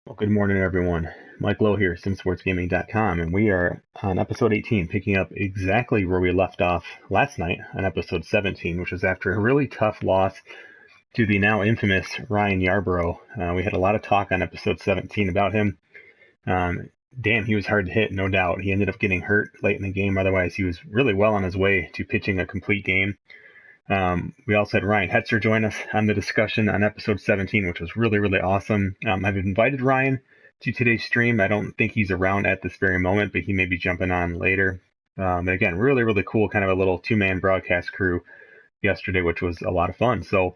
Well, good morning, everyone. Mike Lowe here, simsportsgaming.com, and we are on episode 18, picking up exactly where we left off last night on episode 17, which was after a really tough loss to the now infamous Ryan Yarborough. We had a lot of talk on episode 17 about him. Damn, he was hard to hit, no doubt. He ended up getting hurt late in the game. Otherwise, he was really well on his way to pitching a complete game. We also had Ryan Hetzer join us on the discussion on episode 17, which was really, really awesome. I've invited Ryan to today's stream. I don't think he's around at this very moment, but he may be jumping on later. And again, really, really cool, kind of a little two-man broadcast crew yesterday, which was a lot of fun. So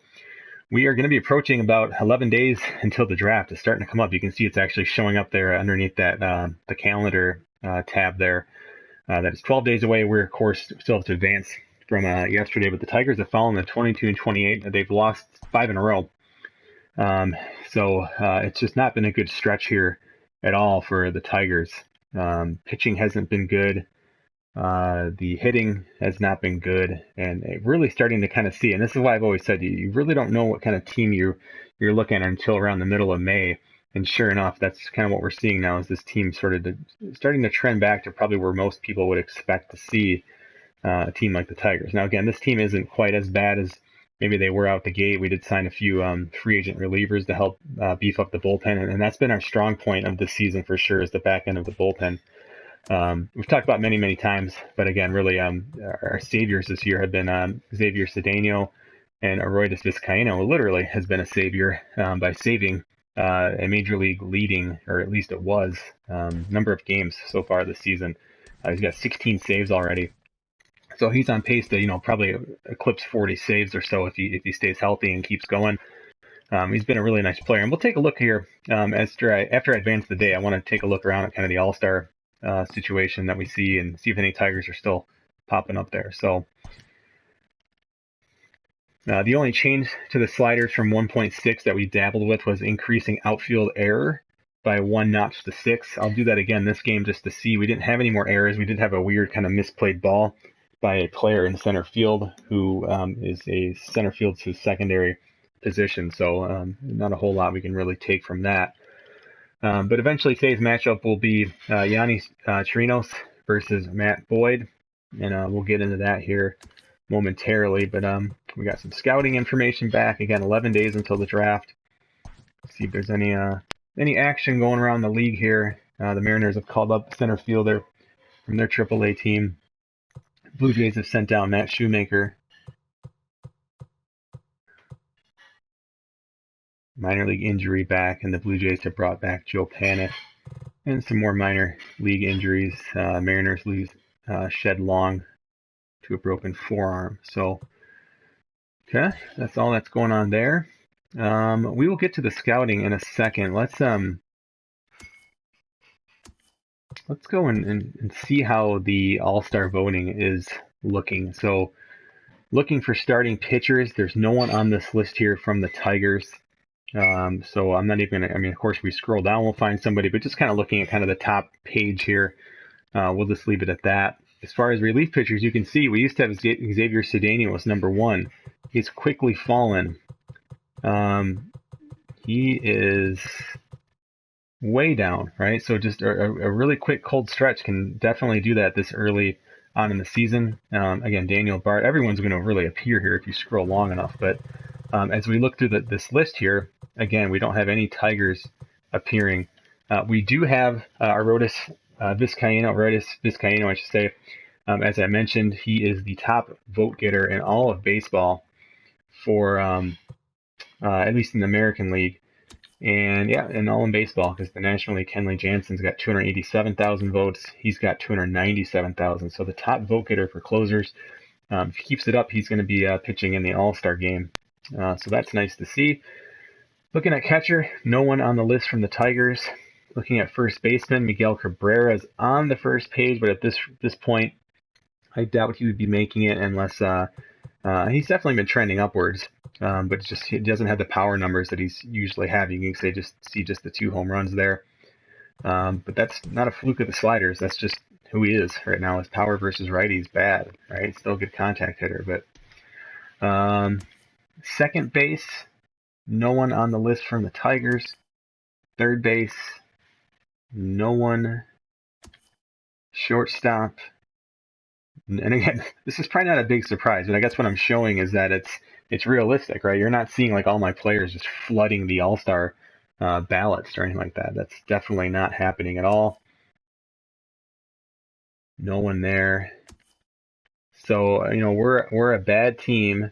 we are going to be approaching about 11 days until the draft is starting to come up. You can see it's actually showing up there underneath that the calendar tab there. That is 12 days away. We're, of course, still have to advance from yesterday, but the Tigers have fallen to 22 and 28. They've lost 5 in a row. So it's just not been a good stretch here at all for the Tigers. Pitching hasn't been good. The hitting has not been good, and really starting to kind of see. And this is why I've always said you really don't know what kind of team you're looking at until around the middle of May. And sure enough, that's kind of what we're seeing now. Is this team starting to trend back to probably where most people would expect to see a team like the Tigers. Now, again, this team isn't quite as bad as maybe they were out the gate. We did sign a few free agent relievers to help beef up the bullpen, and that's been our strong point of this season for sure, is the back end of the bullpen. We've talked about many times, but again, really, our saviors this year have been Xavier Cedeno and Aroydis Vizcaino, who literally has been a savior by saving a major league leading, or at least it was, number of games so far this season. He's got 16 saves already. So he's on pace to, probably eclipse 40 saves or so if he stays healthy and keeps going. He's been a really nice player, and we'll take a look here after I advance the day. I want to take a look around at kind of the All-Star situation that we see and see if any Tigers are still popping up there. So the only change to the sliders from 1.6 that we dabbled with was increasing outfield error by 1 notch to 6. I'll do that again this game just to see. We didn't have any more errors. We did have a weird kind of misplayed ball by a player in center field who is a center field to secondary position. So not a whole lot we can really take from that. But eventually today's matchup will be Yanni Chirinos versus Matt Boyd. And we'll get into that here momentarily. But we got some scouting information back. Again, 11 days until the draft. Let's see if there's any action going around the league here. The Mariners have called up center fielder from their AAA team. Blue Jays have sent down Matt Shoemaker. Minor league injury back, and the Blue Jays have brought back Joe Panik. And some more minor league injuries. Mariners lose Shed Long to a broken forearm. So, okay, that's all that's going on there. We will get to the scouting in a second. Let's go and see how the All-Star voting is looking. So, looking for starting pitchers. There's no one on this list here from the Tigers. So I'm not even gonna, of course, we scroll down, we'll find somebody, but just kind of looking at kind of the top page here, we'll just leave it at that. As far as relief pitchers, you can see we used to have Xavier Cedeno as number 1. He's quickly fallen. He is way down, right? So just a really quick cold stretch can definitely do that this early on in the season. Again, Daniel Bart, everyone's going to really appear here if you scroll long enough, but as we look through this list here, again, we don't have any Tigers appearing. We do have Aroydis Vizcaino, I should say. As I mentioned, he is the top vote getter in all of baseball for, at least in the American League. And yeah, and all in baseball, because the National League, Kenley Jansen's got 287,000 votes. He's got 297,000. So the top vote getter for closers. If he keeps it up, he's going to be pitching in the All-Star game. So that's nice to see. Looking at catcher, no one on the list from the Tigers. Looking at first baseman, Miguel Cabrera is on the first page, but at this point, I doubt he would be making it unless he's definitely been trending upwards. But he doesn't have the power numbers that he's usually having. You can see just the 2 home runs there. But that's not a fluke of the sliders. That's just who he is right now. His power versus righty is bad, right? Still a good contact hitter, but second base, no one on the list from the Tigers. Third base, no one. Shortstop, and again, this is probably not a big surprise, but I guess what I'm showing is that it's realistic, right? You're not seeing like all my players just flooding the All-Star ballots or anything like that. That's definitely not happening at all. No one there. So we're a bad team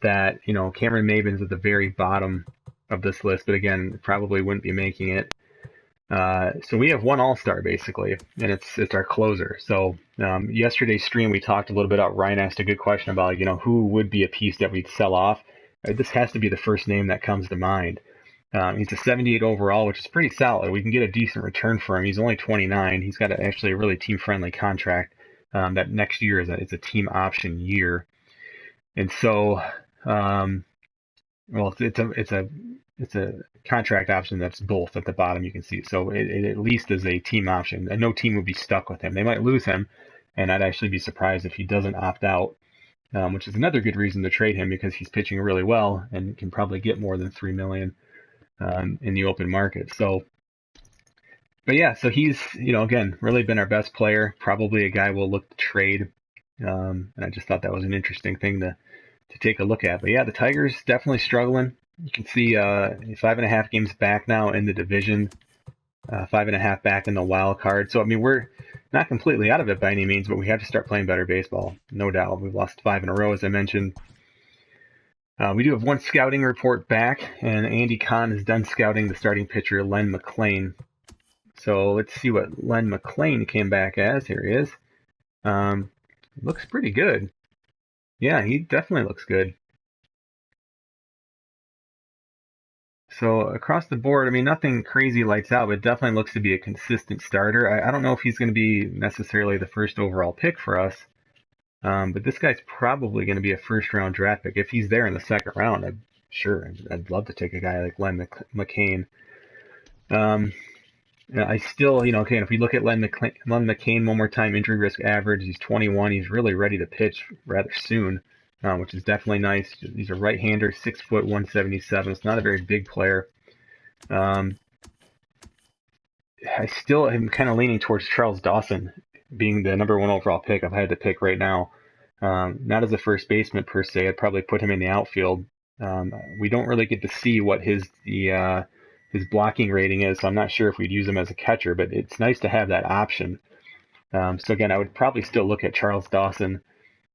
that Cameron Maven's at the very bottom of this list, but again, probably wouldn't be making it. So we have one All-Star basically, and it's our closer. So yesterday's stream we talked a little bit about. Ryan asked a good question about who would be a piece that we'd sell off. This has to be the first name that comes to mind. He's a 78 overall, which is pretty solid. We can get a decent return for him. He's only 29. He's got actually a really team-friendly contract. That next year it's a team option year, and so well, it's a contract option that's both at the bottom. You can see, so it at least is a team option, and no team would be stuck with him. They might lose him, and I'd actually be surprised if he doesn't opt out, which is another good reason to trade him because he's pitching really well and can probably get more than $3 million in the open market. So, but yeah, so he's again really been our best player, probably a guy we'll look to trade, and I just thought that was an interesting thing to take a look at. But yeah, the Tigers definitely struggling. You can see 5.5 games back now in the division, 5.5 back in the wild card. So I mean, we're not completely out of it by any means, but we have to start playing better baseball, no doubt. We've lost 5 in a row, as I mentioned. We do have one scouting report back, and Andy Kahn has done scouting the starting pitcher Len McLean. So let's see what Len McLean came back as. Here he is. Looks pretty good. Yeah, he definitely looks good. So across the board, I mean, nothing crazy lights out, but definitely looks to be a consistent starter. I don't know if he's going to be necessarily the first overall pick for us, but this guy's probably going to be a first-round draft pick. If he's there in the second round, I'd love to take a guy like Len McCain. I still, okay, and if we look at Len McCain one more time, injury risk average, he's 21. He's really ready to pitch rather soon, which is definitely nice. He's a right-hander, 6 foot, 177. It's not a very big player. I still am kind of leaning towards Charles Dawson being the number 1 overall pick. If I had to pick right now, not as a first baseman per se, I'd probably put him in the outfield. We don't really get to see what his blocking rating is, so I'm not sure if we'd use him as a catcher, but it's nice to have that option. So again, I would probably still look at Charles Dawson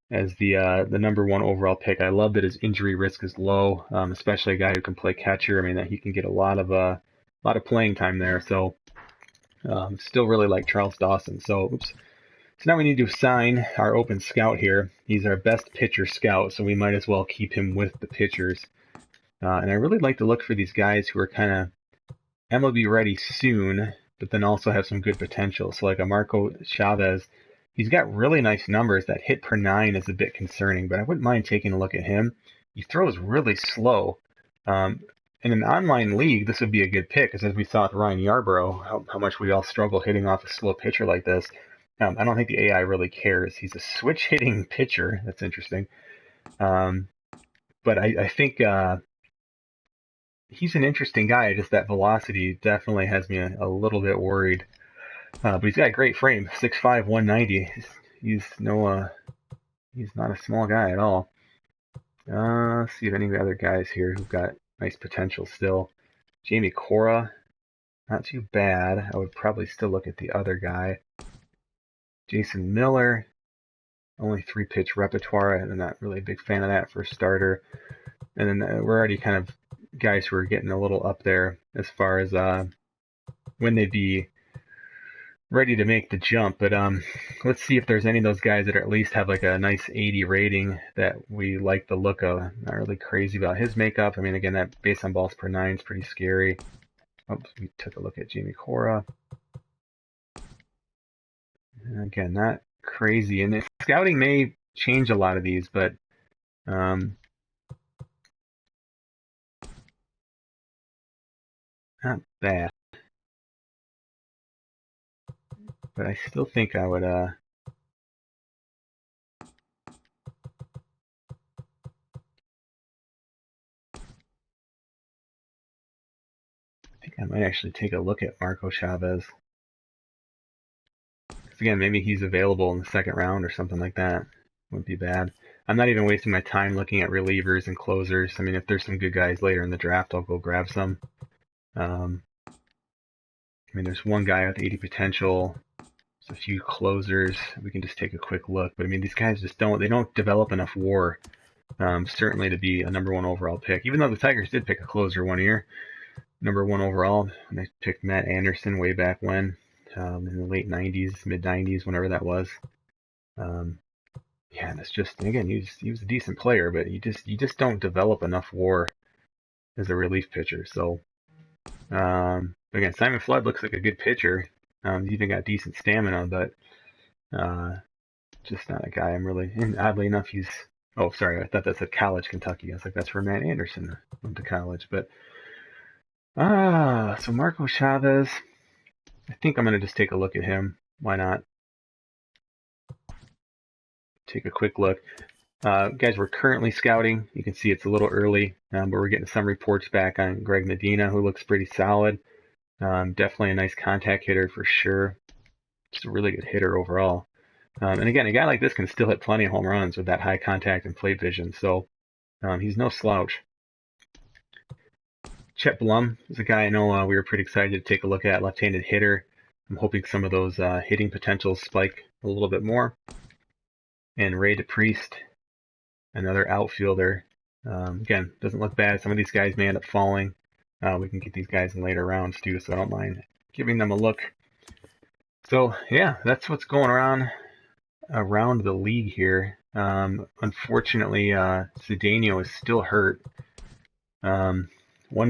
as the number 1 overall pick. I love that his injury risk is low, especially a guy who can play catcher. I mean, that he can get a lot of playing time there. So still really like Charles Dawson. So now we need to sign our open scout here. He's our best pitcher scout, so we might as well keep him with the pitchers. And I really like to look for these guys who are kind of MLB ready soon, but then also have some good potential. So like a Marco Chavez, he's got really nice numbers. That hit per 9 is a bit concerning, but I wouldn't mind taking a look at him. He throws really slow. In an online league, this would be a good pick, because as we saw with Ryan Yarbrough, how much we all struggle hitting off a slow pitcher like this. I don't think the AI really cares. He's a switch hitting pitcher. That's interesting. But I think he's an interesting guy. Just that velocity definitely has me a little bit worried. But he's got a great frame, 6'5", 190. He's not a small guy at all. Let's see if any of the other guys here who've got nice potential still. Jamie Cora, not too bad. I would probably still look at the other guy. Jason Miller, only 3-pitch repertoire. I'm not really a big fan of that for a starter. And then we're already kind of guys who are getting a little up there as far as when they'd be ready to make the jump. But let's see if there's any of those guys that at least have like a nice 80 rating that we like the look of. Not really crazy about his makeup. I mean, again, that base on balls per 9 is pretty scary. Oops, we took a look at Jamie Cora. Again, not crazy. And scouting may change a lot of these, but not bad. But I still think I would I might actually take a look at Marco Chavez. Because again, maybe he's available in the second round or something like that. Wouldn't be bad. I'm not even wasting my time looking at relievers and closers. I mean, if there's some good guys later in the draft, I'll go grab some. I mean, there's one guy with 80 potential. There's a few closers. We can just take a quick look. But I mean, these guys just they don't develop enough WAR, certainly to be a #1 overall pick. Even though the Tigers did pick a closer one year, #1 overall. And they picked Matt Anderson way back when, in the late 90s, mid 90s, whenever that was. Yeah, and it's just, again, he was a decent player, but you just don't develop enough WAR as a relief pitcher. So again, Simon Flood looks like a good pitcher. He's even got decent stamina, but just not a guy I'm really. And oddly enough, he's. Oh, sorry, I thought that said college Kentucky. I was like, that's where Matt Anderson went to college. But so Marco Chavez. I think I'm gonna just take a look at him. Why not? Take a quick look. Guys, we're currently scouting. You can see it's a little early, but we're getting some reports back on Greg Medina, who looks pretty solid. Definitely a nice contact hitter for sure. Just a really good hitter overall. And again, a guy like this can still hit plenty of home runs with that high contact and plate vision. So he's no slouch. Chet Blum is a guy I know we were pretty excited to take a look at. Left-handed hitter. I'm hoping some of those hitting potentials spike a little bit more. And Ray DePriest, another outfielder. Again, doesn't look bad. Some of these guys may end up falling. We can get these guys in later rounds too, so I don't mind giving them a look. So yeah, that's what's going around the league here. Unfortunately, Cedeno is still hurt. 1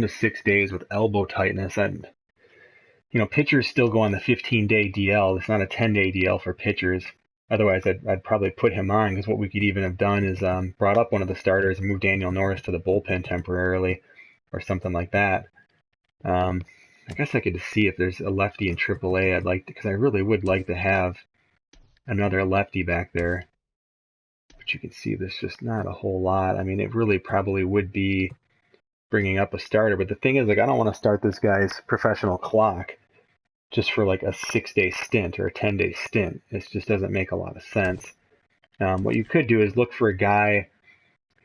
to 6 days with elbow tightness. And pitchers still go on the 15-day DL. It's not a 10-day DL for pitchers. Otherwise, I'd probably put him on, because what we could even have done is brought up one of the starters and moved Daniel Norris to the bullpen temporarily, or something like that. I guess I could just see if there's a lefty in AAA. I'd like to, because I really would like to have another lefty back there. But you can see there's just not a whole lot. I mean, it really probably would be bringing up a starter. But the thing is, like, I don't want to start this guy's professional clock just for like a 6-day stint or a 10-day stint. It just doesn't make a lot of sense. What you could do is look for a guy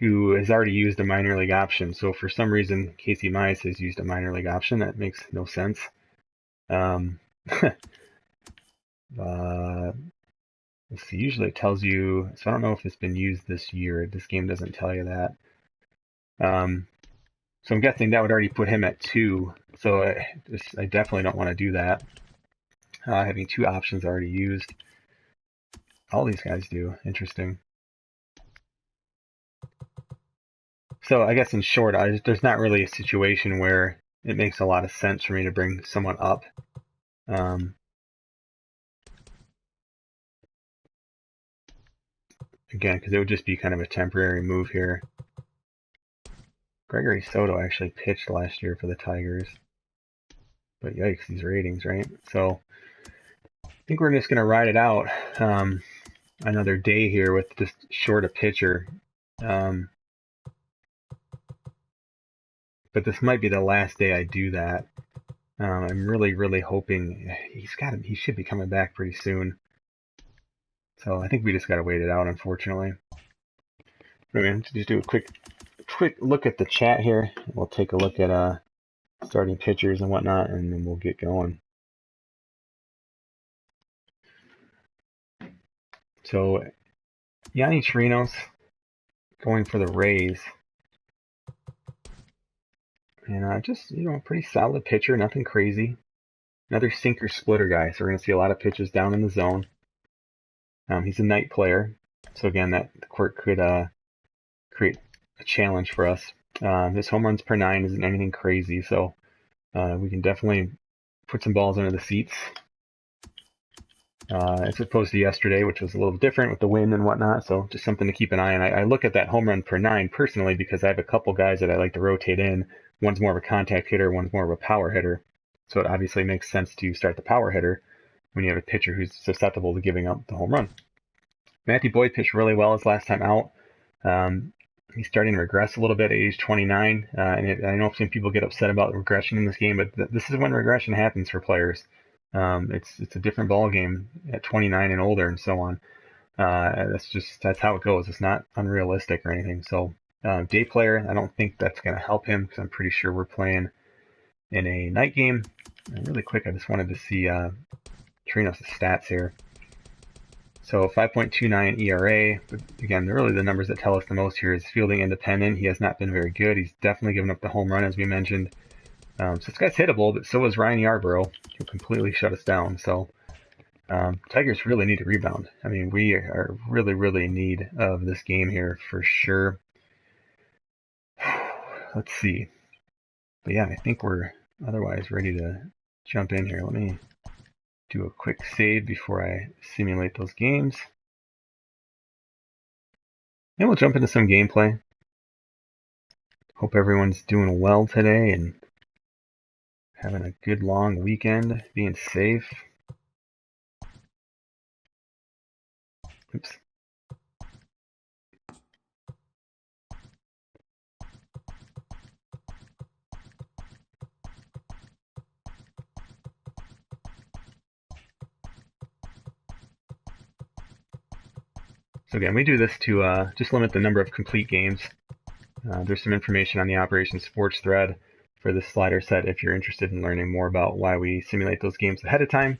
who has already used a minor league option. So for some reason, Casey Mize has used a minor league option. That makes no sense. Let's see, usually it tells you, so I don't know if it's been used this year. This game doesn't tell you that. So I'm guessing that would already put him at 2. So I definitely don't want to do that. Having 2 options already used. All these guys do. Interesting. So I guess in short, there's not really a situation where it makes a lot of sense for me to bring someone up. Again, because it would just be kind of a temporary move here. Gregory Soto actually pitched last year for the Tigers. But yikes, these ratings, right? So I think we're just going to ride it out another day here with just short a pitcher. But this might be the last day I do that. I'm really, really hoping he should be coming back pretty soon. So I think we just got to wait it out, unfortunately. We're going to just do a quick look at the chat here. We'll take a look at starting pitchers and whatnot, and then we'll get going. So Yanni Chirinos going for the Rays. And just, a pretty solid pitcher, nothing crazy. Another sinker splitter guy, so we're going to see a lot of pitches down in the zone. He's a night player, so again, that quirk could create a challenge for us. His home runs per 9 isn't anything crazy, so we can definitely put some balls under the seats. As opposed to yesterday, which was a little different with the wind and whatnot, so just something to keep an eye on. I look at that home run per 9 personally because I have a couple guys that I like to rotate in. One's more of a contact hitter, one's more of a power hitter. So it obviously makes sense to start the power hitter when you have a pitcher who's susceptible to giving up the home run. Matthew Boyd pitched really well his last time out. He's starting to regress a little bit at age 29, I know some people get upset about the regression in this game, but this is when regression happens for players. It's a different ball game at 29 and older, and so on. That's how it goes. It's not unrealistic or anything. So day player, I don't think that's going to help him because I'm pretty sure we're playing in a night game. And really quick, I just wanted to see Trinos' stats here. So 5.29 ERA. But again, really the numbers that tell us the most here is fielding independent. He has not been very good. He's definitely given up the home run, as we mentioned. So this guy's hittable, but so is Ryan Yarborough, who completely shut us down. So Tigers really need to rebound. I mean, we are really in need of this game here for sure. Let's see. But yeah, I think we're otherwise ready to jump in here. Let me do a quick save before I simulate those games. And we'll jump into some gameplay. Hope everyone's doing well today and having a good long weekend, being safe. Oops. So again, we do this to just limit the number of complete games. There's some information on the Operation Sports thread for this slider set if you're interested in learning more about why we simulate those games ahead of time.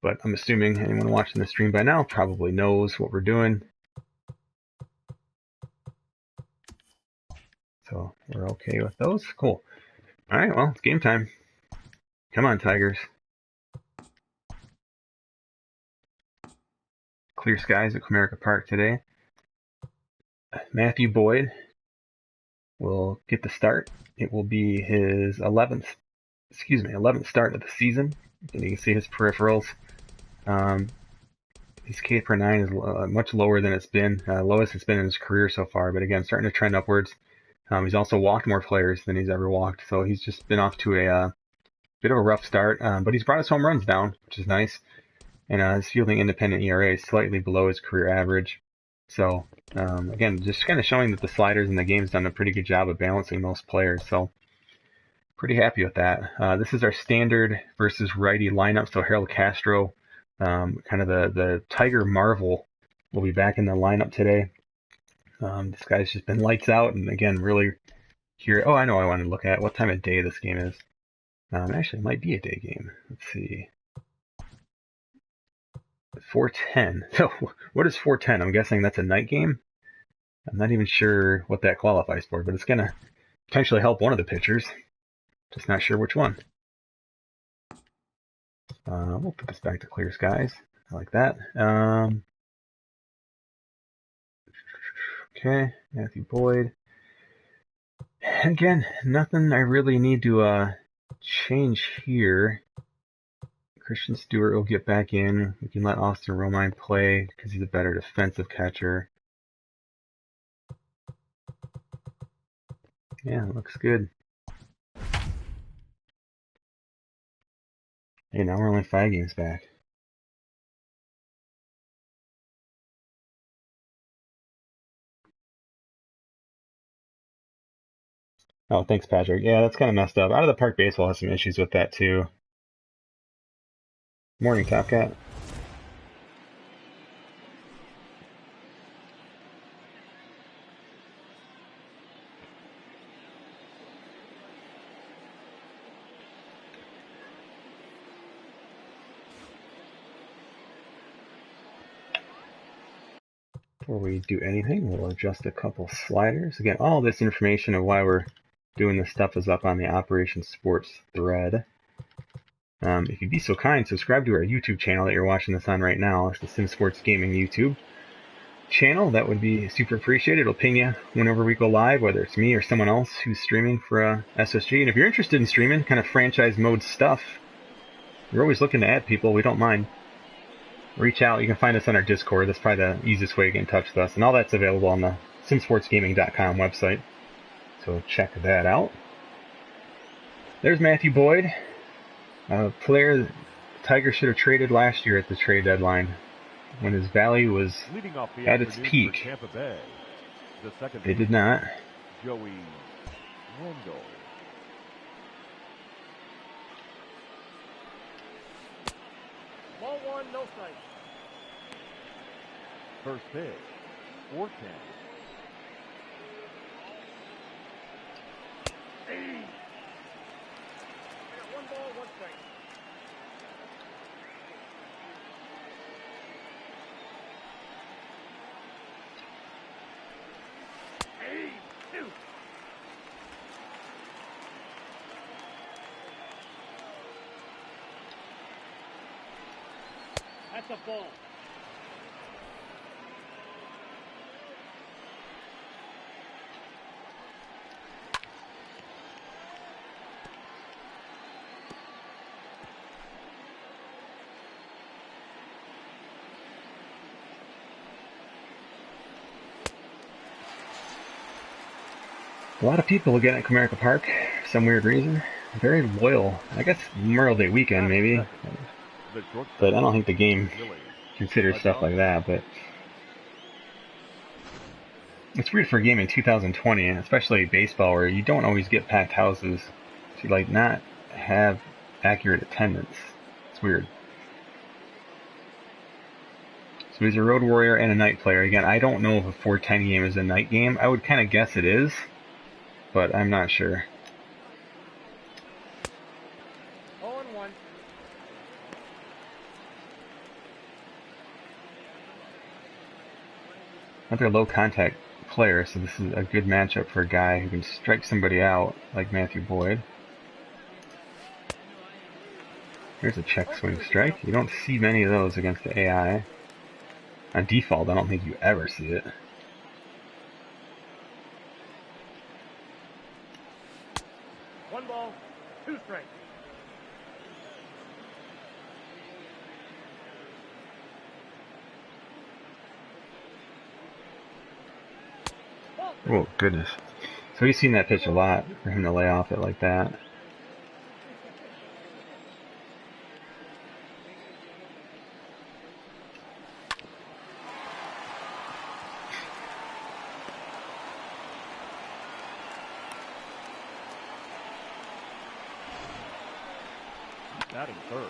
But I'm assuming anyone watching the stream by now probably knows what we're doing. So we're okay with those. Cool. All right, well, it's game time. Come on, Tigers. Clear skies at Comerica Park today. Matthew Boyd will get the start. It will be his 11th start of the season. And you can see his peripherals. His K per 9 is much lower than it's been. Lowest it's been in his career so far, but again, starting to trend upwards. He's also walked more players than he's ever walked, so he's just been off to a bit of a rough start. But he's brought his home runs down, which is nice. And his fielding independent ERA is slightly below his career average. So, again, just kind of showing that the sliders in the game's done a pretty good job of balancing most players. So, pretty happy with that. This is our standard versus righty lineup. So, Harold Castro, kind of the Tiger Marvel, will be back in the lineup today. This guy's just been lights out. And again, really here. Oh, I know I want to look at what time of day this game is. Actually, it might be a day game. Let's see. 4:10. So what is 4:10? I'm guessing that's a night game. I'm not even sure what that qualifies for, but it's going to potentially help one of the pitchers. Just not sure which one. We'll put this back to clear skies. I like that. Okay, Matthew Boyd. Again, nothing I really need to change here. Christian Stewart will get back in. We can let Austin Romine play because he's a better defensive catcher. Yeah, looks good. Hey, now we're only 5 games back. Oh, thanks, Patrick. Yeah, that's kind of messed up. Out of the Park Baseball has some issues with that, too. Morning, Top Cat. Before we do anything, we'll adjust a couple sliders. Again, all this information of why we're doing this stuff is up on the Operation Sports thread. If you'd be so kind, subscribe to our YouTube channel that you're watching this on right now. It's the Sim Sports Gaming YouTube channel. That would be super appreciated. It'll ping you whenever we go live, whether it's me or someone else who's streaming for SSG. And if you're interested in streaming, kind of franchise mode stuff, we're always looking to add people. We don't mind. Reach out. You can find us on our Discord. That's probably the easiest way to get in touch with us. And all that's available on the simsportsgaming.com website. So check that out. There's Matthew Boyd, a player the Tigers should have traded last year at the trade deadline when his value was at its peak. The second They did not. Joey Wendell. Ball one, no strike. First pitch, 4-10. Hey. One ball, one strike. Hey, two. That's a ball. A lot of people again at Comerica Park for some weird reason. Very loyal. I guess Memorial Day weekend maybe. But I don't think the game considers stuff like that. But it's weird for a game in 2020, especially baseball, where you don't always get packed houses, to like not have accurate attendance. It's weird. So he's a road warrior and a night player. Again, I don't know if a 4:10 game is a night game. I would kind of guess it is, but I'm not sure. 0-1. Another low contact player, so this is a good matchup for a guy who can strike somebody out like Matthew Boyd. Here's a check swing strike. You don't see many of those against the AI. On default, I don't think you ever see it. One ball, two strikes. Oh, goodness. So he's seen that pitch a lot for him to lay off it like that. Batting third,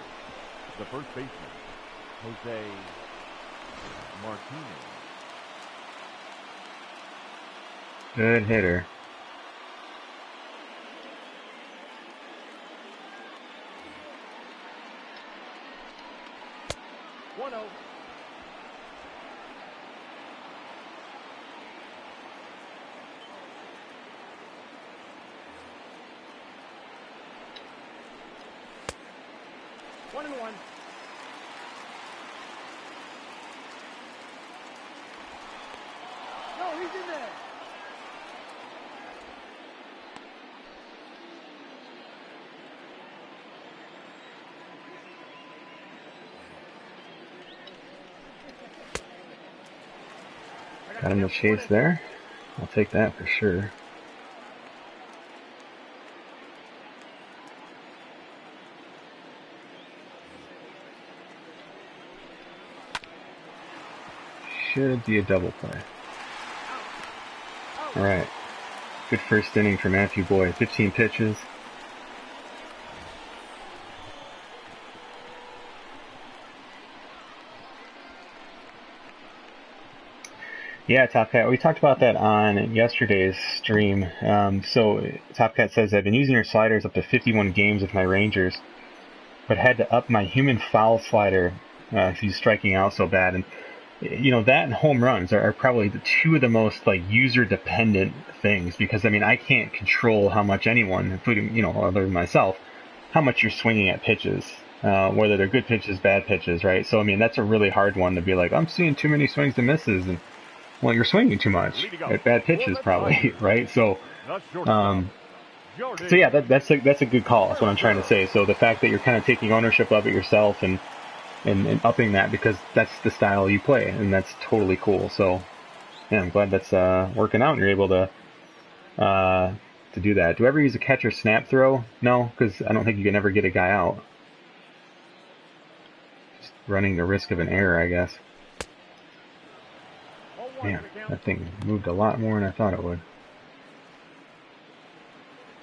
the first baseman, Jose Martinez. Good hitter. One out. One and one. No, he's in there. Got him to chase there. I'll take that for sure. Should be a double play. Alright. Good first inning for Matthew Boyd. 15 pitches. Yeah, Top Cat. We talked about that on yesterday's stream. So Top Cat says, I've been using your sliders up to 51 games with my Rangers, but had to up my human foul slider if he's striking out so bad. And you know, that and home runs are probably the two of the most like user dependent things, because I mean I can't control how much anyone, including, you know, other than myself, how much you're swinging at pitches, whether they're good pitches, bad pitches, right? So I mean that's a really hard one to be like, I'm seeing too many swings and misses, and well, you're swinging too much at bad pitches probably, right? So so yeah, that's a good call. That's what I'm trying to say. So the fact that you're kind of taking ownership of it yourself and upping that, because that's the style you play, and that's totally cool. So yeah, I'm glad that's working out and you're able to do that. Do you ever use a catcher snap throw? No, because I don't think you can ever get a guy out. Just running the risk of an error, I guess. 1 Man, to the count. that thing moved a lot more than I thought it would.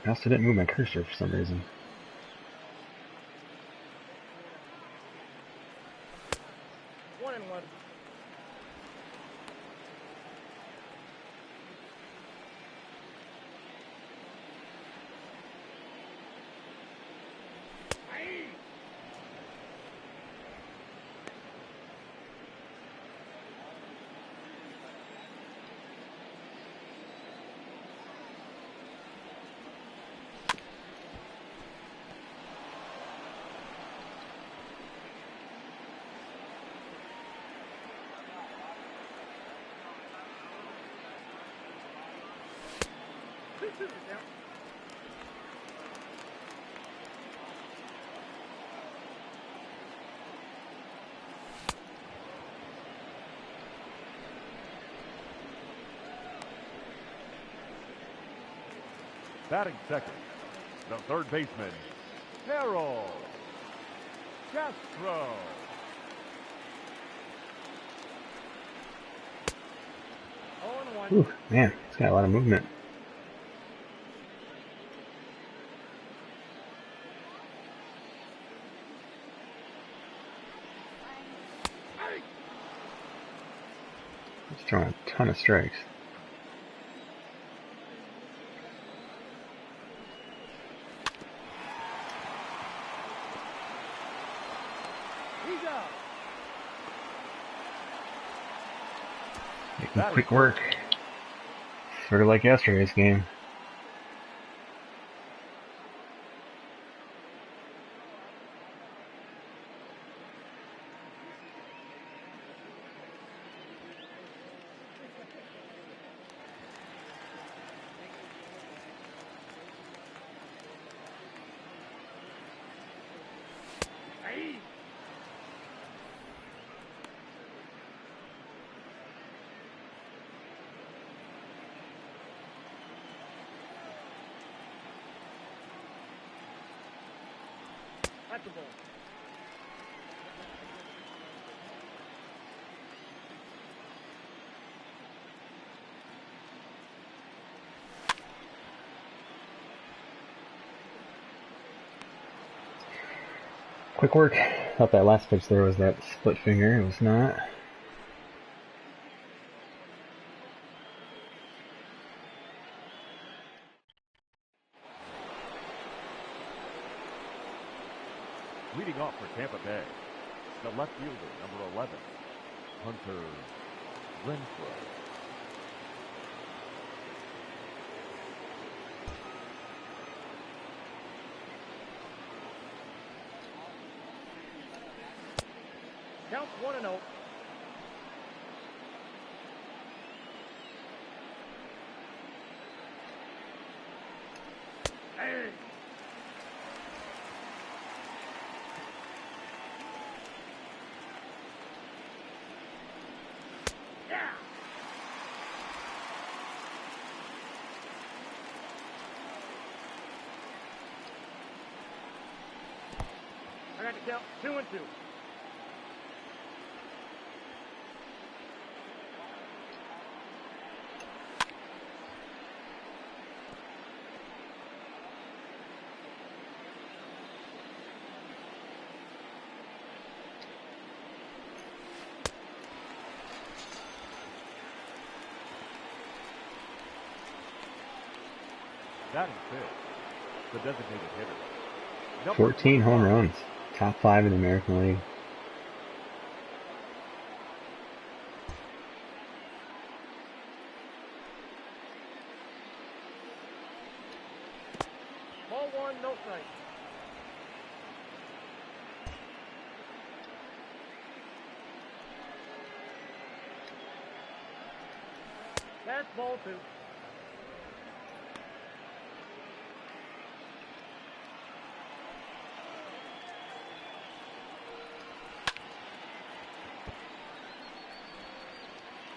I also didn't move my cursor for some reason. One and one. Two to the count. Batting second, the third baseman, Harold Castro. Oh and 1. Whew, man, it's got a lot of movement. It's throwing a ton of strikes. He's out. Making quick work. Sort of like yesterday's game. Hey. That's the ball. Quick work. Thought that last pitch there was that split finger. It was not. Leading off for Tampa Bay, the left fielder, number 11, Hunter Renfroe. Counts 1 and 0. Hey. Yeah. I got to count 2 and 2. Batting fifth, the designated hitter, number 14 home 25, runs. Top 5 in the American League. Ball 1, no strike. That's ball 2.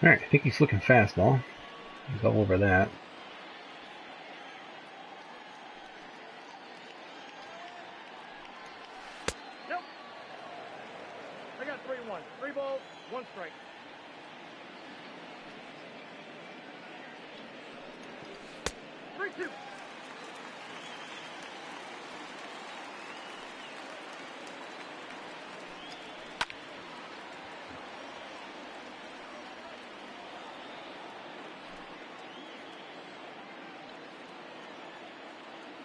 Alright, I think he's looking fastball. Go over that. Nope. I got 3 and 1. 3 balls, 1 strike. 2.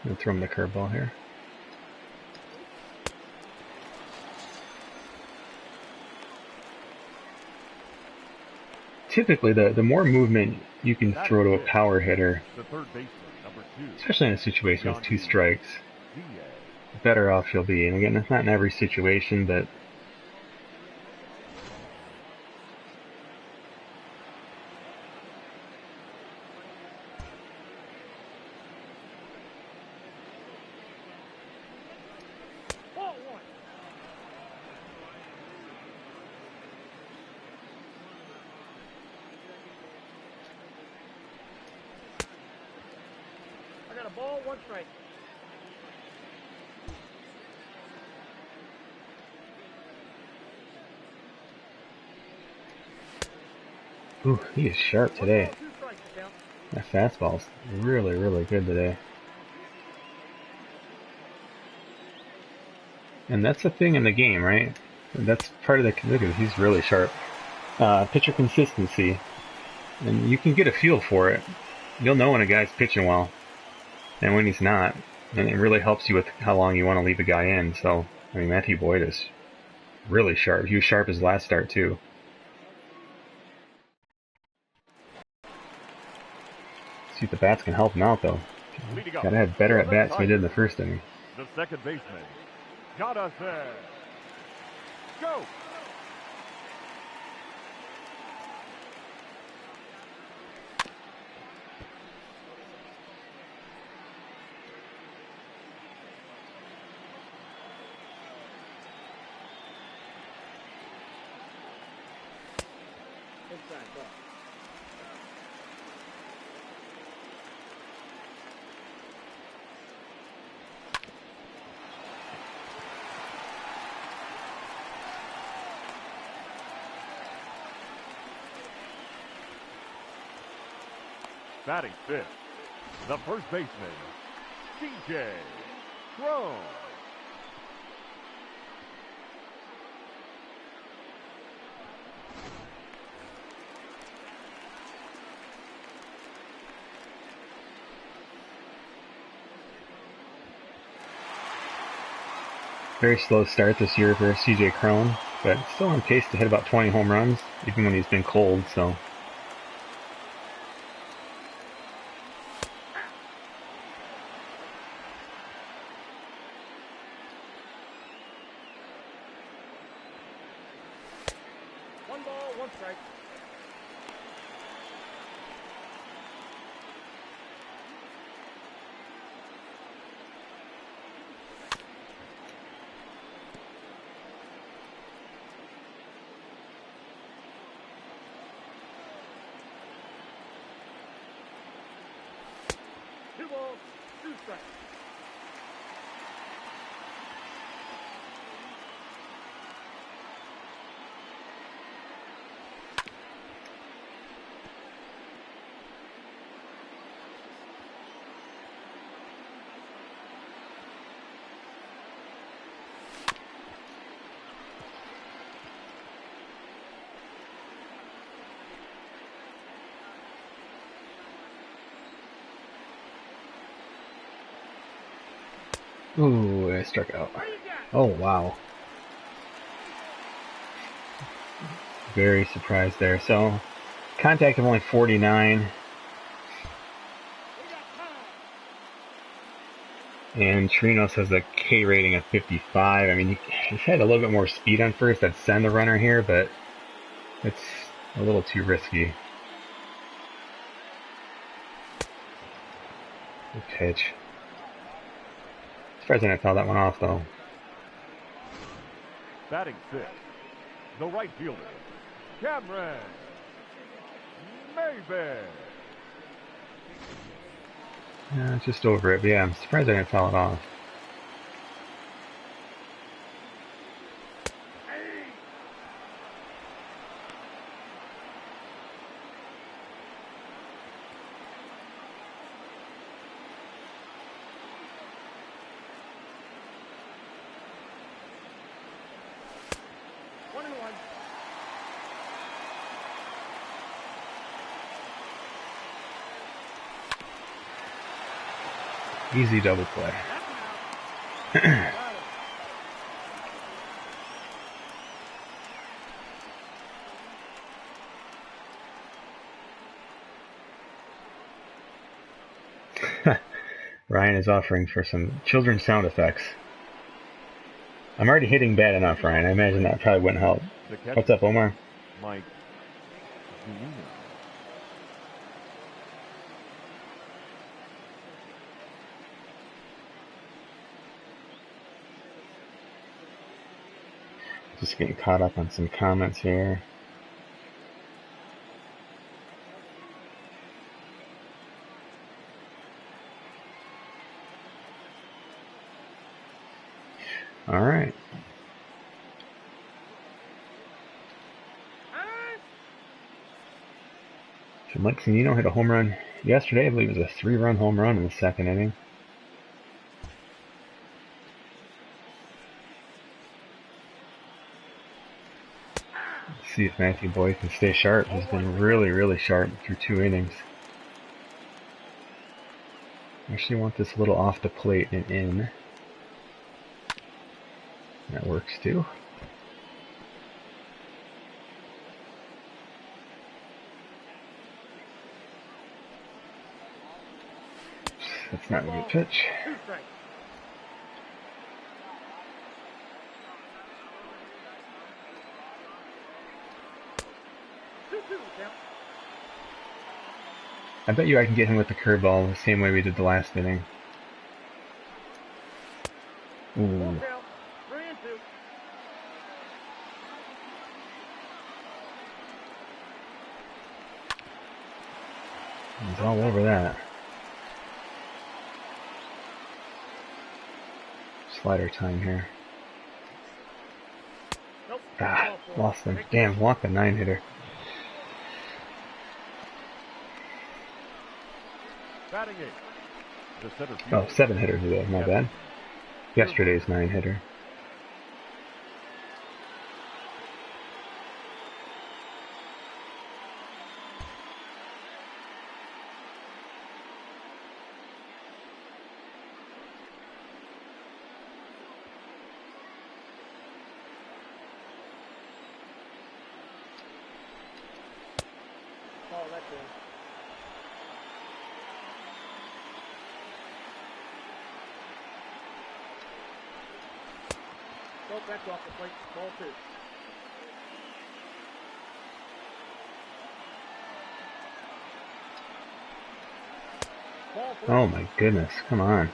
I'll throw him the curveball here. Typically, the more movement you can throw to a power hitter, The third baseman, number 2. especially in a situation with 2 strikes, the better off you'll be. And again, it's not in every situation, but Ball 1. I got a ball, 1 strike. ooh, he is sharp 1 today. ball, 2 strikes to count. That fastball's really, really good today. And that's the thing in the game, right? That's part of the, look at, he's really sharp. Pitcher consistency. And you can get a feel for it. You'll know when a guy's pitching well and when he's not. And it really helps you with how long you want to leave a guy in. So, I mean, Matthew Boyd is really sharp. He was sharp his last start, too. See if the bats can help him out, though. Leading up Gotta have better for at the bats than we did in the Tigers, first inning. The second baseman, Jonathan. Go. Inside ball. Batting fifth, the first baseman, DJ Lowe. Very slow start this year for CJ Cron, but still on pace to hit about 20 home runs, even when he's been cold, so. One ball, 1 strike. Two balls, 2 strikes. Ooh, I struck out. Oh, wow. Very surprised there. So, contact of only 49. And Trinos has a K rating of 55. I mean, he's had a little bit more speed on first. I'd send the runner here, but it's a little too risky. Good pitch. Surprised I didn't foul that one off, though. Batting sixth, the right fielder, Cameron Mayberry. Yeah, just over it, but yeah, I'm surprised I didn't foul it off. Easy double play. That's an out. Got it. Ryan is offering for some children's sound effects. I'm already hitting bad enough, Ryan. I imagine that probably wouldn't help. The catcher, What's up, Omar? Mike Zunino. Just getting caught up on some comments here. All right. So Mike Zunino hit a home run yesterday. I believe it was a 3-run home run in the second inning. Let's see if Matthew Boyd can stay sharp. He's been really, really sharp through 2 innings. I actually want this a little off the plate and in. That works too. That's not a good pitch. 2 strikes. Count. I bet you I can get him with the curveball the same way we did the last inning. Full Ooh. count. 3-2. He's all over that. Slider time here. Nope. Ah, Ball 4. lost him. Take Damn, walked the 9-hitter. Batting eight. The center Oh, fielder. 7-hitter today, my bad. Yesterday's 9-hitter. Oh, that's in. Nope, that's off the plate. Ball 2. Ball 3. Oh my goodness, come on. 3-0.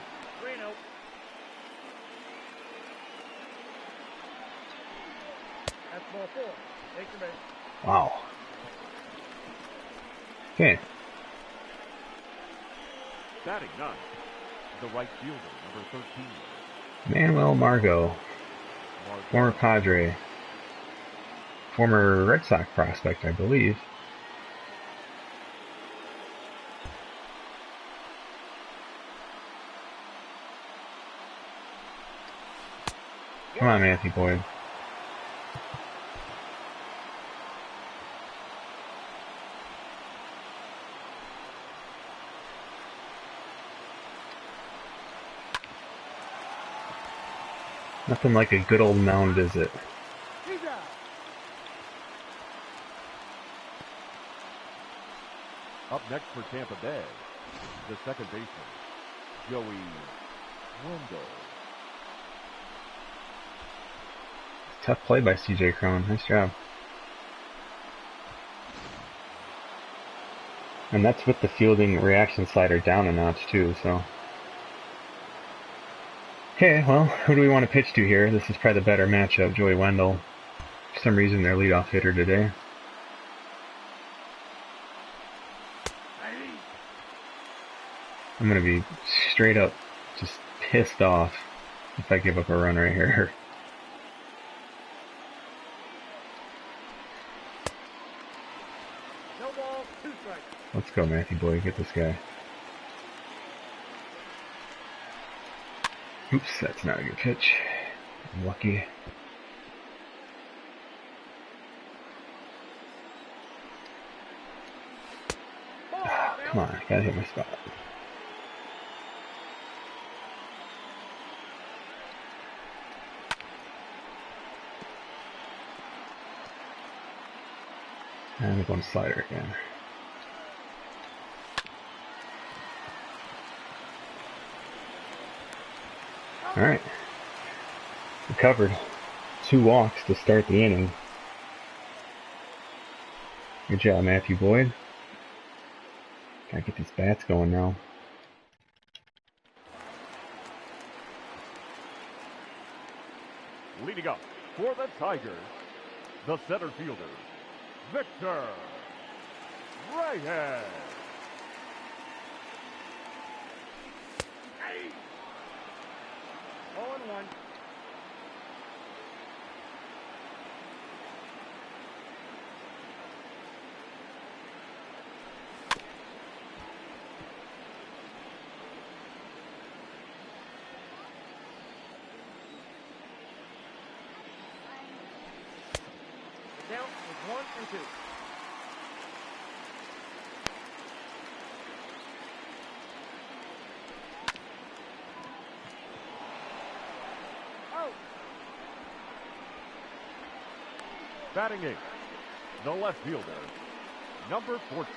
That's ball 4. Take the base. Wow. Okay. Batting ninth. The right fielder, number 13. Manuel Margot, former Padre, former Red Sox prospect, I believe. Come on, Matthew Boyd. Nothing like a good old mound visit. He's out. Up next for Tampa Bay, the second baseman, Joey Wendell. Tough play by CJ Cron. Nice job. And that's with the fielding reaction slider down a notch too, so. Okay, well, who do we want to pitch to here? This is probably the better matchup, Joey Wendell. For some reason, their leadoff hitter today. I'm going to be straight up just pissed off if I give up a run right here. No ball, 2 strikes. Let's go, Matthew Boyd. Get this guy. Oops, that's not a good pitch. I'm lucky. Ball Ah, count. come on, gotta hit my spot. And I'm going slider again. All right, recovered 2 walks to start the inning. Good job, Matthew Boyd. Gotta get these bats going now. Leading up for the Tigers, the center fielder, Victor Reyes. Hey! 0-1. Count is 1-2. Oh! Batting eighth, the left fielder, number 14.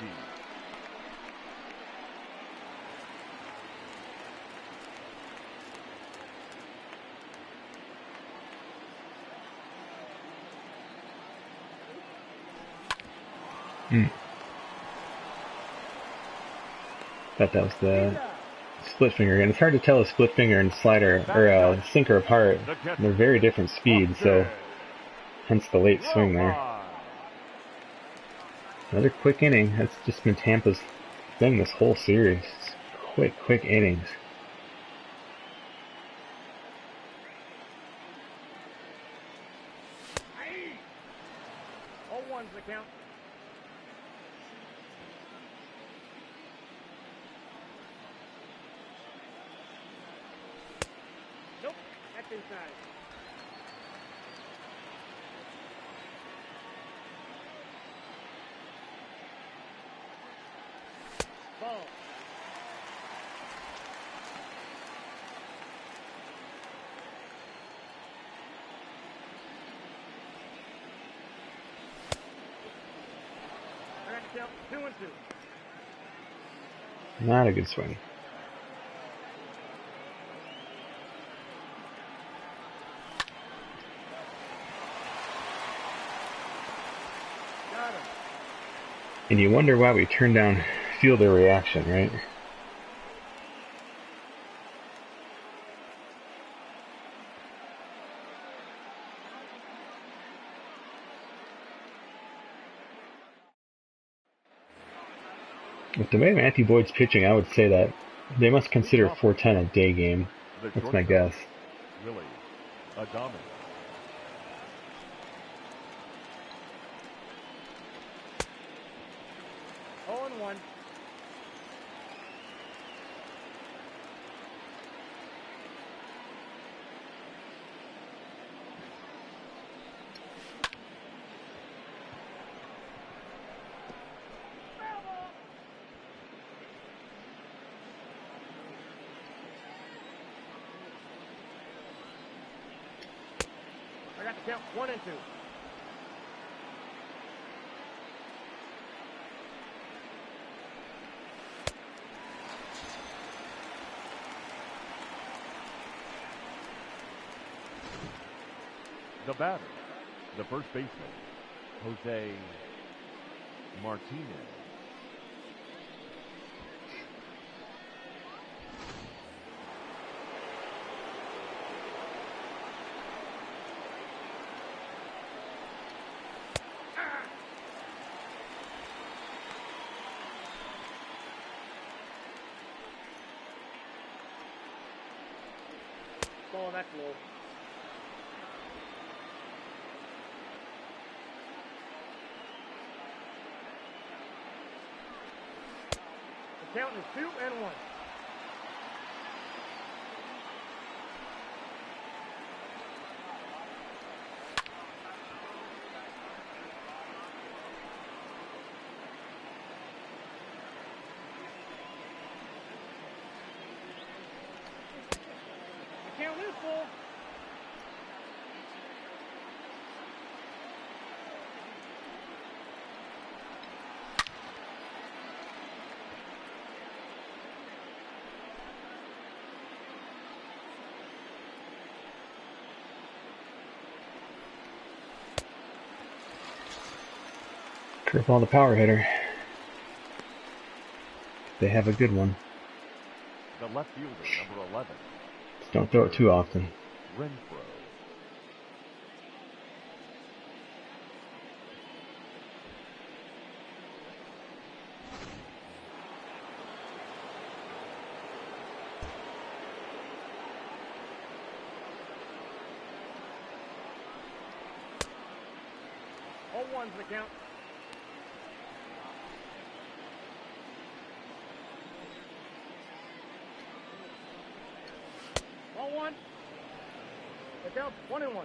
Thought that was the split finger again. It's hard to tell a split finger and slider or a sinker apart. They're very different speeds, so hence the late swing there. Another quick inning. That's just been Tampa's thing this whole series. Quick innings. Hey! 0-1's the count. Nope, that's inside. Ball. Correct count, 2-2. Not a good swing. Got him. And you wonder why we turned down fielder reaction, right? With the way Matthew Boyd's pitching, I would say that they must consider 410 a day game. That's my guess. Really, a dominant. Oh and 1. I got the count, 1-2. The batter, the first baseman, Jose Martinez. Ball, that's low. The count is 2-1. The count is full. Curveball the power hitter. They have a good one. The left fielder, number 11. Just don't throw it too often. Renfro. All one's the count. All one. The count 1-1.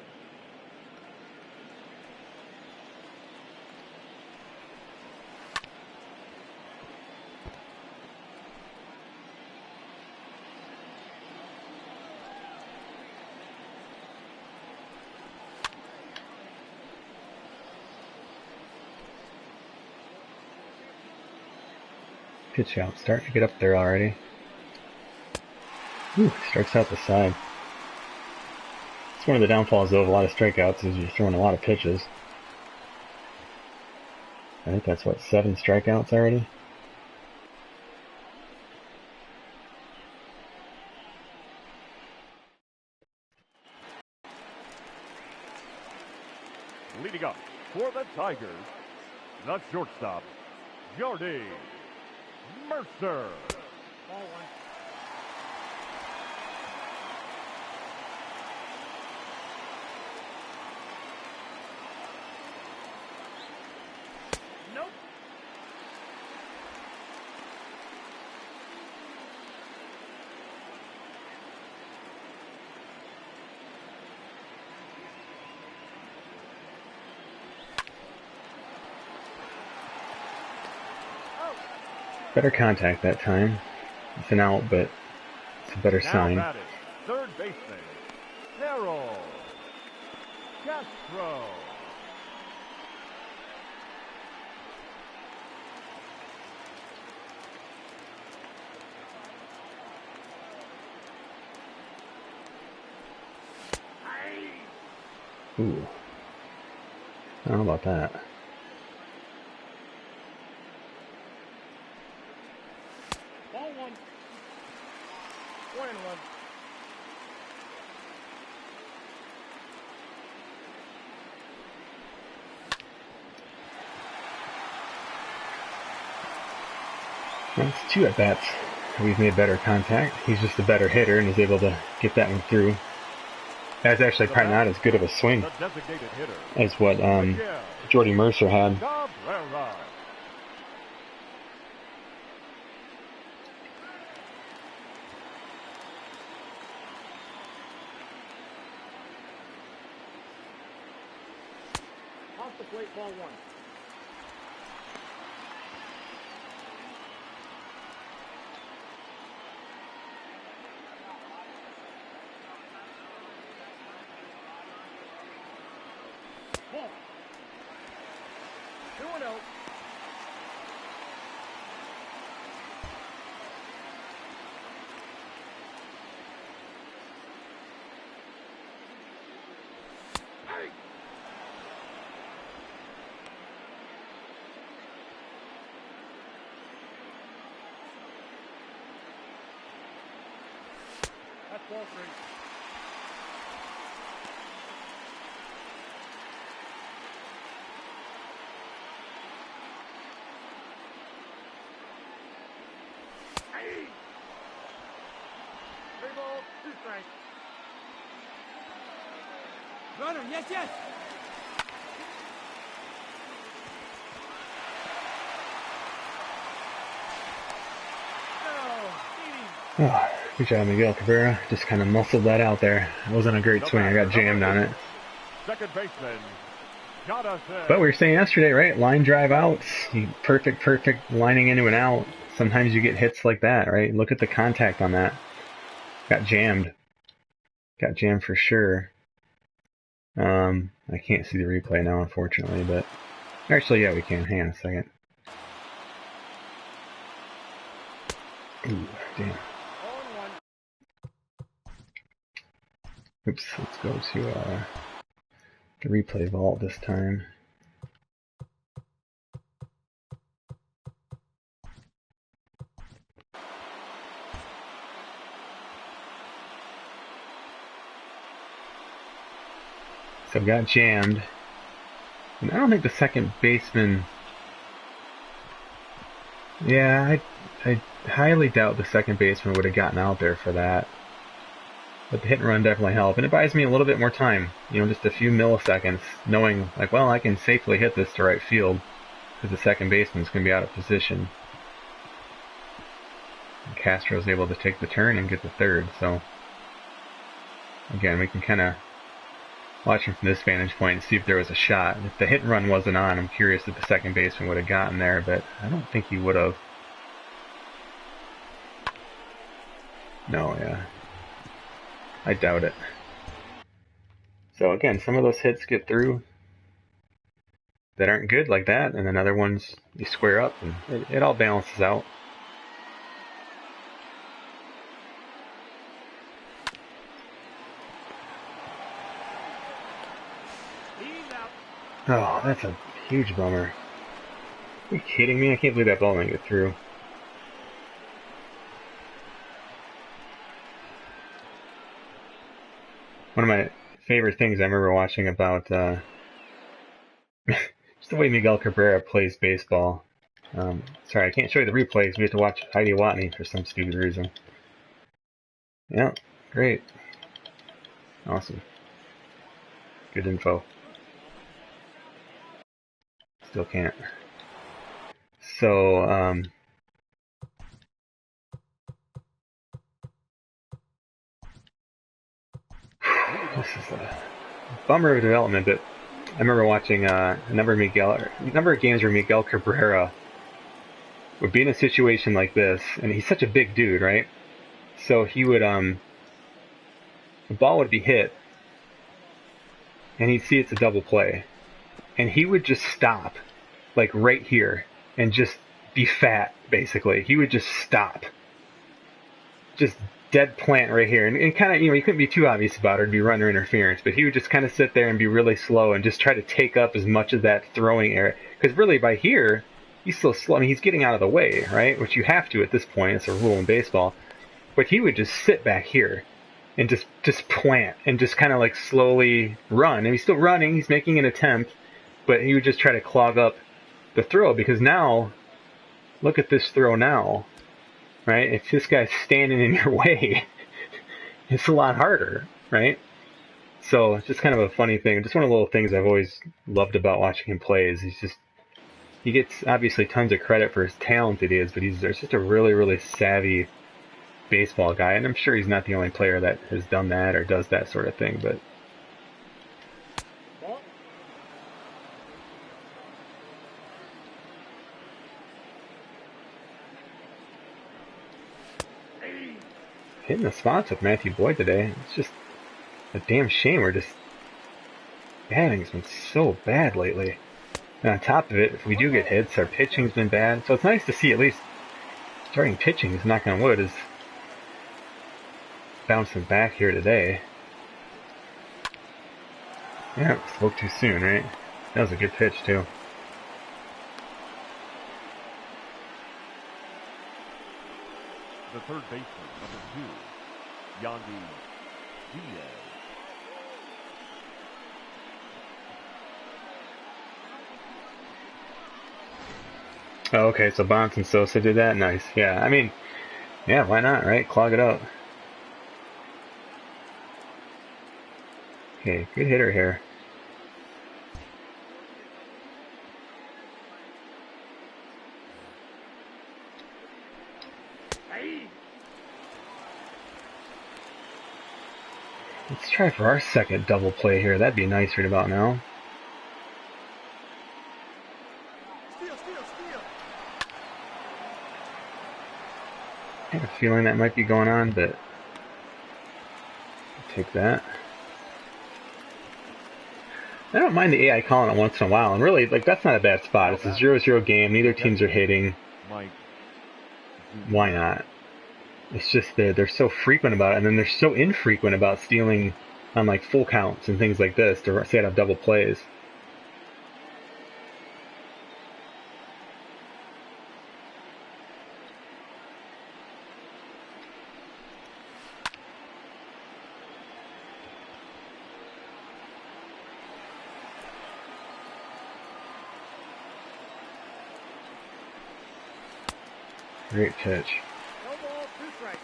Pitch out, starting to get up there already. Ooh, strikes out the side. It's one of the downfalls though of a lot of strikeouts is you're throwing a lot of pitches. I think that's what, 7 strikeouts already? Leading up for the Tigers, the shortstop, Jordy Mercer. All one. Nope. Better contact that time. It's an out, but it's a better Now sign. batting, third baseman, Harold Castro. Ooh. I don't know about that. All one. 1-1. That's 2 at bats. We've made better contact. He's just a better hitter and is able to get that one through. That's actually probably not as good of a swing The designated hitter, as what Jordy Mercer had. Cabrera. Off the plate, ball one. Ball. 2-0. Hey! That's ball 3. Hey! 3 balls, 2 strikes. Runner, yes, yes. No, Oh, good job, Miguel Cabrera. Just kind of muscled that out there. It wasn't a great swing. I got jammed on it. Second baseman, Jonathan. But we were saying yesterday, right? Line drive outs. Perfect lining into an out. Sometimes you get hits like that, right? Look at the contact on that. Got jammed. Got jammed for sure. I can't see the replay now, unfortunately, but actually, yeah, we can. Hang on a second. Ooh, damn. ball and 1. Oops, let's go to the replay vault this time. So got jammed. And I don't think the second baseman... Yeah, I highly doubt the second baseman would have gotten out there for that. But the hit and run definitely helped. And it buys me a little bit more time. You know, just a few milliseconds, knowing, like, well, I can safely hit this to right field because the second baseman's going to be out of position. And Castro's able to take the turn and get the third, so... Again, we can kind of watch him from this vantage point and see if there was a shot. If the hit and run wasn't on, I'm curious if the second baseman would have gotten there, but I don't think he would have. No, yeah. I doubt it. So again, some of those hits get through that aren't good like that, and then other ones you square up, and it all balances out. Oh, that's a huge bummer. Are you kidding me? I can't believe that ball didn't get through. One of my favorite things I remember watching about just the way Miguel Cabrera plays baseball. Sorry, I can't show you the replays. We have to watch Heidi Watney for some stupid reason. Yeah, great. Awesome. Good info. Still can't. So, this is a bummer of development, but I remember watching a number of games where Miguel Cabrera would be in a situation like this, and he's such a big dude, right? So he would, the ball would be hit, and he'd see it's a double play, and he would just stop, like right here, and just be fat, basically. He would just stop. Just dead plant right here. And kind of, you know, he couldn't be too obvious about it, it'd be runner interference, but he would just kind of sit there and be really slow and just try to take up as much of that throwing area. Because really, by here, he's so slow. I mean, he's getting out of the way, right? Which you have to at this point. It's a rule in baseball. But he would just sit back here and just plant and just kind of like slowly run. And he's still running. He's making an attempt, but he would just try to clog up the throw because now, look at this throw now, right? If this guy's standing in your way, it's a lot harder, right? So it's just kind of a funny thing. Just one of the little things I've always loved about watching him play is he gets obviously tons of credit for his talented he is, but there's just a really, really savvy baseball guy, and I'm sure he's not the only player that has done that or does that sort of thing, but hitting the spots with Matthew Boyd today, it's just a damn shame. We're just batting's been so bad lately. And on top of it, if we do get hits, our pitching's been bad. So it's nice to see at least starting pitching, knock on wood, is bouncing back here today. Yeah, spoke too soon, right? That was a good pitch, too. The third baseman, number 2, Yandy Diaz. Oh, okay, so Bonds and Sosa did that? Nice. Yeah, I mean, yeah, why not, right? Clog it up. Okay, good hitter here. Let's try for our second double play here. That'd be nice right about now. I have a feeling that might be going on, but I'll take that. I don't mind the AI calling it once in a while, and really, like, that's not a bad spot. It's a 0-0 game. Neither teams are hitting. Why not? It's just they're so frequent about it, and then they're so infrequent about stealing on like full counts and things like this to set up double plays. Great pitch. No ball, 2 strikes.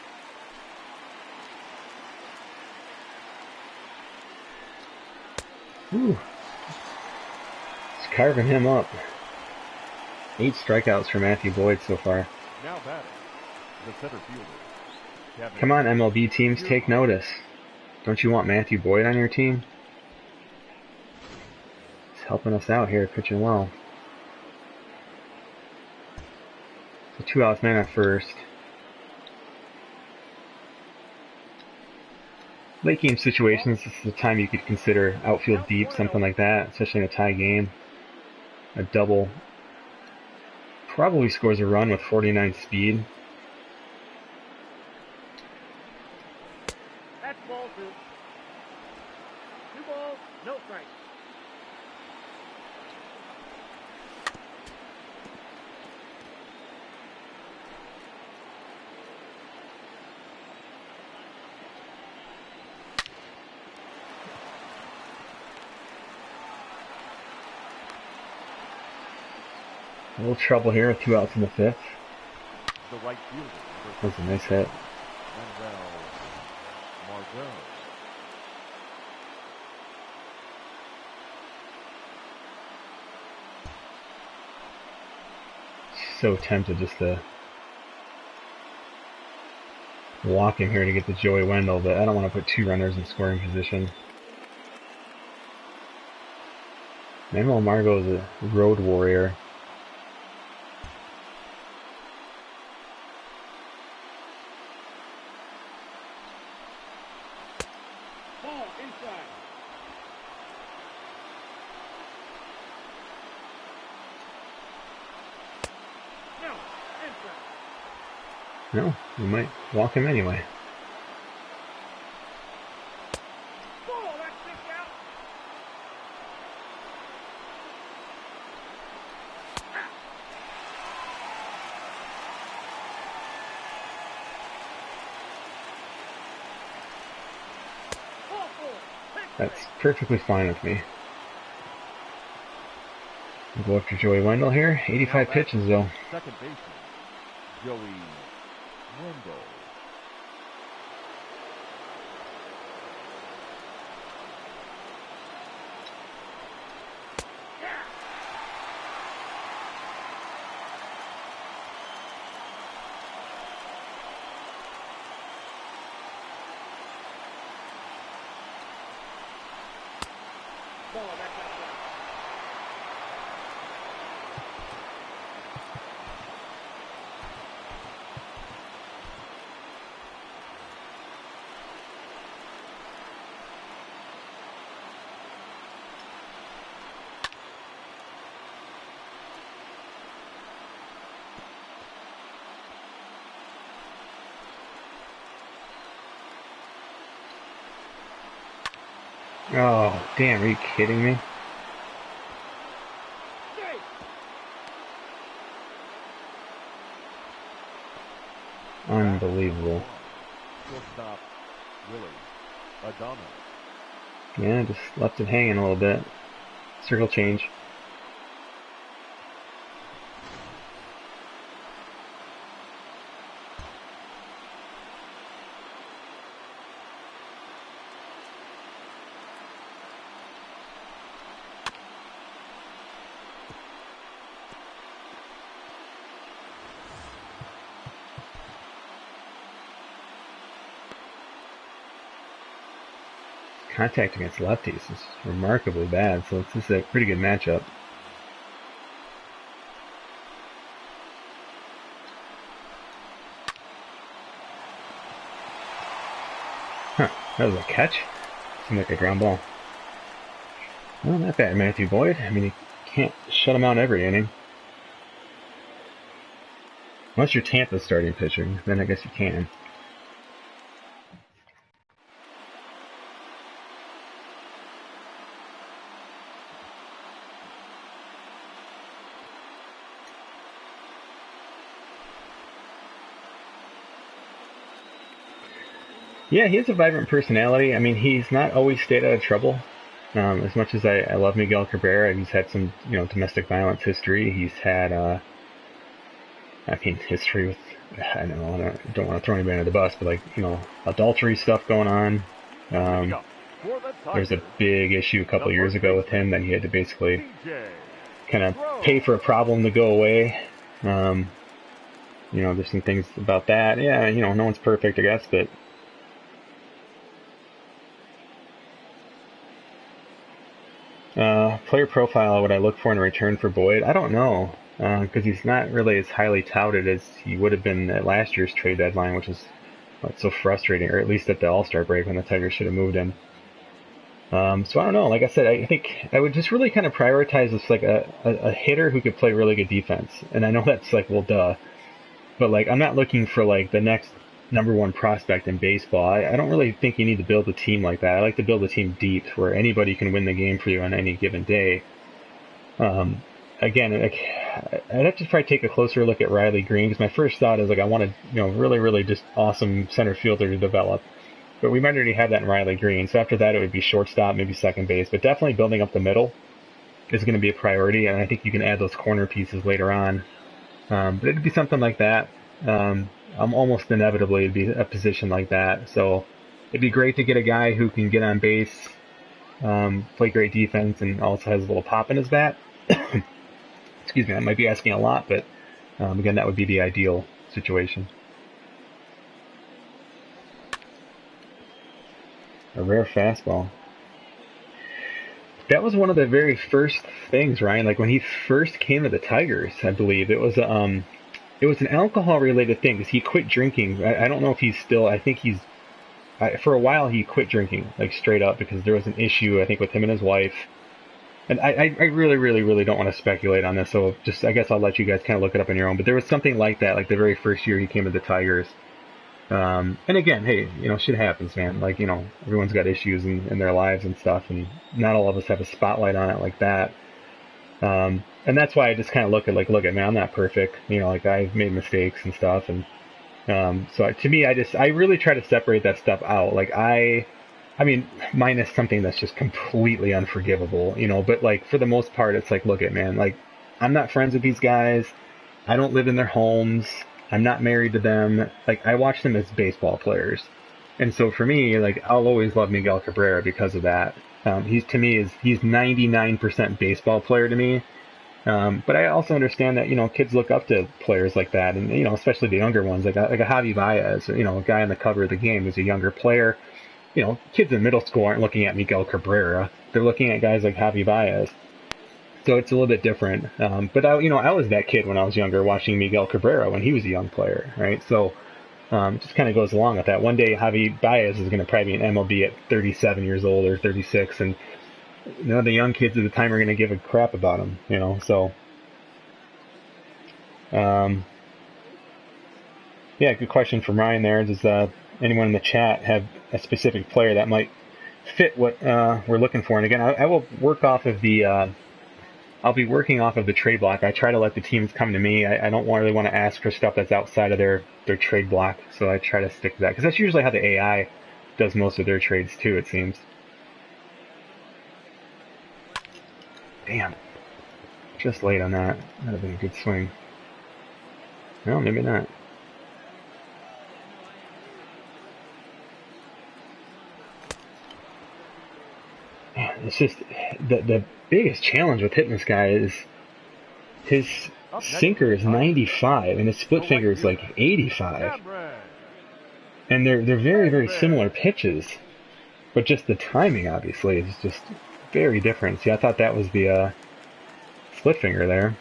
Whew. It's carving him up. 8 strikeouts for Matthew Boyd so far. Now batting, the center fielder. Kevin. Come on, MLB teams, take notice. Don't you want Matthew Boyd on your team? He's helping us out here, pitching well. So 2 outs, man at first. Late game situations, this is the time you could consider outfield deep, something like that, especially in a tie game. A double probably scores a run with 49 speed. That's ball 2. 2 balls, no strikes. A little trouble here with 2 outs in the 5th. The right fielder. That's a nice hit. Manuel Margot. So tempted just to walk him here to get the Joey Wendell, but I don't want to put 2 runners in scoring position. Manuel Margot is a road warrior. Ball inside. No, inside. No, we might walk him anyway. Ball, that's 6 out. Ball 4. That's perfectly fine with me. We'll go after Joey Wendell here. 85 pitches though. Second baseman, Joey Wendell. Ball, that's outside. Oh, damn, are you kidding me? Straight. Unbelievable. Shortstop, Willie Adamo. Yeah, just left it hanging a little bit. Circle change. Contact against lefties is remarkably bad, so this is a pretty good matchup. Huh, that was a catch? Seemed like a ground ball. Well, not bad, Matthew Boyd. I mean, you can't shut him out every inning. Unless you're Tampa's starting pitching, then I guess you can. Yeah, he has a vibrant personality. I mean, he's not always stayed out of trouble. As much as I love Miguel Cabrera, he's had some, domestic violence history. He's had, history with I know I don't want to throw anybody under the bus, but like, adultery stuff going on. Leading Um, up for the there's a Tigers, big issue a the couple years first ago with him baseman, that he had to basically DJ kind of Lowe. pay for a problem to go away. Um, there's some things about that. Yeah, no one's perfect, I guess, but player profile, what I look for in return for Boyd, I don't know, because he's not really as highly touted as he would have been at last year's trade deadline, which is what's so frustrating, or at least at the All-Star break when the Tigers should have moved him. So I don't know. Like I said, I think I would just really kind of prioritize this like a hitter who could play really good defense. And I know that's like, well, duh. But like, I'm not looking for like the next number one prospect in baseball. I don't really think you need to build a team like that. I like to build a team deep where anybody can win the game for you on any given day. Um, again, like, I'd have to probably take a closer look at Riley Green because my first thought is like I wanted, really, really just awesome center fielder to develop. But we might already have that in Riley Green. So after that, it would be shortstop, maybe second base. But definitely building up the middle is going to be a priority. And I think you can add those corner pieces later on. But it'd be something like that. I'm almost inevitably it'd be a position like that. So it'd be great to get a guy who can get on base, play great defense, and also has a little pop in his bat. Excuse me, I might be asking a lot, but again, that would be the ideal situation. A rare fastball. That was one of the very first things, Ryan. Like when he first came to the Tigers, I believe it was an alcohol related thing because he quit drinking. I don't know if he's still. I think for a while he quit drinking, like straight up, because there was an issue I think with him and his wife. And I really, really, really don't want to speculate on this, so just I guess I'll let you guys kind of look it up on your own. But there was something like that, like the very first year he came to the Tigers. And again, hey, shit happens, man. Like, everyone's got issues in their lives and stuff, and not all of us have a spotlight on it like that. And that's why I just kind of look at, man, I'm not perfect. Like I've made mistakes and stuff. And, so to me, I really try to separate that stuff out. Like I mean, minus something that's just completely unforgivable, but like for the most part, it's like, look at, man, like I'm not friends with these guys. I don't live in their homes. I'm not married to them. Like I watch them as baseball players. And so for me, like I'll always love Miguel Cabrera because of that. He's 99% baseball player to me. But I also understand that, kids look up to players like that, and, especially the younger ones, like a Javi Baez, a guy on the cover of the game who's a younger player. Kids in middle school aren't looking at Miguel Cabrera. They're looking at guys like Javi Baez. So it's a little bit different. But I was that kid when I was younger watching Miguel Cabrera when he was a young player, right? So, it just kind of goes along with that. One day, Javi Baez is going to probably be an MLB at 37 years old or 36, and the young kids at the time are going to give a crap about him, So, um, yeah, good question from Ryan there. Does anyone in the chat have a specific player that might fit what we're looking for? And again, I will work off of I'll be working off of the trade block. I try to let the teams come to me. I don't really want to ask for stuff that's outside of their trade block, so I try to stick to that because that's usually how the AI does most of their trades too, it seems. Damn. Just late on that. That'd have been a good swing. No, maybe not. Man, it's just the biggest challenge with hitting this guy is his sinker is 95 and his split finger is like 85. And they're very, very similar pitches. But just the timing, obviously, is just very different. See, I thought that was the split finger there.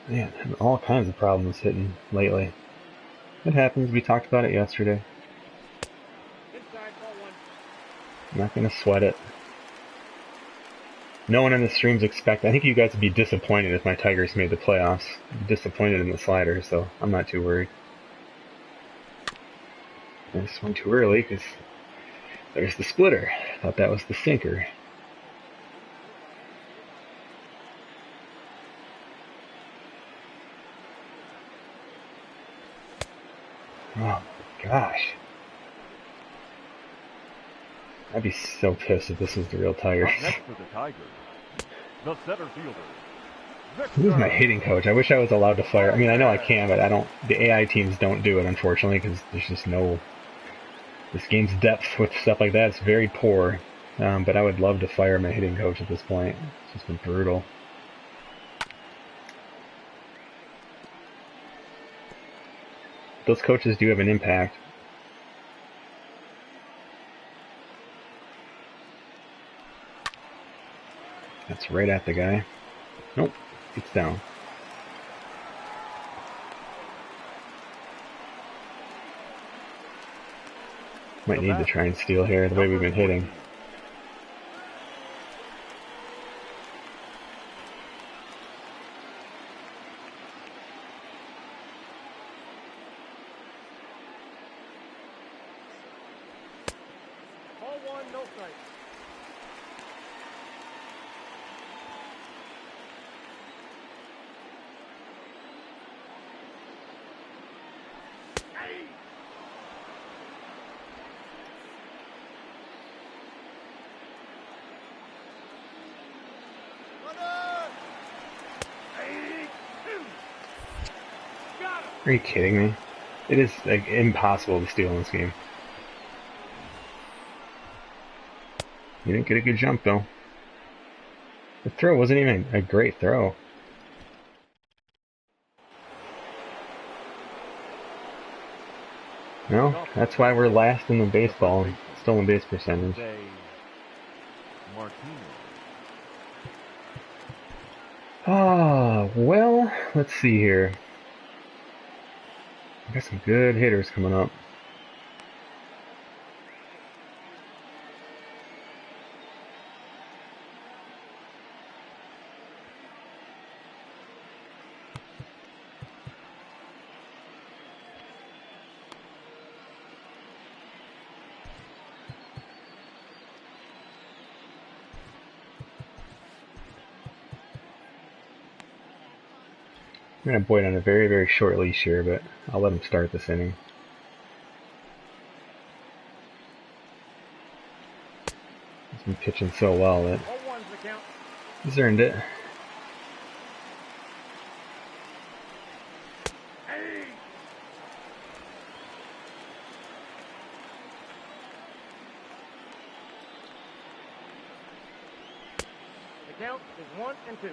Man, having all kinds of problems hitting lately. It happens. We talked about it yesterday. I'm not going to sweat it. No one in the streams I think you guys would be disappointed if my Tigers made the playoffs. Disappointed in the slider, so I'm not too worried. I just went too early because there's the splitter. I thought that was the sinker. Oh my gosh. I'd be so pissed if this was the real Tigers. Up next for the Tigers, the center fielder, Who's my Victor. hitting coach? I wish I was allowed to fire. I mean, I know I can, but I don't. The AI teams don't do it, unfortunately, because there's just no. This game's depth with stuff like that is very poor. But I would love to fire my hitting coach at this point. It's just been brutal. Those coaches do have an impact. That's right at the guy. Nope, it's down. Might need to try and steal here, the way we've been hitting. Ball one, no strike. Are you kidding me? It is like impossible to steal in this game. You didn't get a good jump though. The throw wasn't even a great throw. No, that's why we're last in the baseball stolen base percentage. Ah, well, let's see here. I got some good hitters coming up. I'm going to Boyd on a very, very short leash here, but I'll let him start this inning. He's been pitching so well that he's earned it. The count is 1-2.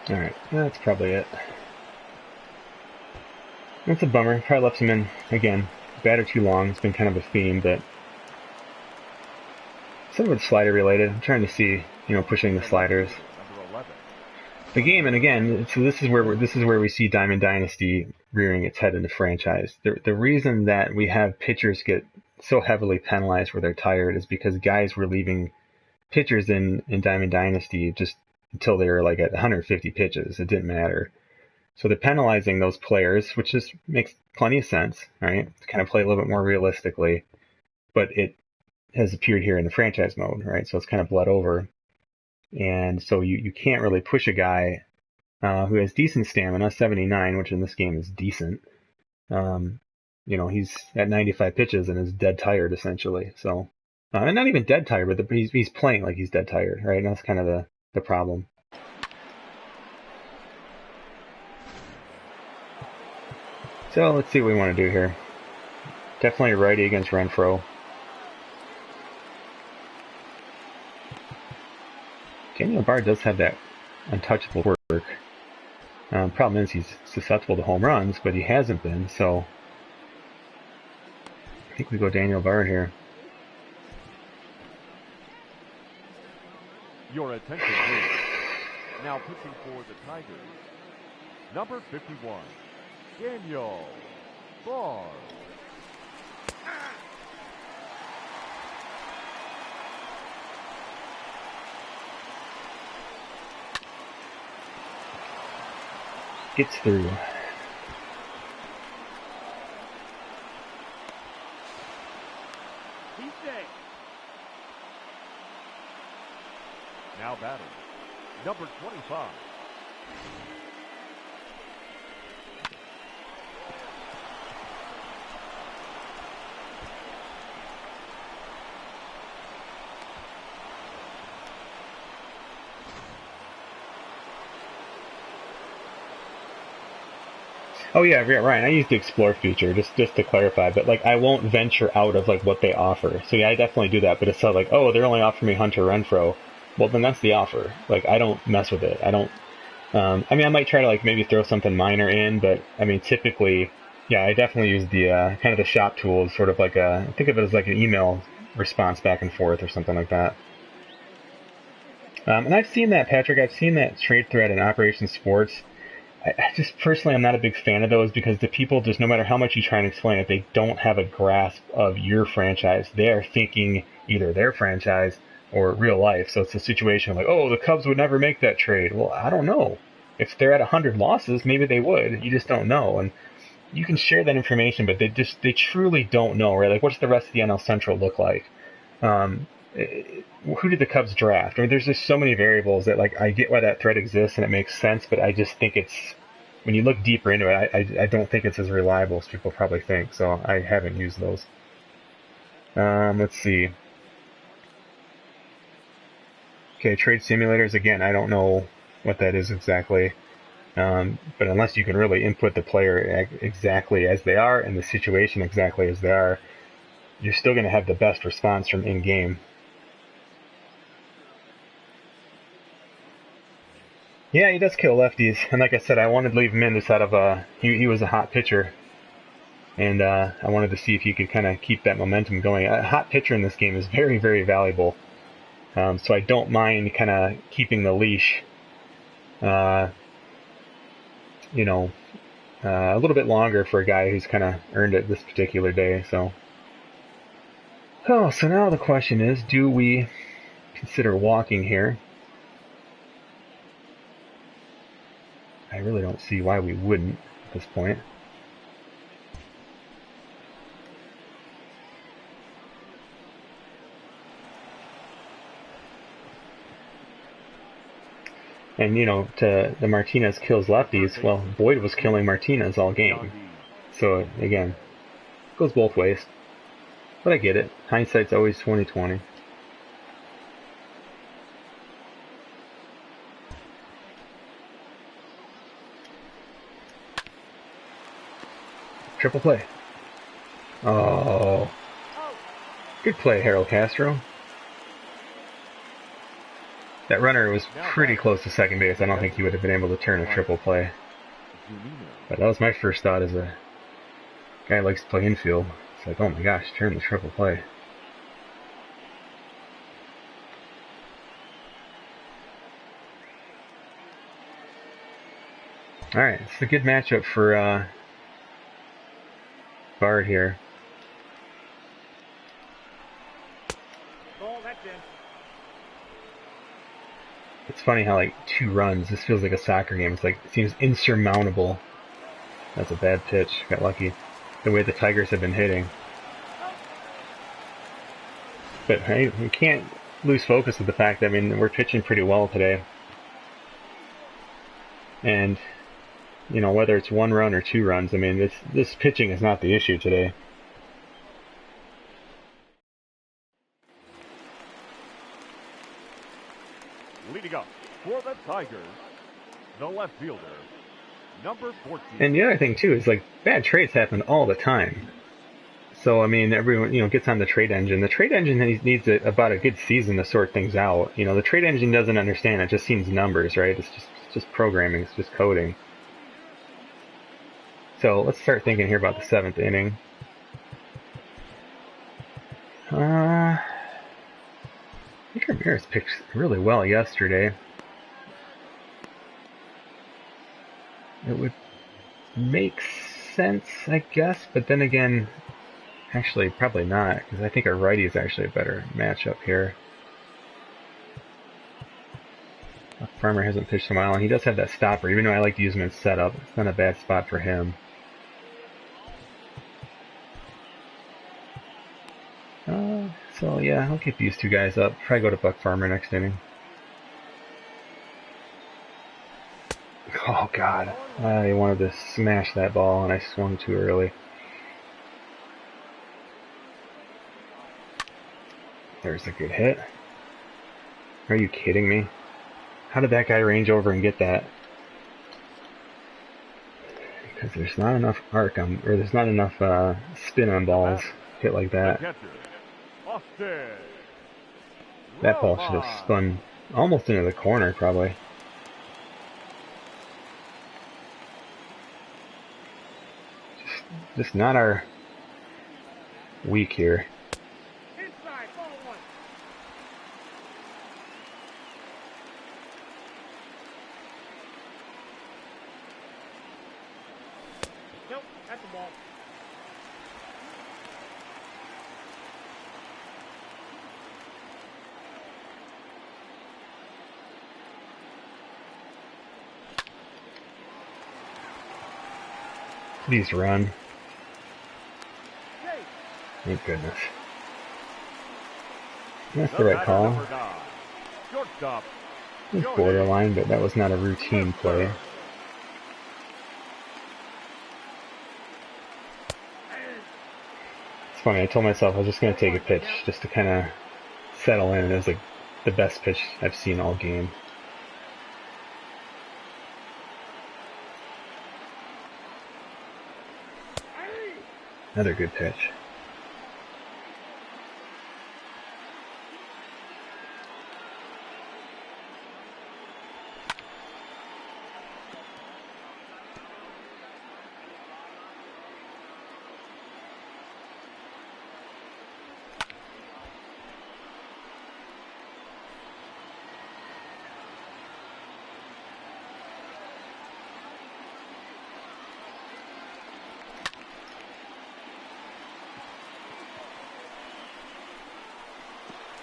Alright, that's probably it. That's a bummer. Probably left him in, again, batter too long. It's been kind of a theme, but some of it's slider related. I'm trying to see, pushing the sliders. The game, and again, so this is where we see Diamond Dynasty rearing its head in the franchise. The reason that we have pitchers get so heavily penalized where they're tired is because guys were leaving pitchers in Diamond Dynasty just until they were like at 150 pitches. It didn't matter. So they're penalizing those players, which just makes plenty of sense, right? To kind of play a little bit more realistically. But it has appeared here in the franchise mode, right? So it's kind of bled over. And so you can't really push a guy who has decent stamina, 79, which in this game is decent. He's at 95 pitches and is dead tired, essentially. So, and not even dead tired, but he's playing like he's dead tired, right? And that's kind of the problem. So let's see what we want to do here. Definitely a righty against Renfroe. Daniel Bard does have that untouchable work. Problem is he's susceptible to home runs, but he hasn't been, so I think we go Daniel Bard here. Your attention, please. Now pitching for the Tigers, number 51, Daniel Bard. Gets through. Now batting, number 25, Oh yeah, yeah, Ryan. I use the explore feature just to clarify, but like I won't venture out of like what they offer. So yeah, I definitely do that. But it's not like, oh, they're only offering me Hunter Renfro. Well, then that's the offer. Like I don't mess with it. I don't. I mean, I might try to like maybe throw something minor in, but I mean, typically, yeah, I definitely use the kind of the shop tools, sort of like a think of it as like an email response back and forth or something like that. And I've seen that, Patrick. I've seen that trade thread in Operation Sports. I just personally, I'm not a big fan of those because the people, just no matter how much you try and explain it, they don't have a grasp of your franchise. They are thinking either their franchise or real life. So it's a situation like, oh, the Cubs would never make that trade. Well, I don't know. If they're at 100 losses, maybe they would. You just don't know. And you can share that information, but they truly don't know, right? Like, what's the rest of the NL Central look like? Um, who did the Cubs draft? I mean, there's just so many variables that, like, I get why that thread exists and it makes sense, but I just think it's when you look deeper into it, I don't think it's as reliable as people probably think. So I haven't used those. Let's see. Okay, trade simulators again. I don't know what that is exactly. But unless you can really input the player exactly as they are and the situation exactly as they are, you're still going to have the best response from in-game. Yeah, he does kill lefties, and like I said, I wanted to leave him in just out of he was a hot pitcher, and I wanted to see if he could kind of keep that momentum going. A hot pitcher in this game is very, very valuable, so I don't mind kind of keeping the leash, uh, you know, a little bit longer for a guy who's kind of earned it this particular day. So, so now the question is, do we consider walking here? I really don't see why we wouldn't at this point. And, to the Martinez kills lefties, well, Boyd was killing Martinez all game. So, again, it goes both ways. But I get it. Hindsight's always 20/20. Triple play. Oh. Good play, Harold Castro. That runner was pretty close to second base. I don't think he would have been able to turn a triple play. But that was my first thought as a guy who likes to play infield. It's like, oh my gosh, turn the triple play. Alright, it's a good matchup for Bard here. It's funny how, like, 2 runs, this feels like a soccer game. It's like, it seems insurmountable. That's a bad pitch. Got lucky. The way the Tigers have been hitting. But, hey, we can't lose focus of the fact that, I mean, we're pitching pretty well today. And, whether it's 1 run or 2 runs, I mean, this pitching is not the issue today. Leading up for the Tigers, the left fielder, number 14. And the other thing, too, is, like, bad trades happen all the time. So, I mean, everyone, gets on the trade engine. The trade engine needs about a good season to sort things out. The trade engine doesn't understand. It just sees numbers, right? It's just programming. It's just coding. So, let's start thinking here about the 7th inning. I think Ramirez pitched really well yesterday. It would make sense, I guess, but then again, actually, probably not, because I think our righty is actually a better matchup here. Farmer hasn't pitched in a while, and he does have that stopper, even though I like to use him in setup. It's not a bad spot for him. So yeah, I'll keep these 2 guys up. Try to go to Buck Farmer next inning. Oh god, I wanted to smash that ball, and I swung too early. There's a good hit. Are you kidding me? How did that guy range over and get that? Because there's not enough arc on, or there's not enough spin on balls hit like The that. catcher, Austin. That ball should have spun almost into the corner, probably. Just not our week here. Inside, ball one. Nope, that's a ball. Please run. Chase. Thank goodness. That's the right call. Number 9, shortstop. It was borderline, but that was not a routine play. It's funny, I told myself I was just going to take a pitch just to kind of settle in, and it was like the best pitch I've seen all game. Another good pitch.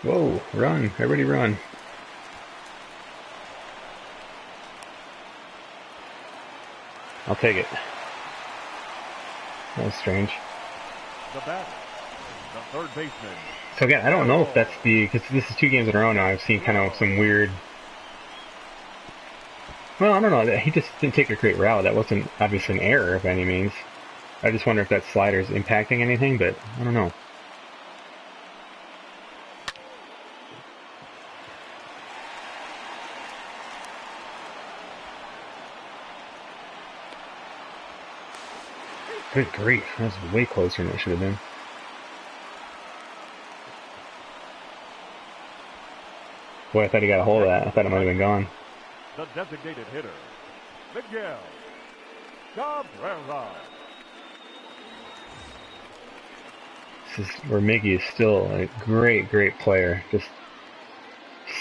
Whoa, run, everybody run. I'll take it. That was strange. The batter, the third baseman. So again, I don't know if that's because this is 2 games in a row now. I've seen kind of some weird. Well, I don't know. He just didn't take a great route. That wasn't obviously an error by any means. I just wonder if that slider is impacting anything, but I don't know. Good grief, that was way closer than it should have been. Boy, I thought he got a hold of that. I thought it might have been gone. The designated hitter, Miguel Cabrera. This is where Miggy is still a great, great player. Just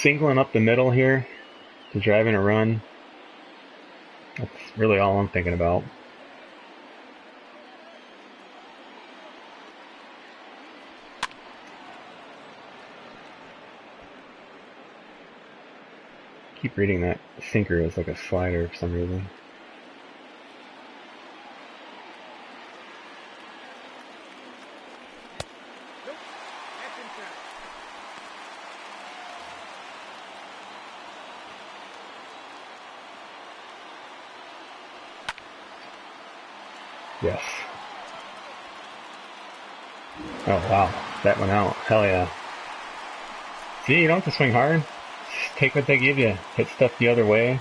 singling up the middle here to drive in a run. That's really all I'm thinking about. Keep reading that sinker as like a slider for some reason. Nope, that's inside. Yes. Oh wow, that went out. Hell yeah. See, you don't have to swing hard. Just take what they give you. Hit stuff the other way.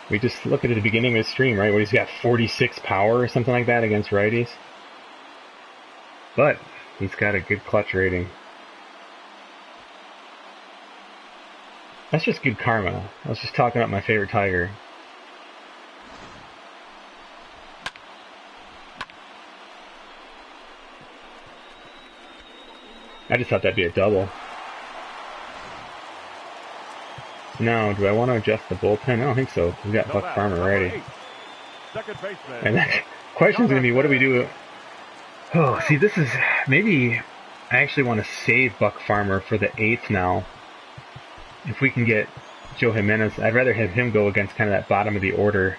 We just look at the beginning of his stream, right, where he's got 46 power or something like that against righties. But he's got a good clutch rating. That's just good karma. I was just talking about my favorite Tiger. I just thought that'd be a double. Now, do I want to adjust the bullpen? I don't think so. We got Buck Farmer ready. Second baseman. And the question's going to be, what do we do? Oh, see, this is, maybe I actually want to save Buck Farmer for the 8th now. If we can get Joe Jimenez, I'd rather have him go against kind of that bottom of the order.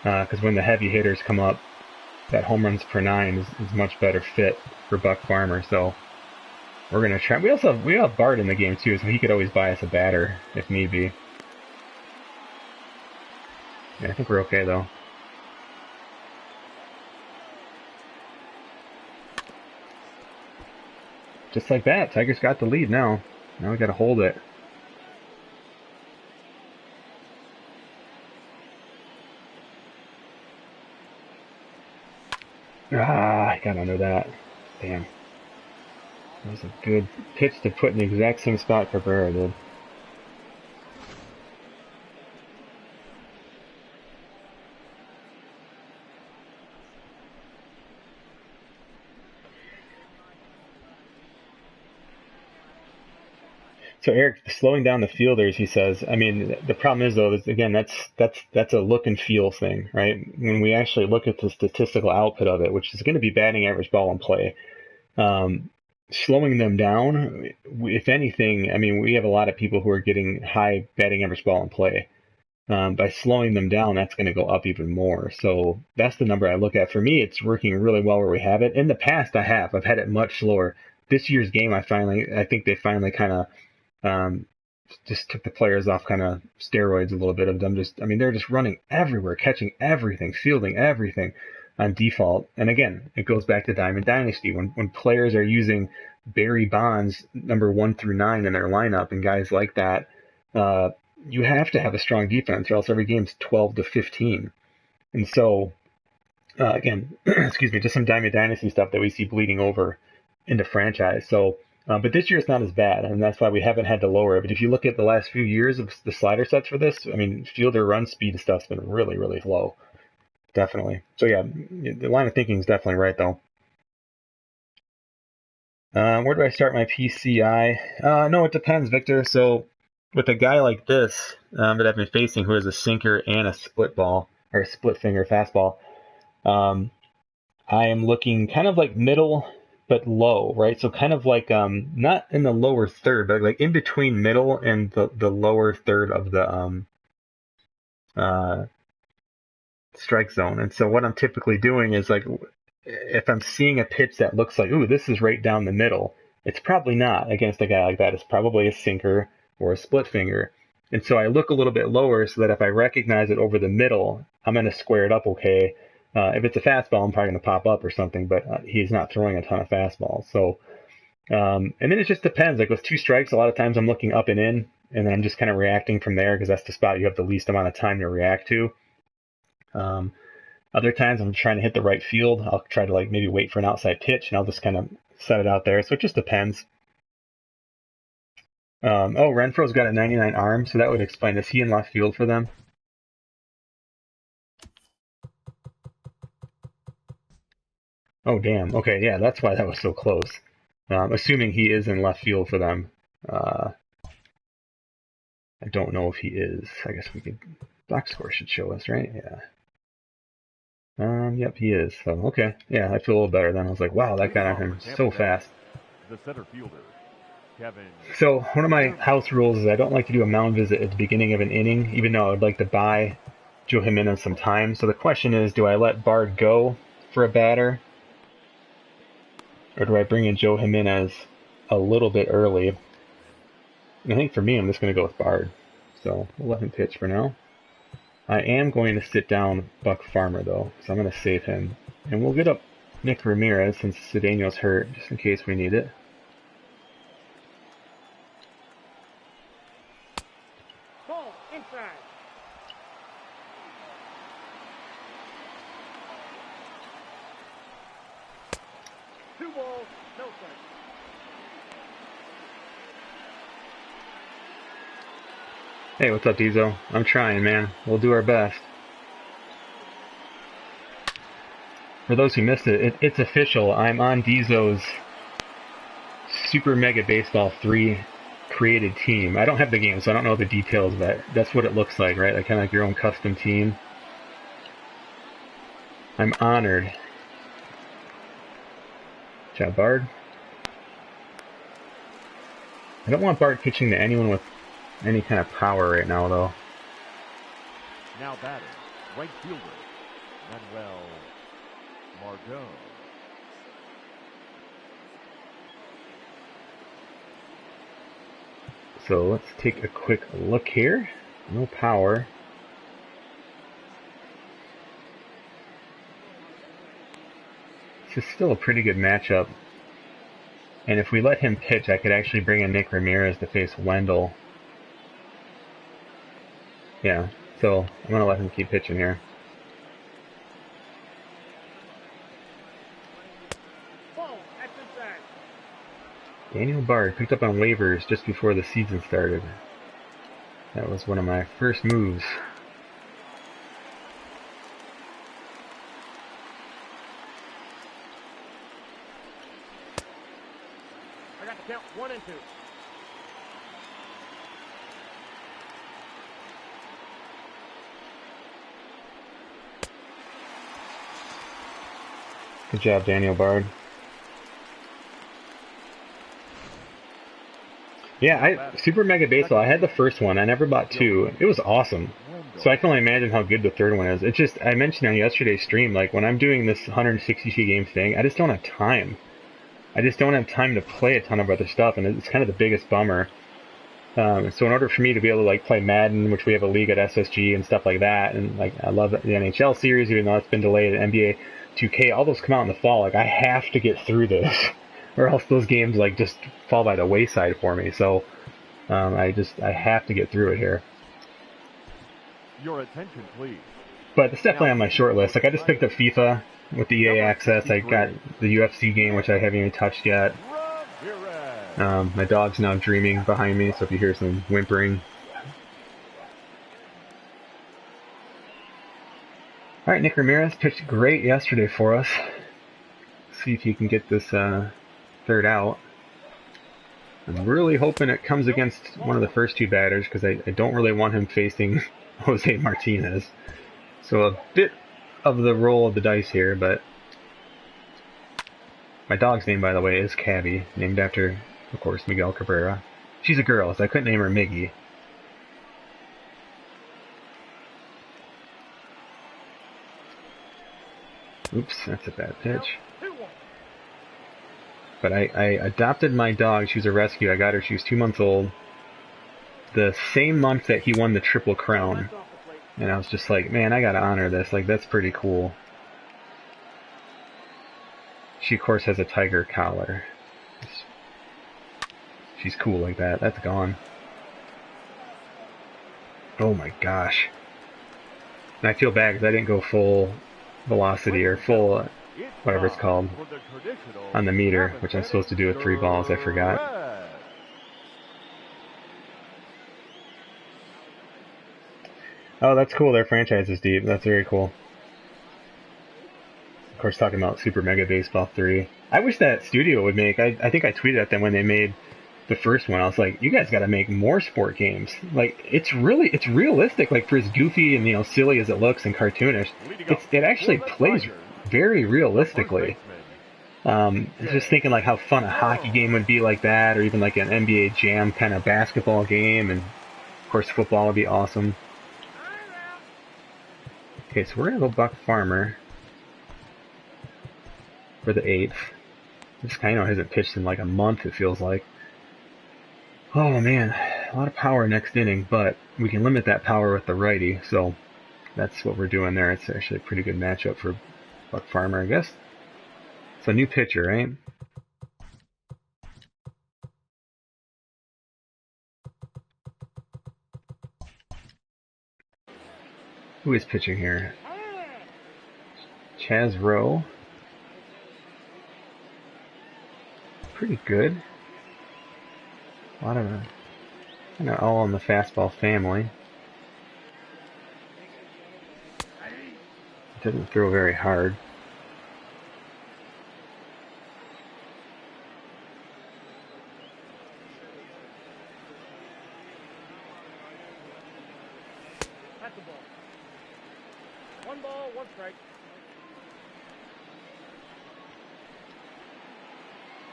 Because when the heavy hitters come up, that home runs per 9 is much better fit for Buck Farmer. So we're going to try. We have Bart in the game too, so he could always buy us a batter if need be. Yeah, I think we're okay though. Just like that, Tigers got the lead now. Now we got to hold it. Ah, I got under that. Damn. That was a good pitch to put in the exact same spot Cabrera did. So Eric, slowing down the fielders, he says. I mean, the problem is though, again, that's a look and feel thing, right? When we actually look at the statistical output of it, which is going to be batting average, ball in play, um, slowing them down, if anything, I mean, we have a lot of people who are getting high batting average, ball in play. By slowing them down, that's going to go up even more. So that's the number I look at. For me, it's working really well where we have it. In the past, I've had it much slower. This year's game, I think they finally kind of um, just took the players off kind of steroids a little bit of them. I mean, they're just running everywhere, catching everything, fielding everything on default. And again, it goes back to Diamond Dynasty when players are using Barry Bonds number 1 through 9 in their lineup and guys like that. You have to have a strong defense, or else every game's 12 to 15. And so, again, excuse me, just some Diamond Dynasty stuff that we see bleeding over into franchise. So, but this year it's not as bad, and that's why we haven't had to lower it. But if you look at the last few years of the slider sets for this, I mean, fielder run speed stuff's been really, really low. Definitely. So yeah, the line of thinking is definitely right though. Where do I start my PCI? No, it depends, Victor. So with a guy like this that I've been facing, who has a sinker and a split ball or a split finger fastball, um, I am looking kind of like middle but low, right? So kind of like not in the lower third, but like in between middle and the lower third of the uh, strike zone. And so what I'm typically doing is like if I'm seeing a pitch that looks like, ooh, this is right down the middle, it's probably not against a guy like that. It's probably a sinker or a split finger. And so I look a little bit lower so that if I recognize it over the middle, I'm going to square it up okay. If it's a fastball, I'm probably going to pop up or something, but he's not throwing a ton of fastballs. So, and then it just depends. Like with 2 strikes, a lot of times I'm looking up and in, and then I'm just kind of reacting from there because that's the spot you have the least amount of time to react to. Um, Other times I'm trying to hit the right field. I'll try to like maybe wait for an outside pitch and I'll just kind of set it out there. So it just depends. Oh, Renfro's got a 99 arm, so that would explain. Is he in left field for them? Oh, damn. Okay, yeah, that's why that was so close. Assuming he is in left field for them. I don't know if he is. I guess we could. Box score should show us, right? Yeah. Yep, he is. So, okay. Yeah, I feel a little better then. I was like, wow, that got him so fast. The center fielder, Kevin. So one of my house rules is I don't like to do a mound visit at the beginning of an inning, even though I'd like to buy Joe Jimenez some time. So the question is, do I let Bard go for a batter, or do I bring in Joe Jimenez a little bit early? And I think for me, I'm just going to go with Bard. So we'll let him pitch for now. I am going to sit down Buck Farmer, though, so I'm going to save him. And we'll get up Nick Ramirez since Cedeno's hurt, just in case we need it. Ball inside. Two balls, no strikes. Hey, what's up, Diesel? I'm trying, man. We'll do our best. For those who missed it, it's official. I'm on Diesel's Super Mega Baseball 3 created team. I don't have the game, so I don't know the details, but that's what it looks like, right? Like kind of like your own custom team. I'm honored. Job, Bard. I don't want Bard pitching to anyone with any kind of power right now, though. Now batting, right fielder, Manuel Margot. So let's take a quick look here. No power. This is still a pretty good matchup. And if we let him pitch, I could actually bring in Nick Ramirez to face Wendell. Yeah, so I'm going to let him keep pitching here. Daniel Bard picked up on waivers just before the season started. That was one of my first moves. I got to count 1 and 2. Good job, Daniel Bard. Yeah, Super Mega Baseball, I had the first one. I never bought 2. It was awesome. So I can only imagine how good the third one is. It's just, I mentioned on yesterday's stream, like when I'm doing this 162 game thing, I just don't have time. I just don't have time to play a ton of other stuff, and it's kind of the biggest bummer. So in order for me to be able to like play Madden, which we have a league at SSG and stuff like that, and like I love the NHL series, even though it's been delayed, NBA 2K, all those come out in the fall. Like I have to get through this, or else those games like just fall by the wayside for me. So I have to get through it here. Your attention, please. But it's definitely on my short list. Like I just picked up FIFA with the EA access. I got the UFC game, which I haven't even touched yet. My dog's now dreaming behind me, so if you hear some whimpering. All right, Nick Ramirez pitched great yesterday for us. See if he can get this third out. I'm really hoping it comes against one of the first 2 batters, because I don't really want him facing Jose Martinez. So a bit of the roll of the dice here, but my dog's name, by the way, is Cabby, named after, of course, Miguel Cabrera. She's a girl, so I couldn't name her Miggy. Oops, that's a bad pitch. But I adopted my dog. She was a rescue. I got her. She was 2 months old. The same month that he won the Triple Crown. And I was just like, man, I gotta honor this. Like, that's pretty cool. She, of course, has a tiger collar. She's cool like that. That's gone. Oh my gosh. And I feel bad because I didn't go full velocity or full, whatever it's called, on the meter, which I'm supposed to do with 3 balls. I forgot. Oh, that's cool. Their franchise is deep. That's very cool. Of course, talking about Super Mega Baseball 3. I wish that studio would make, I think I tweeted at them when they made the first one. I was like, you guys got to make more sport games. Like, it's realistic. Like, for as goofy and, silly as it looks and cartoonish, it actually plays very realistically. Just thinking like how fun a hockey game would be like that, or even like an NBA Jam kind of basketball game, and of course football would be awesome. Okay, so we're gonna go Buck Farmer for the 8th. This guy hasn't pitched in like a month, it feels like. Oh man, a lot of power next inning, but we can limit that power with the righty, so that's what we're doing there. It's actually a pretty good matchup for Buck Farmer, I guess. It's a new pitcher, right? Who is pitching here? Chaz Rowe. Pretty good. A lot of kind of all in the fastball family. Didn't throw very hard. That's the ball. 1 ball, 1 strike.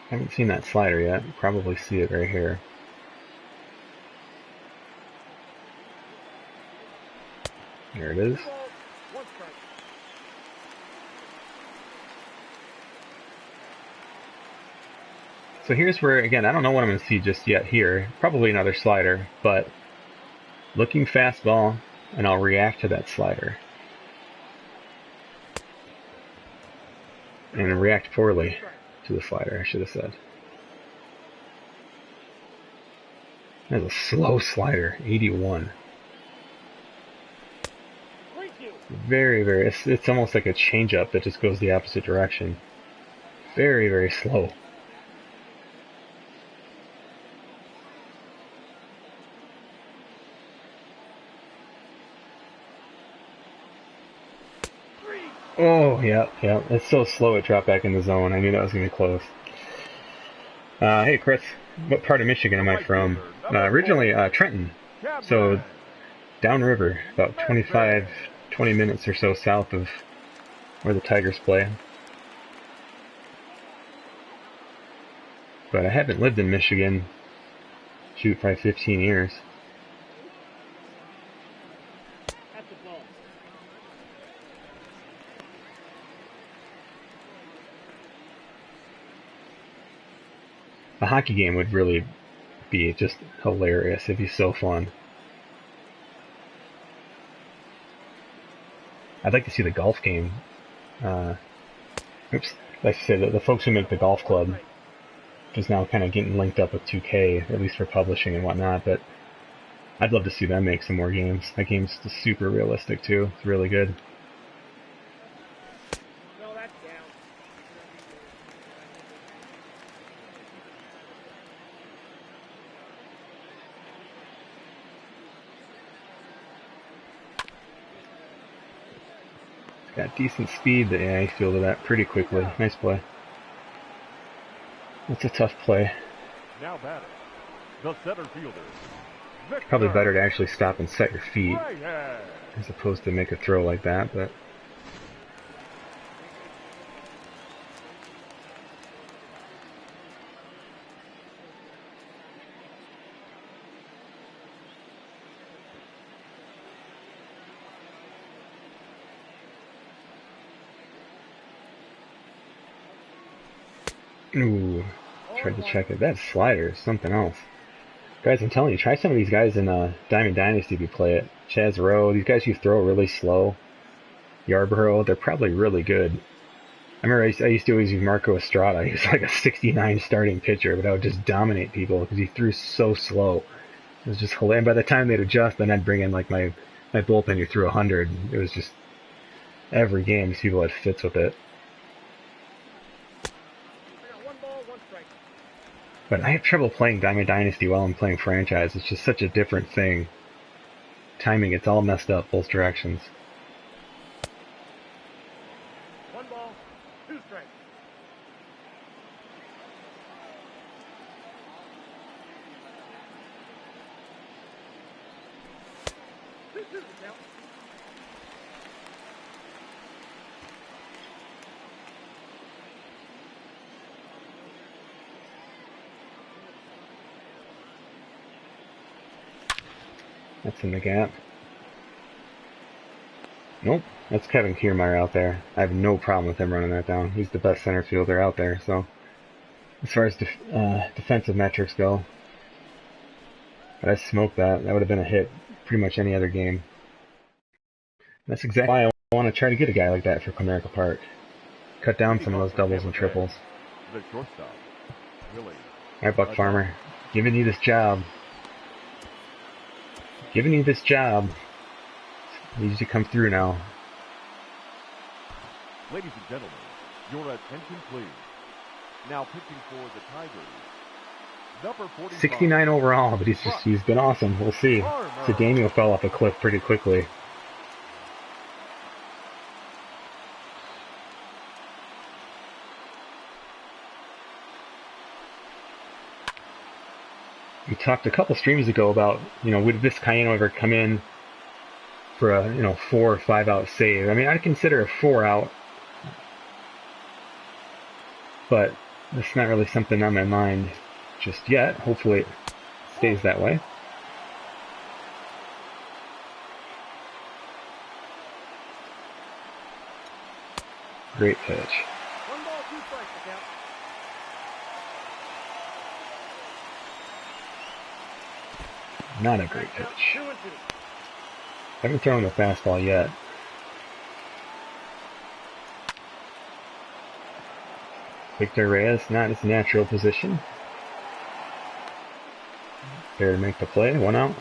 Haven't seen that slider yet. Probably see it right here. There it is. 2 balls, 1 strike. So here's where, again, I don't know what I'm going to see just yet here. Probably another slider, but looking fastball, and I'll react to that slider. And react poorly to the slider, I should have said. That's a slow slider, 81. Very, very, it's almost like a changeup that just goes the opposite direction. Very, very slow. Oh, yeah, yeah. It's so slow it dropped back in the zone. I knew that was going to be close. Hey, Chris, what part of Michigan The am I right from? fielder, number 4, Originally, Trenton. So, Cameron. downriver, about Memphis. 20 minutes or so south of where the Tigers play. But I haven't lived in Michigan, shoot, probably 15 years. At the ball. A hockey game would really be just hilarious. It'd be so fun. I'd like to see the golf game. Uh, like I said, the folks who make the golf club is now kind of getting linked up with 2K, at least for publishing and whatnot. But I'd love to see them make some more games. That game's super realistic too. It's really good. No, that's down. It's got decent speed. Yeah, he fielded that pretty quickly. Nice play. It's a tough play. Now batting. The center fielder. Victor. Probably better to actually stop and set your feet Right hand. as opposed to make a throw like that, but ooh, tried to check it. That slider is something else. Guys, I'm telling you, try some of these guys in Diamond Dynasty if you play it. Chaz Rowe, these guys who throw really slow. Yarborough, they're probably really good. I remember I used to always use Marco Estrada. He was like a 69 starting pitcher, but I would just dominate people because he threw so slow. It was just hilarious. By the time they'd adjust, then I'd bring in like my bullpen who threw 100. It was just every game, these people had fits with it. I got 1 ball, 1 strike. But I have trouble playing Diamond Dynasty while I'm playing franchise. It's just such a different thing. Timing, it's all messed up, both directions. 1 ball, 2 strikes. Two the count. That's in the gap. Nope, that's Kevin Kiermaier out there. I have no problem with him running that down. He's the best center fielder out there, so as far as defensive metrics go, but I smoked that. That would have been a hit pretty much any other game. That's exactly why I want to try to get a guy like that for Comerica Park. Cut down some of those doubles and triples. The shortstop. Willie. Alright, Buck Farmer. Giving you this job. Giving you this job. Needs to come through now. Ladies and gentlemen, your attention please. Now pitching for the Tigers. Number 45. 69 overall, but he's been awesome. We'll see. So Daniel fell off a cliff pretty quickly. We talked a couple streams ago about, would this Cayeno ever come in for a, 4 or 5 out save? I mean, I'd consider a 4 out, but that's not really something on my mind just yet. Hopefully it stays that way. Great pitch. 1 ball, 2 strikes the count. Not a great pitch. 2 and 2. Haven't thrown a fastball yet. Victor Reyes, not his natural position. There to make the play, 1 out.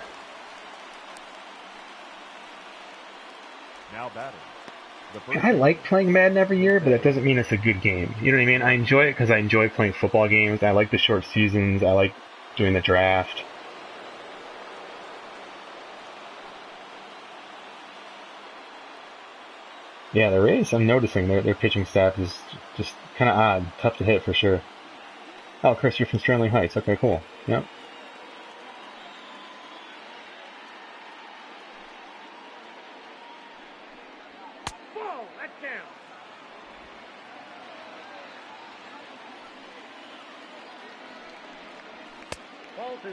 Now batting. I like playing Madden every year, but that doesn't mean it's a good game. You know what I mean? I enjoy it because I enjoy playing football games. I like the short seasons. I like doing the draft. Yeah, the Rays, I'm noticing their pitching staff is just kind of odd, tough to hit for sure. Oh, Chris, you're from Sterling Heights. Okay, cool. Yep. Ball, that's down. Ball 2.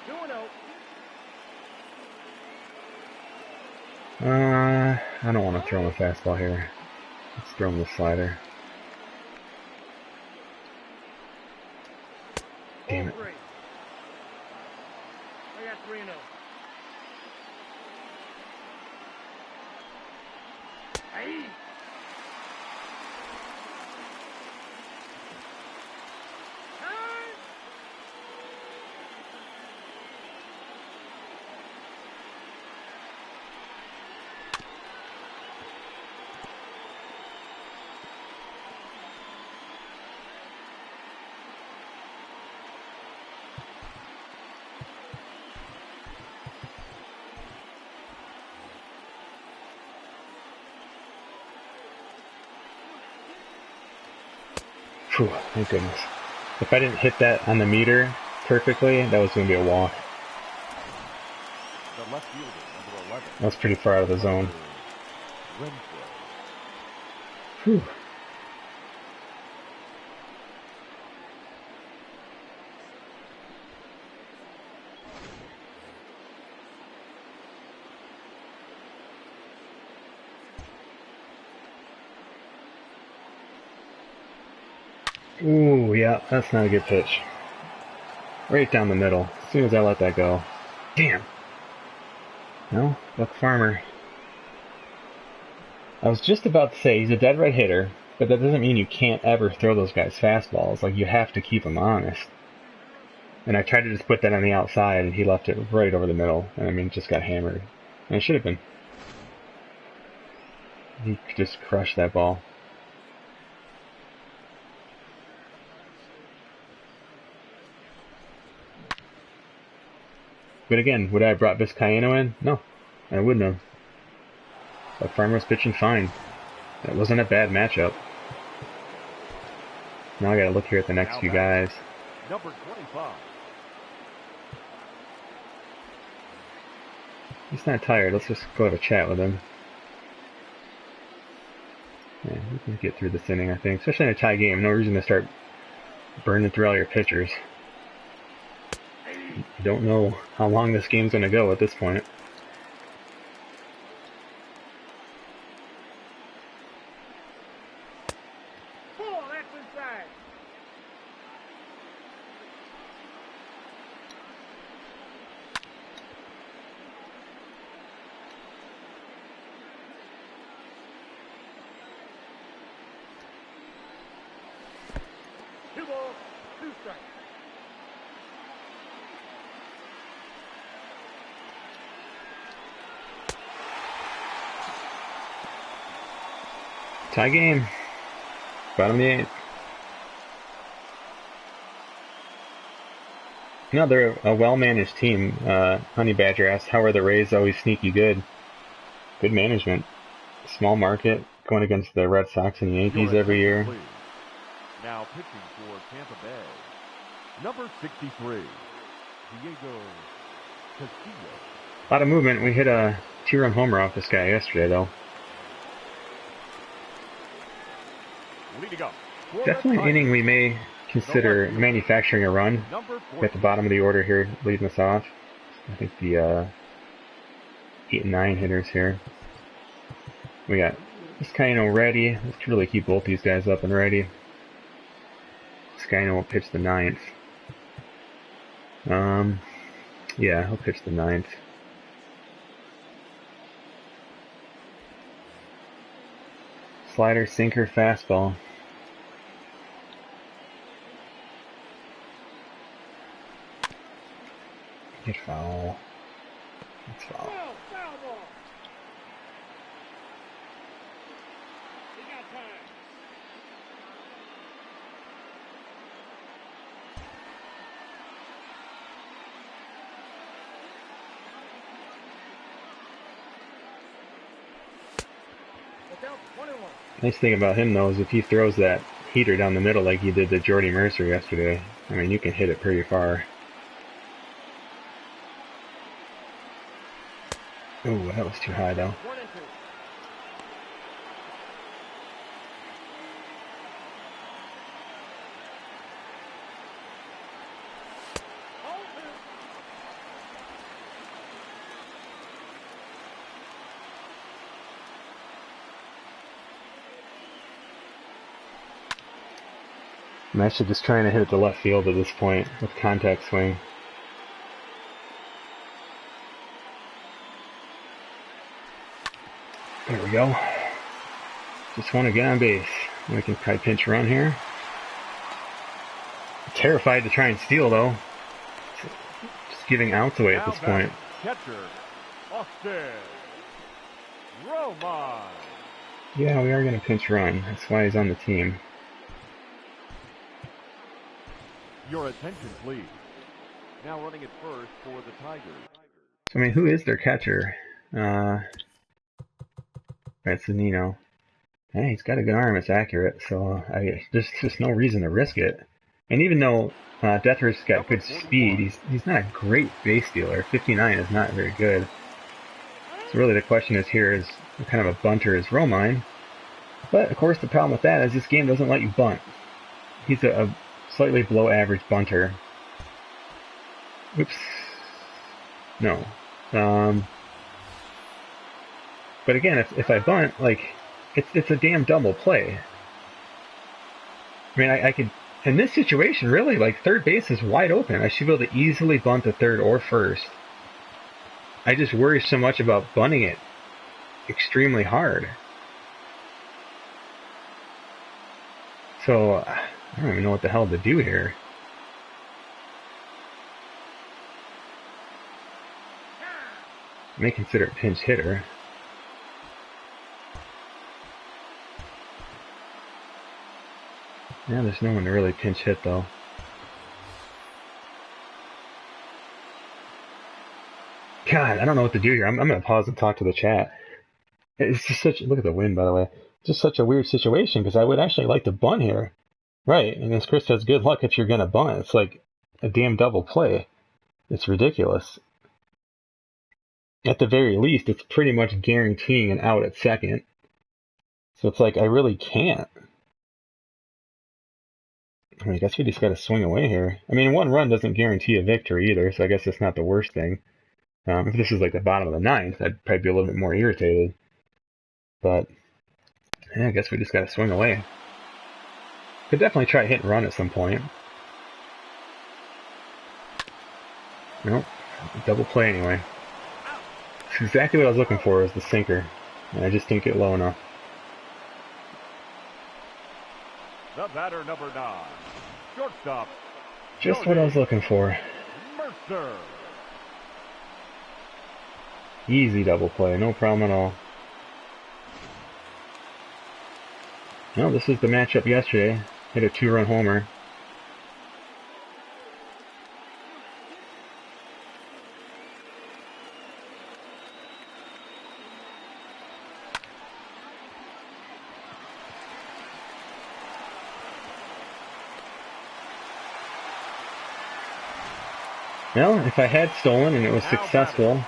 2-0. I don't want to throw him a fastball here. Let's throw him the slider. Damn it. 0-3. I got 3-0. Hey. Time. Phew, thank goodness. If I didn't hit that on the meter perfectly, that was going to be a walk. The left fielder, number 11. That was pretty far out of the zone. Renfro. Whew. Ooh, yeah, that's not a good pitch. Right down the middle. As soon as I let that go. Damn. No, Buck Farmer. I was just about to say he's a dead right hitter, but that doesn't mean you can't ever throw those guys fastballs. Like, you have to keep them honest. And I tried to just put that on the outside, and he left it right over the middle. And I mean, it just got hammered. And it should have been. He just crushed that ball. But again, would I have brought Vizcaino in? No, I wouldn't have. But Farmer was pitching fine. That wasn't a bad matchup. Now I gotta look here at the next few guys. Number 25. He's not tired. Let's just go have a chat with him. Yeah, we can get through this inning, I think. Especially in a tie game. No reason to start burning through all your pitchers. You don't know how long this game's going to go at this point. Ball, that's inside. Two balls, 2 strikes. Tie game. Bottom of the 8th. No, they're a well-managed team. Honey Badger asked, how are the Rays always sneaky good? Good management. Small market, going against the Red Sox and Yankees every year. Please. Now pitching for Tampa Bay, number 63, Diego Castillo. A lot of movement. We hit a 2-run homer off this guy yesterday, though. Leading up. Definitely an inning we may consider manufacturing a run. At the bottom of the order here, leading us off. I think the 8 and 9 hitters here. We got Vizcaino ready. Let's really keep both these guys up and ready. Vizcaino will pitch the 9th. Yeah, he'll pitch the 9th. Slider, sinker, fastball. Get foul. It's foul. Foul, foul ball. He got time. down to 21. Nice thing about him though is if he throws that heater down the middle like he did to Jordy Mercer yesterday, I mean you can hit it pretty far. Ooh, that was too high though. 1 and 2. I'm actually just trying to hit it to left field at this point with contact swing. There we go. Just want to get on base. We can probably pinch run here. Terrified to try and steal though. Just giving outs away at this point. Catcher, Austin Roman. Yeah, we are going to pinch run. That's why he's on the team. Your attention, please. Now running at first for the Tigers. So, I mean, who is their catcher? That's Nino. Yeah, he's got a good arm. It's accurate. So, there's just no reason to risk it. And even though Deathrisk's got good speed, he's not a great base stealer. 59 is not very good. So really the question is here is what kind of a bunter is Romine? But, of course, the problem with that is this game doesn't let you bunt. He's a slightly below average bunter. Oops. No. But again, if I bunt, like, it's a damn double play. I mean, I could, in this situation, really, like, third base is wide open. I should be able to easily bunt to third or first. I just worry so much about bunting it extremely hard. So, I don't even know what the hell to do here. I may consider it pinch hitter. Yeah, there's no one to really pinch hit though. God, I don't know what to do here. I'm going to pause and talk to the chat. It's just such, look at the wind by the way. Just such a weird situation because I would actually like to bunt here. Right, and as Chris says, good luck if you're going to bunt. It's like a damn double play. It's ridiculous. At the very least, it's pretty much guaranteeing an out at second. So it's like, I really can't. I mean, I guess we just got to swing away here. I mean, one run doesn't guarantee a victory either, so I guess it's not the worst thing. If this was like the bottom of the ninth, I'd probably be a little bit more irritated. But, yeah, I guess we just got to swing away. Could definitely try hit and run at some point. Nope. Double play anyway. That's exactly what I was looking for, was the sinker. And I just didn't get low enough. The batter, number 9. Shortstop. Just what I was looking for. Mercer. Easy double play, no problem at all. Well, this is the matchup yesterday. Hit a 2-run homer. Well, if I had stolen and it was successful,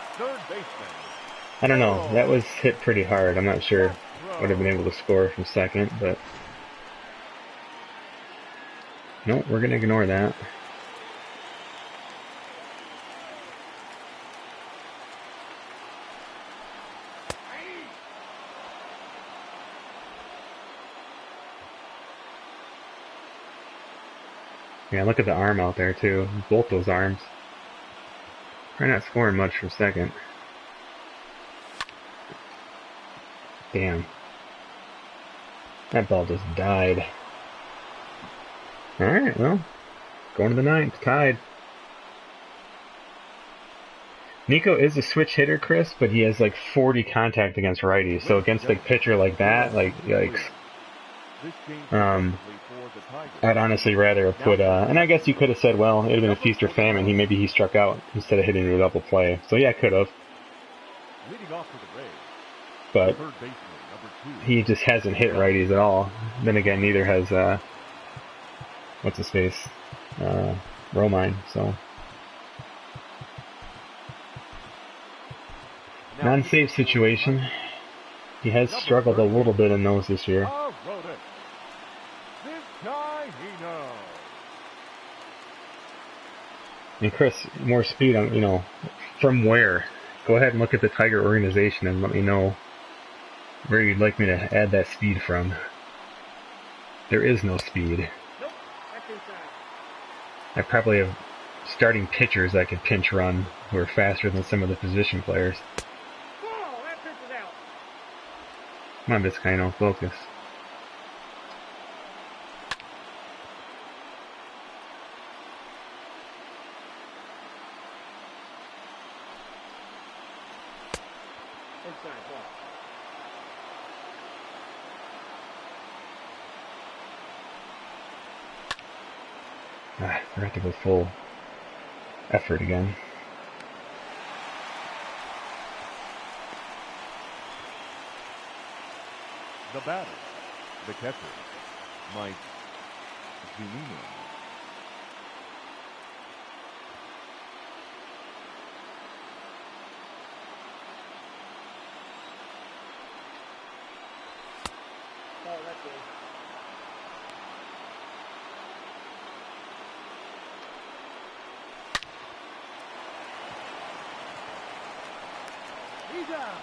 I don't know, that was hit pretty hard. I'm not sure I would have been able to score from second, but no, we're going to ignore that. Yeah, look at the arm out there too, both those arms. Probably not scoring much from second. Damn. That ball just died. Alright, well, going to the ninth, tied. Nico is a switch hitter, Chris, but he has like 40 contact against righties, so against a pitcher like that, like, yikes. I'd honestly rather have put, and I guess you could have said, well, it would have been a feast or famine. Maybe he struck out instead of hitting a double play. So yeah, I could have. Leading off to the Rays. But number 2. he just hasn't hit righties at all. Then again, neither has what's his face, Romine. So Now non-save situation. He has struggled a little bit in those this year. Wrote it. This guy he knows. And Chris, more speed on, from where? Go ahead and look at the Tiger organization and let me know where you'd like me to add that speed from. There is no speed. Nope, that's inside. I probably have starting pitchers I could pinch run who are faster than some of the position players. Whoa, that pitch is out. Come on, Vizcaino, focus. Inside ball. I forgot to go full effort again. The batter, the catcher, Mike Zunino. Oh, that's good. He's out.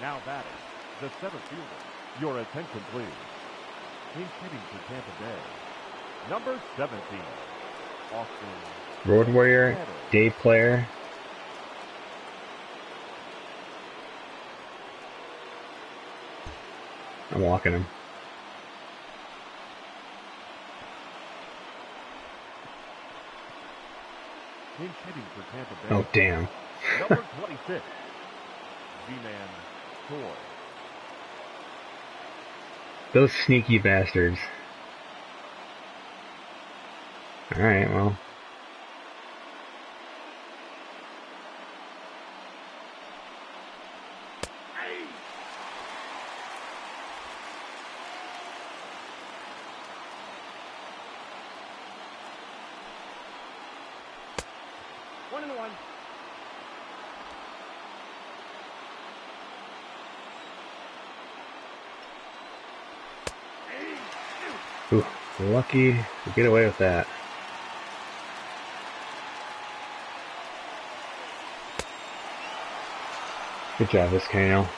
Now batting, the center fielder. Your attention, please. He's hitting for Tampa Bay. Number 17, Austin. Road Warrior, day player. I'm walking him. He's hitting for Tampa Bay. Oh, damn. Number 26, Z-Man Thor. Those sneaky bastards. Alright, well. One and one. Ooh, lucky to get away with that. Good job, Vizcaino.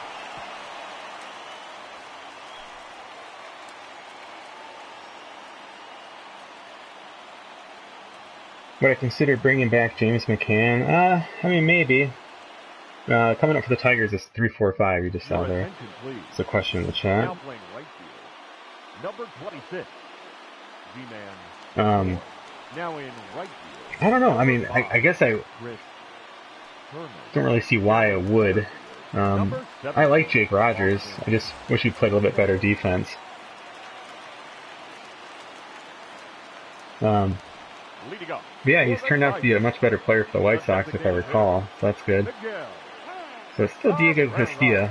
Would I consider bringing back James McCann? I mean, maybe. Coming up for the Tigers is 3-4-5, you just saw Your there. attention, please. It's a question in the chat. Now playing right field. Number 26, Z-Man Um, Thor. Now in right field. I don't know. I mean, Number I guess I Chris Herman. don't really see why I would. Number I like 17, Jake Rogers. I just wish he played a little bit better defense. Leading up. Yeah, he's turned out to be a much better player for the White Sox, if I recall. So that's good. Miguel. So it's still Diego Casilla.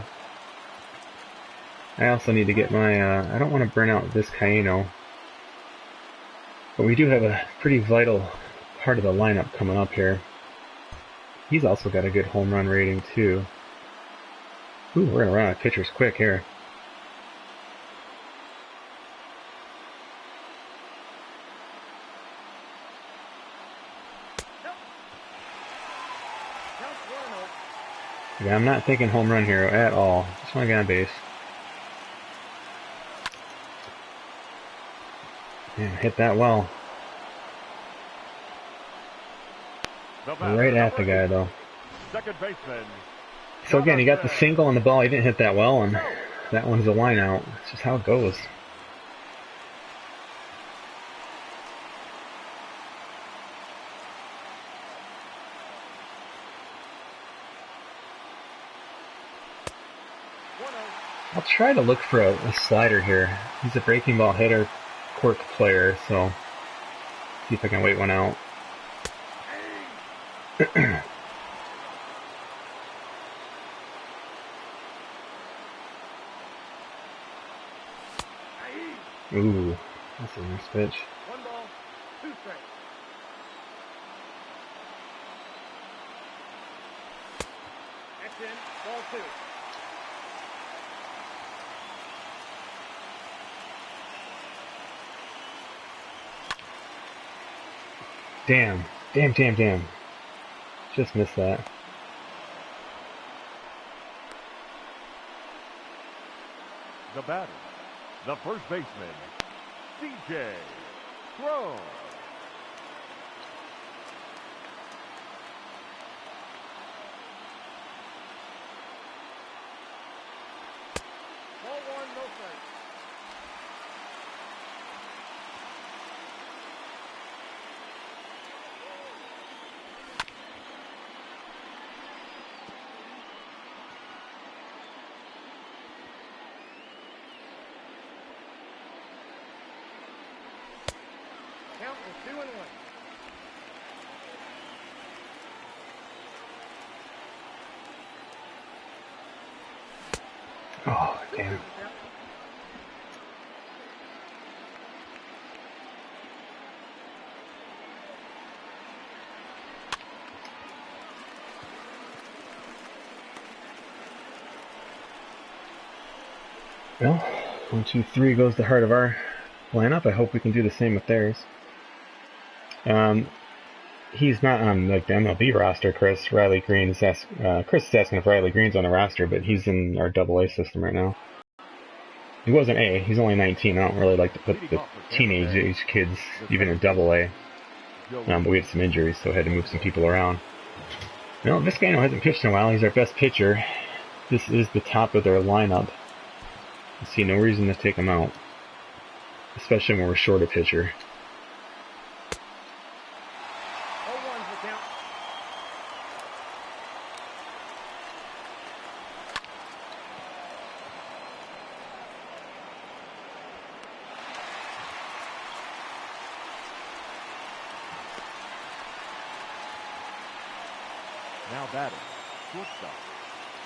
I also need to get my, I don't want to burn out Vizcaino. But we do have a pretty vital part of the lineup coming up here. He's also got a good home run rating, too. Ooh, we're going to run out of pitchers quick here. Yeah, I'm not thinking home run here at all. Just want to get on base. Yeah, hit that well. Right at the guy, though. Second baseman. So again, he got the single on the ball. He didn't hit that well, and that one's a line out. It's just how it goes. I'll try to look for a slider here. He's a breaking ball hitter, cork player, so see if I can wait one out. Ooh, that's a nice pitch. 1 ball, 2 strikes. That's in. Ball 2. Damn. Damn, damn, damn. Just missed that. The batter, the first baseman, DJ Lowe. Ball 1, no strikes. Count is 2-1. Oh, damn. Well, 1, 2, 3 goes the heart of our lineup. I hope we can do the same with theirs. He's not on like the MLB roster, Chris. Riley Green is Chris is asking if Riley Green's on the roster, but he's in our AA system right now. He wasn't A. He's only 19. I don't really like to put the teenage age kids even in AA. But we had some injuries, so I had to move some people around. No, this guy hasn't pitched in a while. He's our best pitcher. This is the top of their lineup. I see no reason to take him out, especially when we're short a pitcher. 0-1's the count. Now batting, shortstop,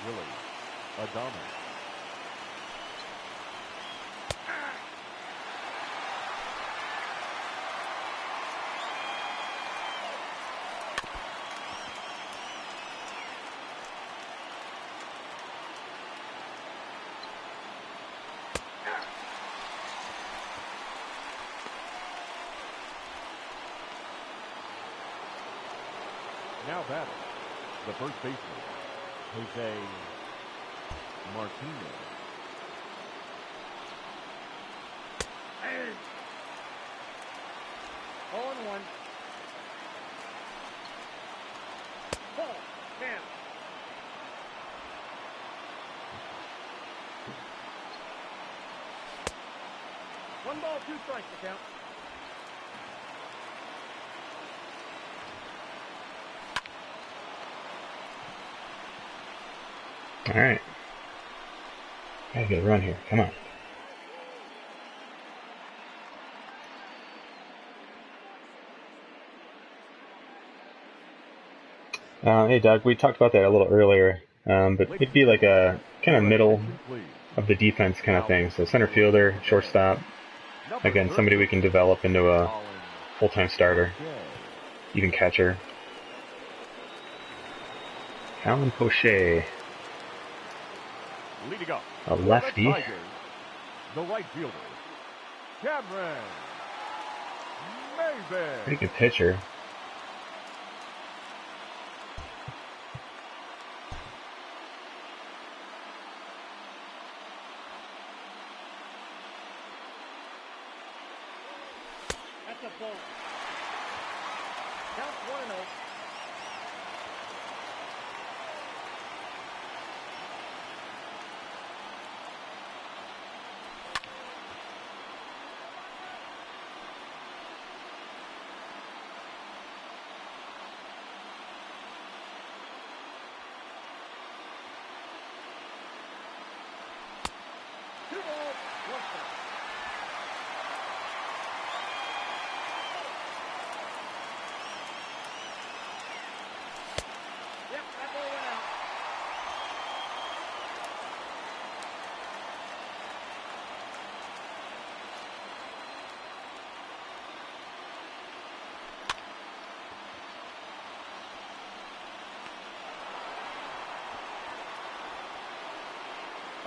Willie Adames. Now batting, the first baseman, Jose Martinez. Hey. 0-1. Ball 10. 1 ball, 2 strikes the count. Alright. Gotta get a run here. Come on. Hey, Doug, we talked about that a little earlier, but it'd be like a kind of middle of the defense kind of thing. So center fielder, shortstop, again, somebody we can develop into a full-time starter, even catcher. Alan Poche, Leading up, a lefty. the right fielder, Cameron Maven. Pretty good pitcher. That's a ball. Count 1-0.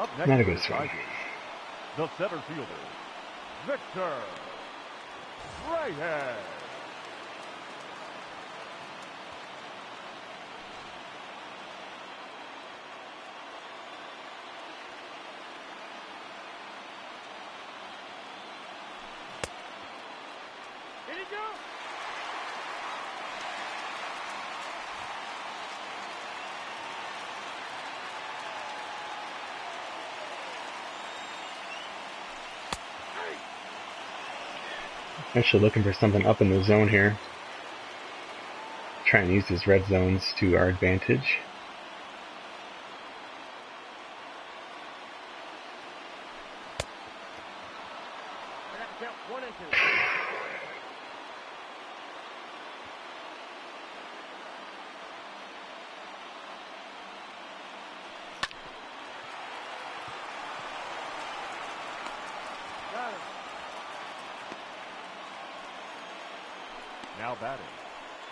Up next Not a for good the swing. Tigers, the center fielder, Victor Reyes. Here you go. Actually looking for something up in the zone here. Try and use his red zones to our advantage. I got to count 1 and 2. Got him. Now batting,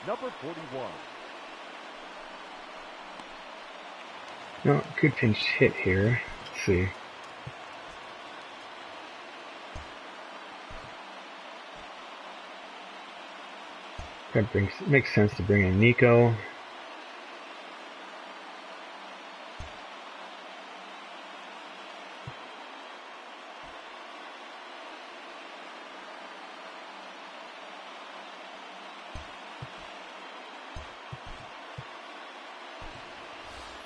number 41. No, good pinch hit here. Let's see. Makes sense to bring in Nico.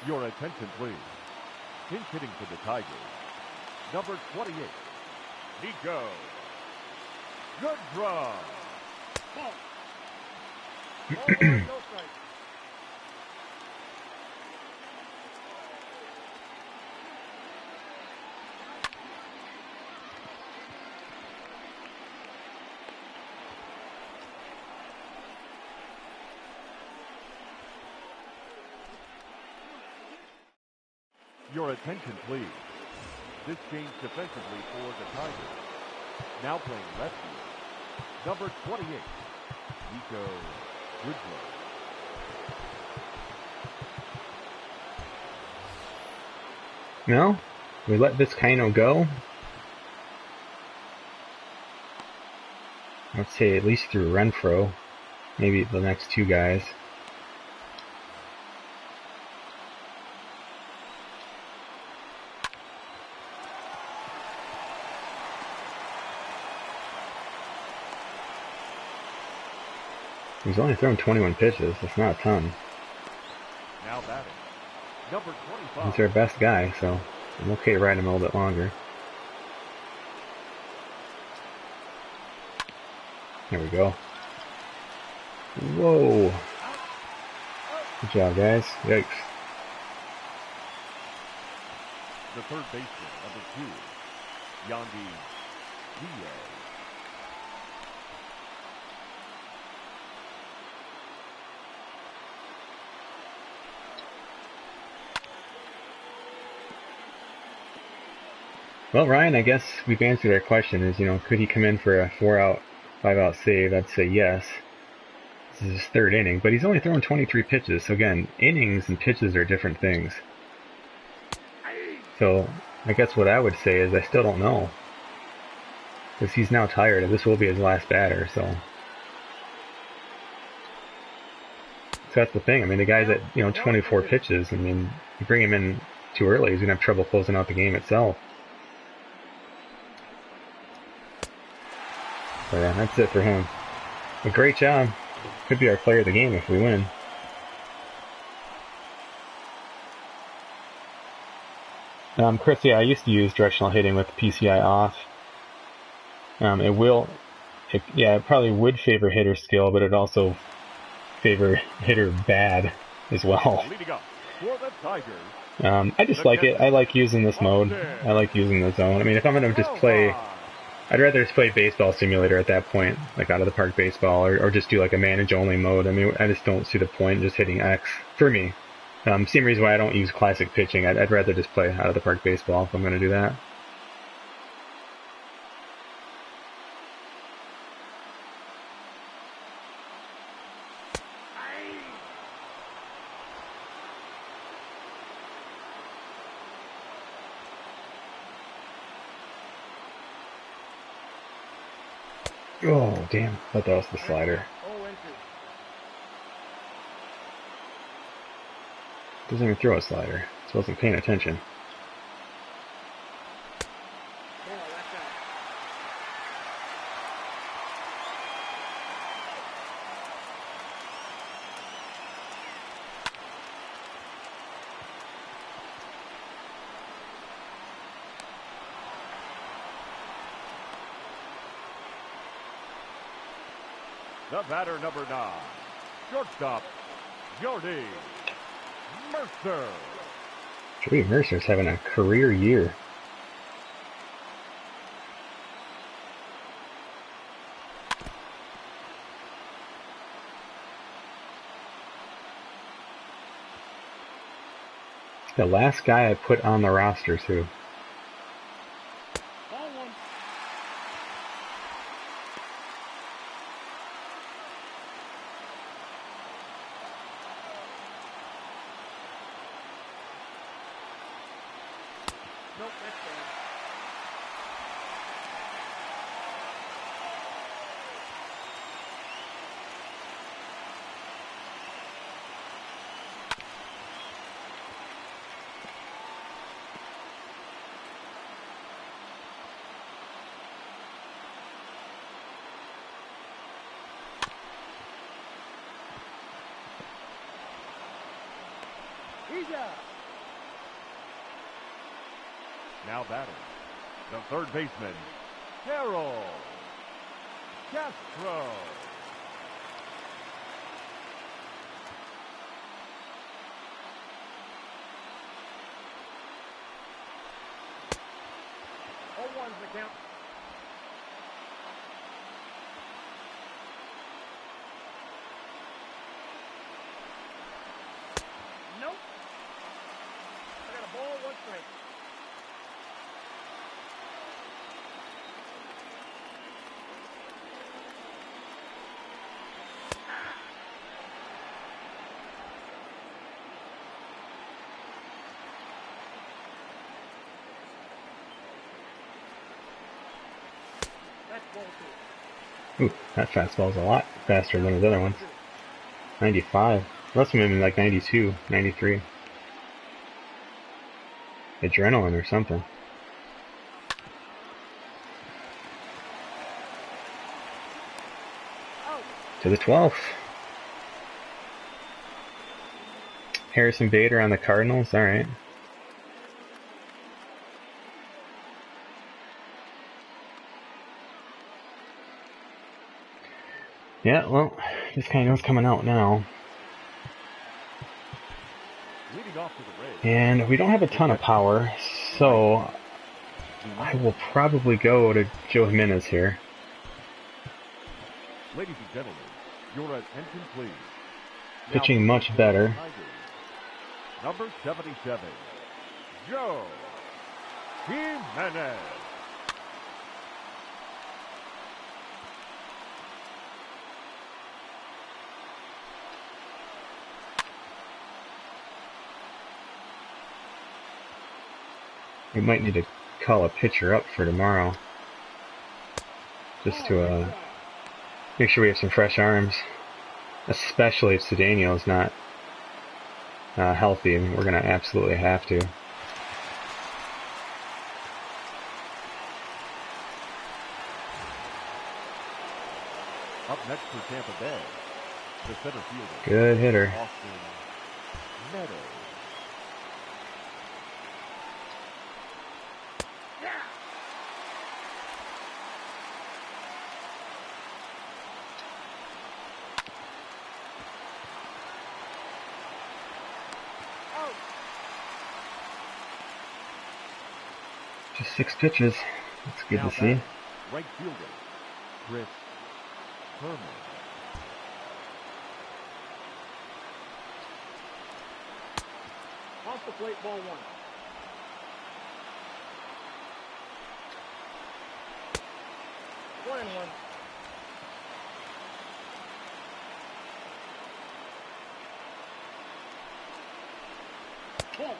Your attention, please. Pinch hitting for the Tigers, number 28, Nico. Good draw. Ball. Ball 1, no strike. Your attention, please. This change defensively for the Tigers. Now playing left field, number 28, Nico Goodrow. No, we let Vizcaino go. I'd say at least through Renfro, maybe the next two guys. He's only thrown 21 pitches. That's not a ton. Now batting, number 25. He's our best guy, so I'm okay to ride him a little bit longer. There we go. Whoa. Good job, guys. Yikes. The third baseman, number 2, Yandy Diaz. Well, Ryan, I guess we've answered our question. Is, could he come in for a 4-out, 5-out save? I'd say yes. This is his third inning, but he's only thrown 23 pitches. So again, innings and pitches are different things. So I guess what I would say is I still don't know, because he's now tired, and this will be his last batter. So that's the thing. I mean, the guy's at 24 pitches. I mean, you bring him in too early, he's gonna have trouble closing out the game itself. So yeah, that's it for him. A great job. Could be our player of the game if we win. Chris, yeah, I used to use directional hitting with the PCI off. It probably would favor hitter skill, but it also favor hitter bad as well. Leading up for the Tigers. I just like it. I like using this mode. I like using the zone. I mean, if I'm going to just play, I'd rather just play baseball simulator at that point, like out of the park baseball, or just do like a manage only mode. I mean, I just don't see the point in just hitting X for me. Same reason why I don't use classic pitching. I'd rather just play out of the park baseball if I'm going to do that. Oh, damn. I thought that was the Next slider. count, 0 and 2. Doesn't even throw a slider. So I wasn't paying attention. Ball, that's out. The batter, number 9, shortstop, Jordy Mercer. Jody Mercer's having a career year. The last guy I put on the roster, too. Ball 1. Nope, that's bad. He's out. Now batting, the third baseman, Harold Castro. Oh, 1's the count. Nope. I got a ball, 1 strike. That's ball 2. Ooh, that fastball's a lot faster than his other ones. 95. Must have been like 92, 93. Adrenaline or something. Out. To the 12th. Harrison Bader on the Cardinals. All right. Yeah, well, this kind of knows coming out now. Leading off to the Rays. And we don't have a ton of power, so I will probably go to Joe Jimenez here. Ladies and gentlemen, your attention please. Now Pitching much better. Number 77, Joe Jimenez. We might need to call a pitcher up for tomorrow. Just to make sure we have some fresh arms. Especially if Cedeno's not healthy, and we're going to absolutely have to. Up next for Tampa Bay, the center fielder. Good hitter. Austin Meadows. Just 6 pitches. That's good Now to see. batting, right fielder, Chris Herman. Off the plate, ball 1. One and 1. Ball.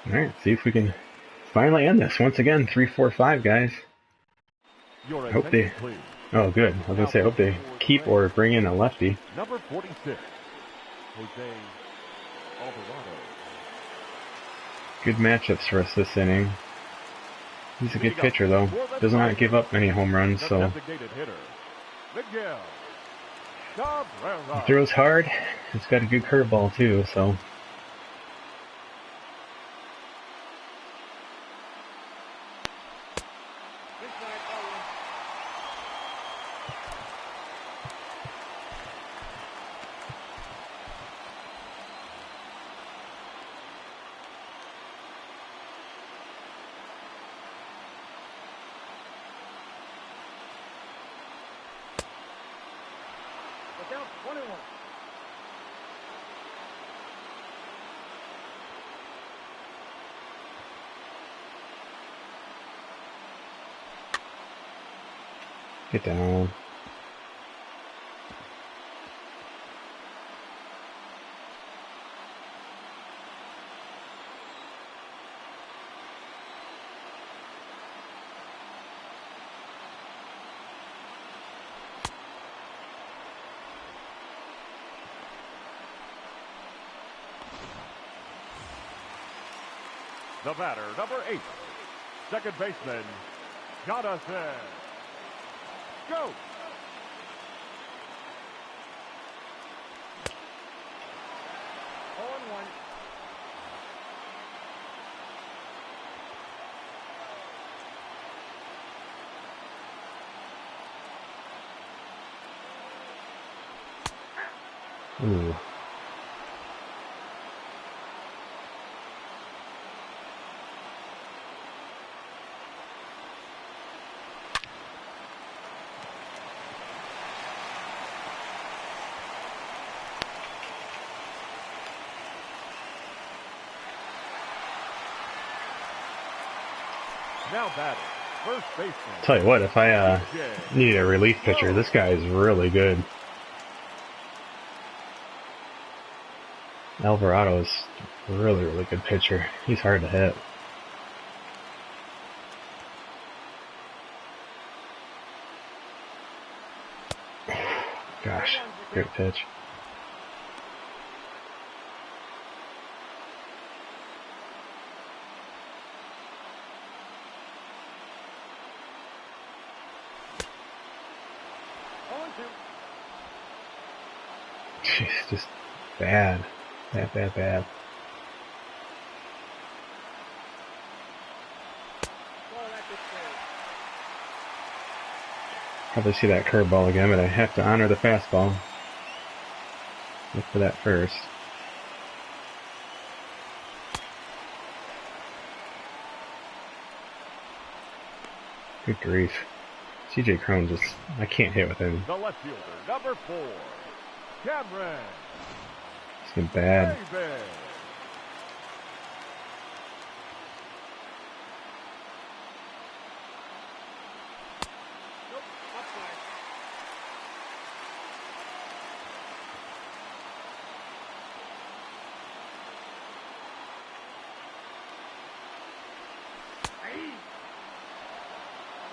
All right, see if we can finally end this. Once again, 3-4-5, guys. Your I hope they... attention, please. Oh, good. I was going to say, I hope they keep or bring in a lefty. Number 46, Jose Alvarado. Good matchups for us this inning. He's a good pitcher, though. Does not give up many home runs, The so... designated hitter, Miguel Cabrera. He throws hard. He's got a good curveball, too, so... Inside, ball one. Look out, 21. Get down. The batter, number 8, second baseman, Jonathan. Go! Ball and one. Ooh. Now batting, first baseman. Tell you what, if I need a relief pitcher, this guy is really good. Alvarado is a really, really good pitcher. He's hard to hit. Gosh, great pitch. Ball and two. Jeez, just bad. Bad. Ball that gets there. Probably see that curveball again, but I have to honor the fastball. Look for that first. Good grief. CJ Cron just, I can't hit with him. The left fielder, number 4, Cameron. It's been bad. Davis. Nope, outside. Aye.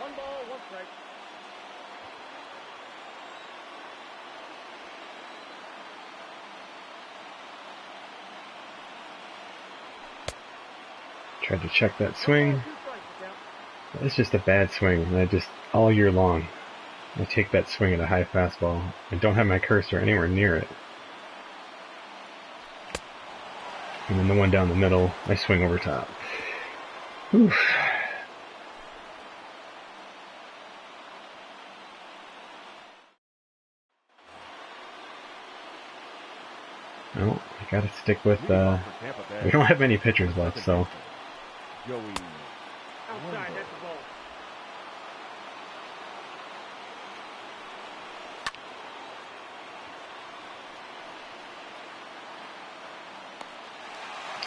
One ball, one strike. Tried to check that swing. 2 strikes to count. It's just a bad swing, and I just, all year long, I take that swing at a high fastball. I don't have my cursor anywhere near it. And then the one down the middle, I swing over top. Oof. No, I gotta stick with, we don't have any pitchers left, so. Joey. Outside, that's the ball.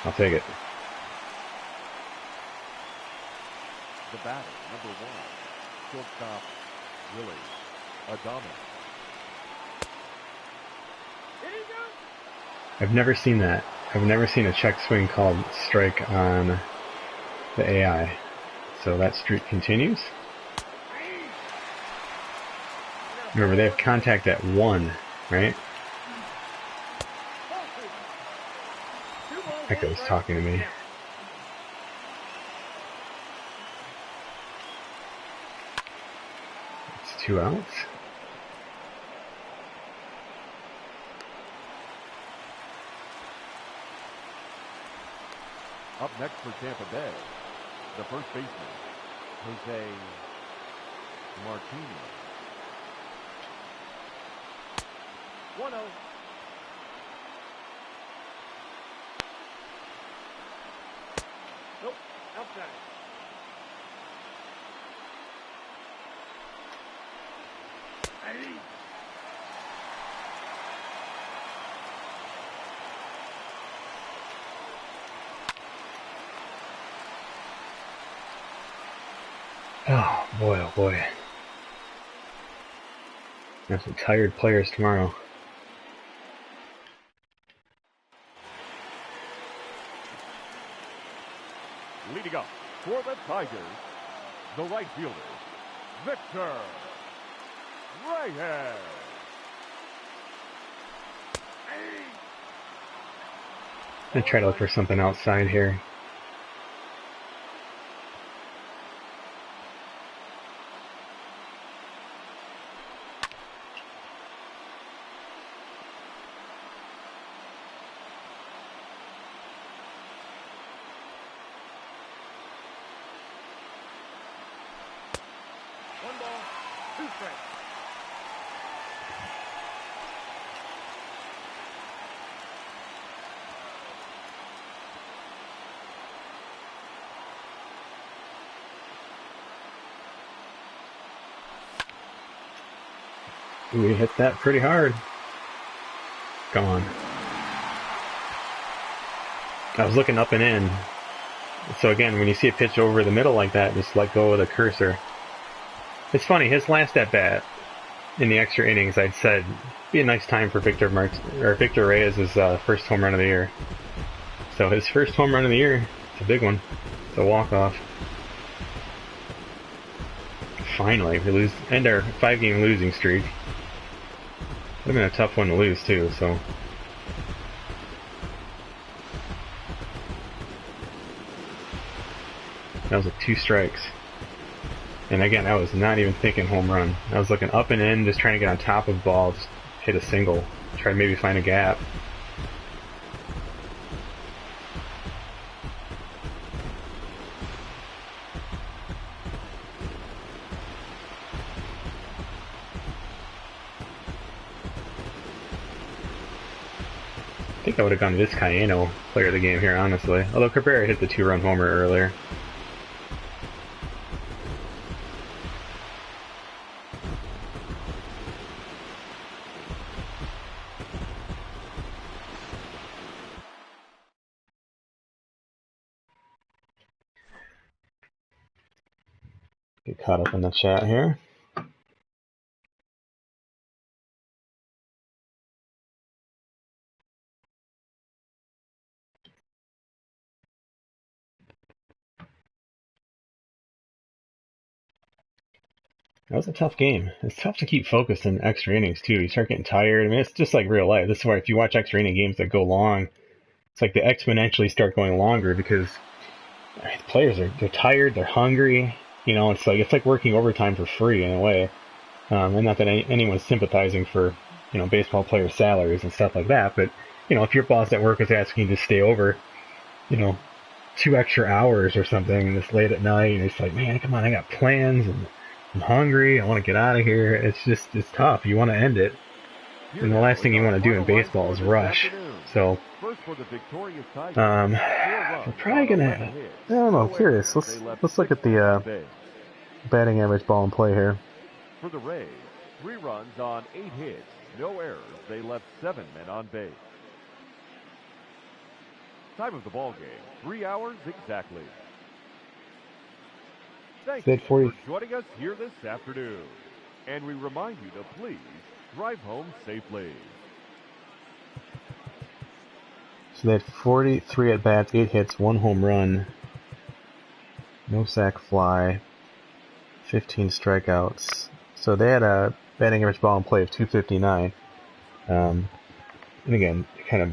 I'll take it. The batter, number 1, shortstop, Willie Adames. Here you go. I've never seen that. I've never seen a check swing called strike on the AI. So that streak continues. Remember, they have contact at 1, right? That guy's talking to me. It's 2 outs. Up next for Tampa Bay, the first baseman, Jose Martinez. 1-0. Nope, outside. Hey. Oh boy. There's some tired players tomorrow. Leading up for the Tigers, the right fielder, Victor Reyes. I'm gonna try to look for something outside here. One ball, 2 strikes. Ooh, he hit that pretty hard. Gone. I was looking up and in. So again, when you see a pitch over the middle like that, just let go of the cursor. It's funny, his last at bat in the extra innings, I'd said be a nice time for Victor Reyes' first home run of the year. So his first home run of the year, it's a big one. It's a walk-off. Finally, we end our 5-game losing streak. Would have been a tough one to lose too, so. That was 2 strikes. And again, I was not even thinking home run. I was looking up and in, just trying to get on top of the ball, just hit a single, try to maybe find a gap. I think I would have gone Vizcaíno player of the game here, honestly. Although Cabrera hit the 2-run homer earlier. Get caught up in the chat here. That was a tough game. It's tough to keep focused in extra innings too. You start getting tired. I mean, it's just like real life. This is why if you watch extra inning games that go long, it's like they exponentially start going longer because the players they're tired, they're hungry. You know, it's like working overtime for free in a way. And not that anyone's sympathizing for baseball players' salaries and stuff like that, but if your boss at work is asking you to stay over, 2 extra hours or something this late at night, and it's like, man, come on, I got plans and I'm hungry. I want to get out of here. It's tough. You want to end it. And the last thing you want to do in baseball is rush. So, we're probably going to, I don't know, I'm curious. Let's look at the batting average ball in play here. For the Rays, 3 runs on 8 hits, no errors. They left 7 men on base. Time of the ball game, 3 hours exactly. Thank you for joining us here this afternoon. And we remind you to please drive home safely. So they had 43 at bats, 8 hits, 1 home run, no sac fly, 15 strikeouts. So they had a batting average ball in play of 259. And again, kind of,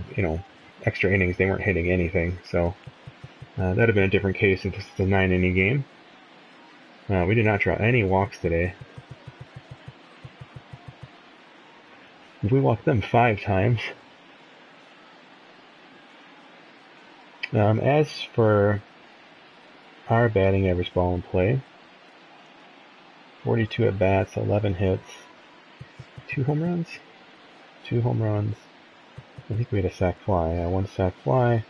extra innings, they weren't hitting anything. So that'd have been a different case if this is a 9-inning game. We did not draw any walks today. We walked them 5 times. As for our batting average ball in play, 42 at bats, 11 hits, 2 home runs. 2 home runs. I think we had a sac fly. 1 sac fly.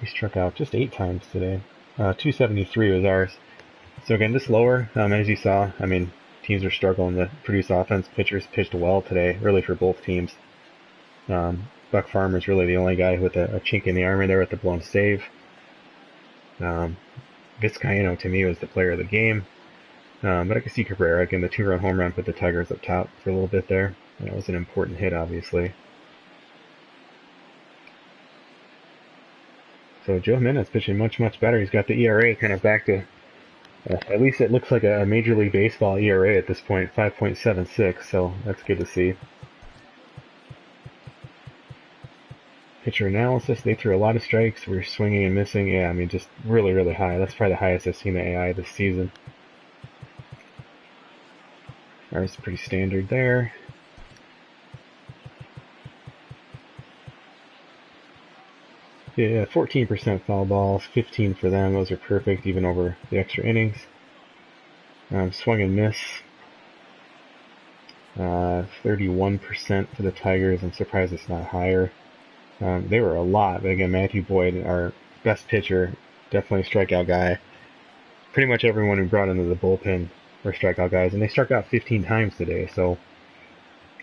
We struck out just 8 times today. 273 was ours. So again, just lower, as you saw. I mean, teams are struggling to produce offense. Pitchers pitched well today, really for both teams. Buck Farmer's really the only guy with a chink in the armor there with the blown save. Vizcaino, to me, was the player of the game. But I could see Cabrera, again, the 2-run home run put the Tigers up top for a little bit there. That was an important hit, obviously. So Joe Jimenez pitching much, much better. He's got the ERA kind of back to, at least it looks like a Major League Baseball ERA at this point, 5.76, so that's good to see. Pitcher analysis, they threw a lot of strikes. We were swinging and missing. Yeah, I mean, just really, really high. That's probably the highest I've seen the AI this season. Ours is pretty standard there. Yeah, 14% foul balls, 15 for them. Those are perfect, even over the extra innings. Swung and miss. 31% for the Tigers. I'm surprised it's not higher. They were a lot, but again, Matthew Boyd, our best pitcher, definitely a strikeout guy. Pretty much everyone who brought into the bullpen were strikeout guys, and they struck out 15 times today, so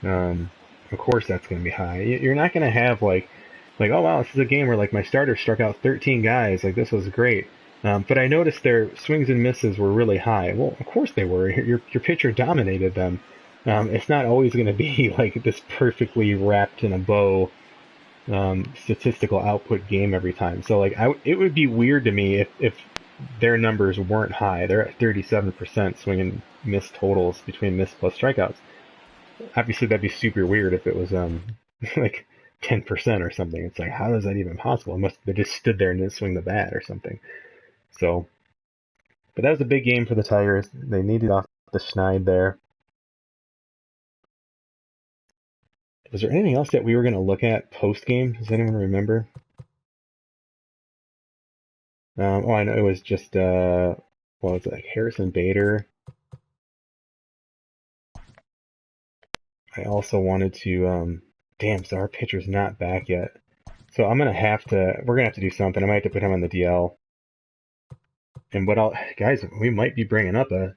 of course that's going to be high. You're not going to have like, oh wow, this is a game where like my starter struck out 13 guys, like this was great. But I noticed their swings and misses were really high. Well, of course they were. Your pitcher dominated them. It's not always going to be like this perfectly wrapped in a bow statistical output game every time. So like it would be weird to me if their numbers weren't high. They're at 37% swing and miss totals between miss plus strikeouts. Obviously that'd be super weird if it was like 10% or something. It's like, how is that even possible? They just stood there and didn't swing the bat or something. So, but that was a big game for the Tigers. They needed off the schneid there. Was there anything else that we were going to look at post-game? Does anyone remember? I know it was just, what was it, like Harrison Bader. I also wanted to, so our pitcher's not back yet. So we're going to have to do something. I might have to put him on the DL. And guys, we might be bringing up a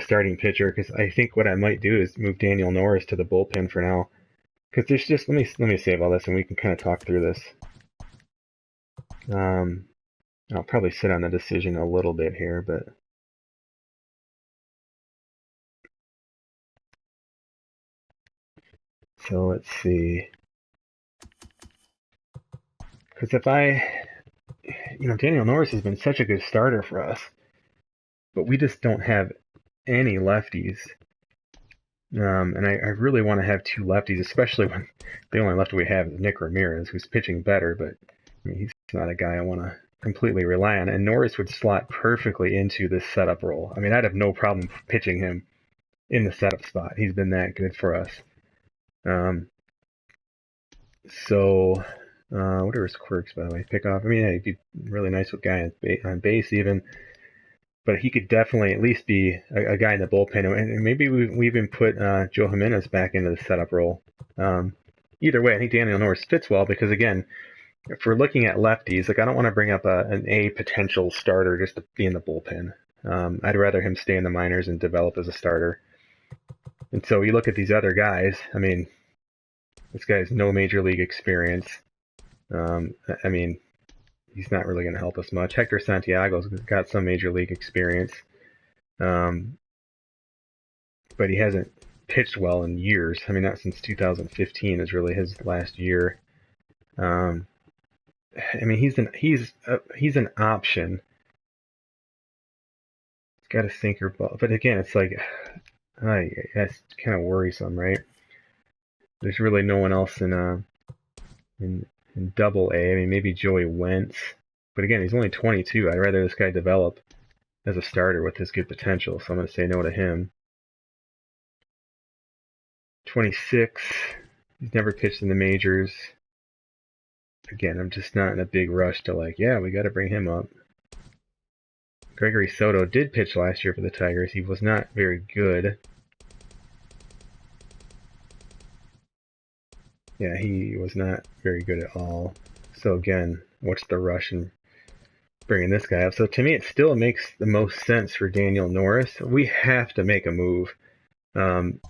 starting pitcher, because I think what I might do is move Daniel Norris to the bullpen for now. Because there's just, let me save all this and we can kind of talk through this. I'll probably sit on the decision a little bit here, but so let's see. Because Daniel Norris has been such a good starter for us, but we just don't have any lefties. And I really want to have 2 lefties, especially when the only lefty we have is Nick Ramirez, who's pitching better, but I mean, he's not a guy I want to completely rely on. And Norris would slot perfectly into this setup role. I mean, I'd have no problem pitching him in the setup spot. He's been that good for us. What are his quirks, by the way? Pick off. I mean, he'd be really nice with guy on base even. But he could definitely at least be a guy in the bullpen. And maybe we even put Joe Jimenez back into the setup role. Either way, I think Daniel Norris fits well because, again, if we're looking at lefties, like I don't want to bring up an potential starter just to be in the bullpen. I'd rather him stay in the minors and develop as a starter. And so you look at these other guys. I mean, this guy has no major league experience. I mean, he's not really going to help us much. Hector Santiago's got some major league experience, but he hasn't pitched well in years. I mean, not since 2015 is really his last year. I mean, he's an option. He's got a sinker ball, but again, it's like, that's kind of worrisome, right? There's really no one else in in Double A. I mean, maybe Joey Wentz, but again, he's only 22. I'd rather this guy develop as a starter with his good potential, so I'm going to say no to him. 26. He's never pitched in the majors. Again, I'm just not in a big rush to like, yeah, we got to bring him up. Gregory Soto did pitch last year for the Tigers. He was not very good. Yeah, he was not very good at all. So again, what's the rush in bringing this guy up? So to me, it still makes the most sense for Daniel Norris. We have to make a move. Um,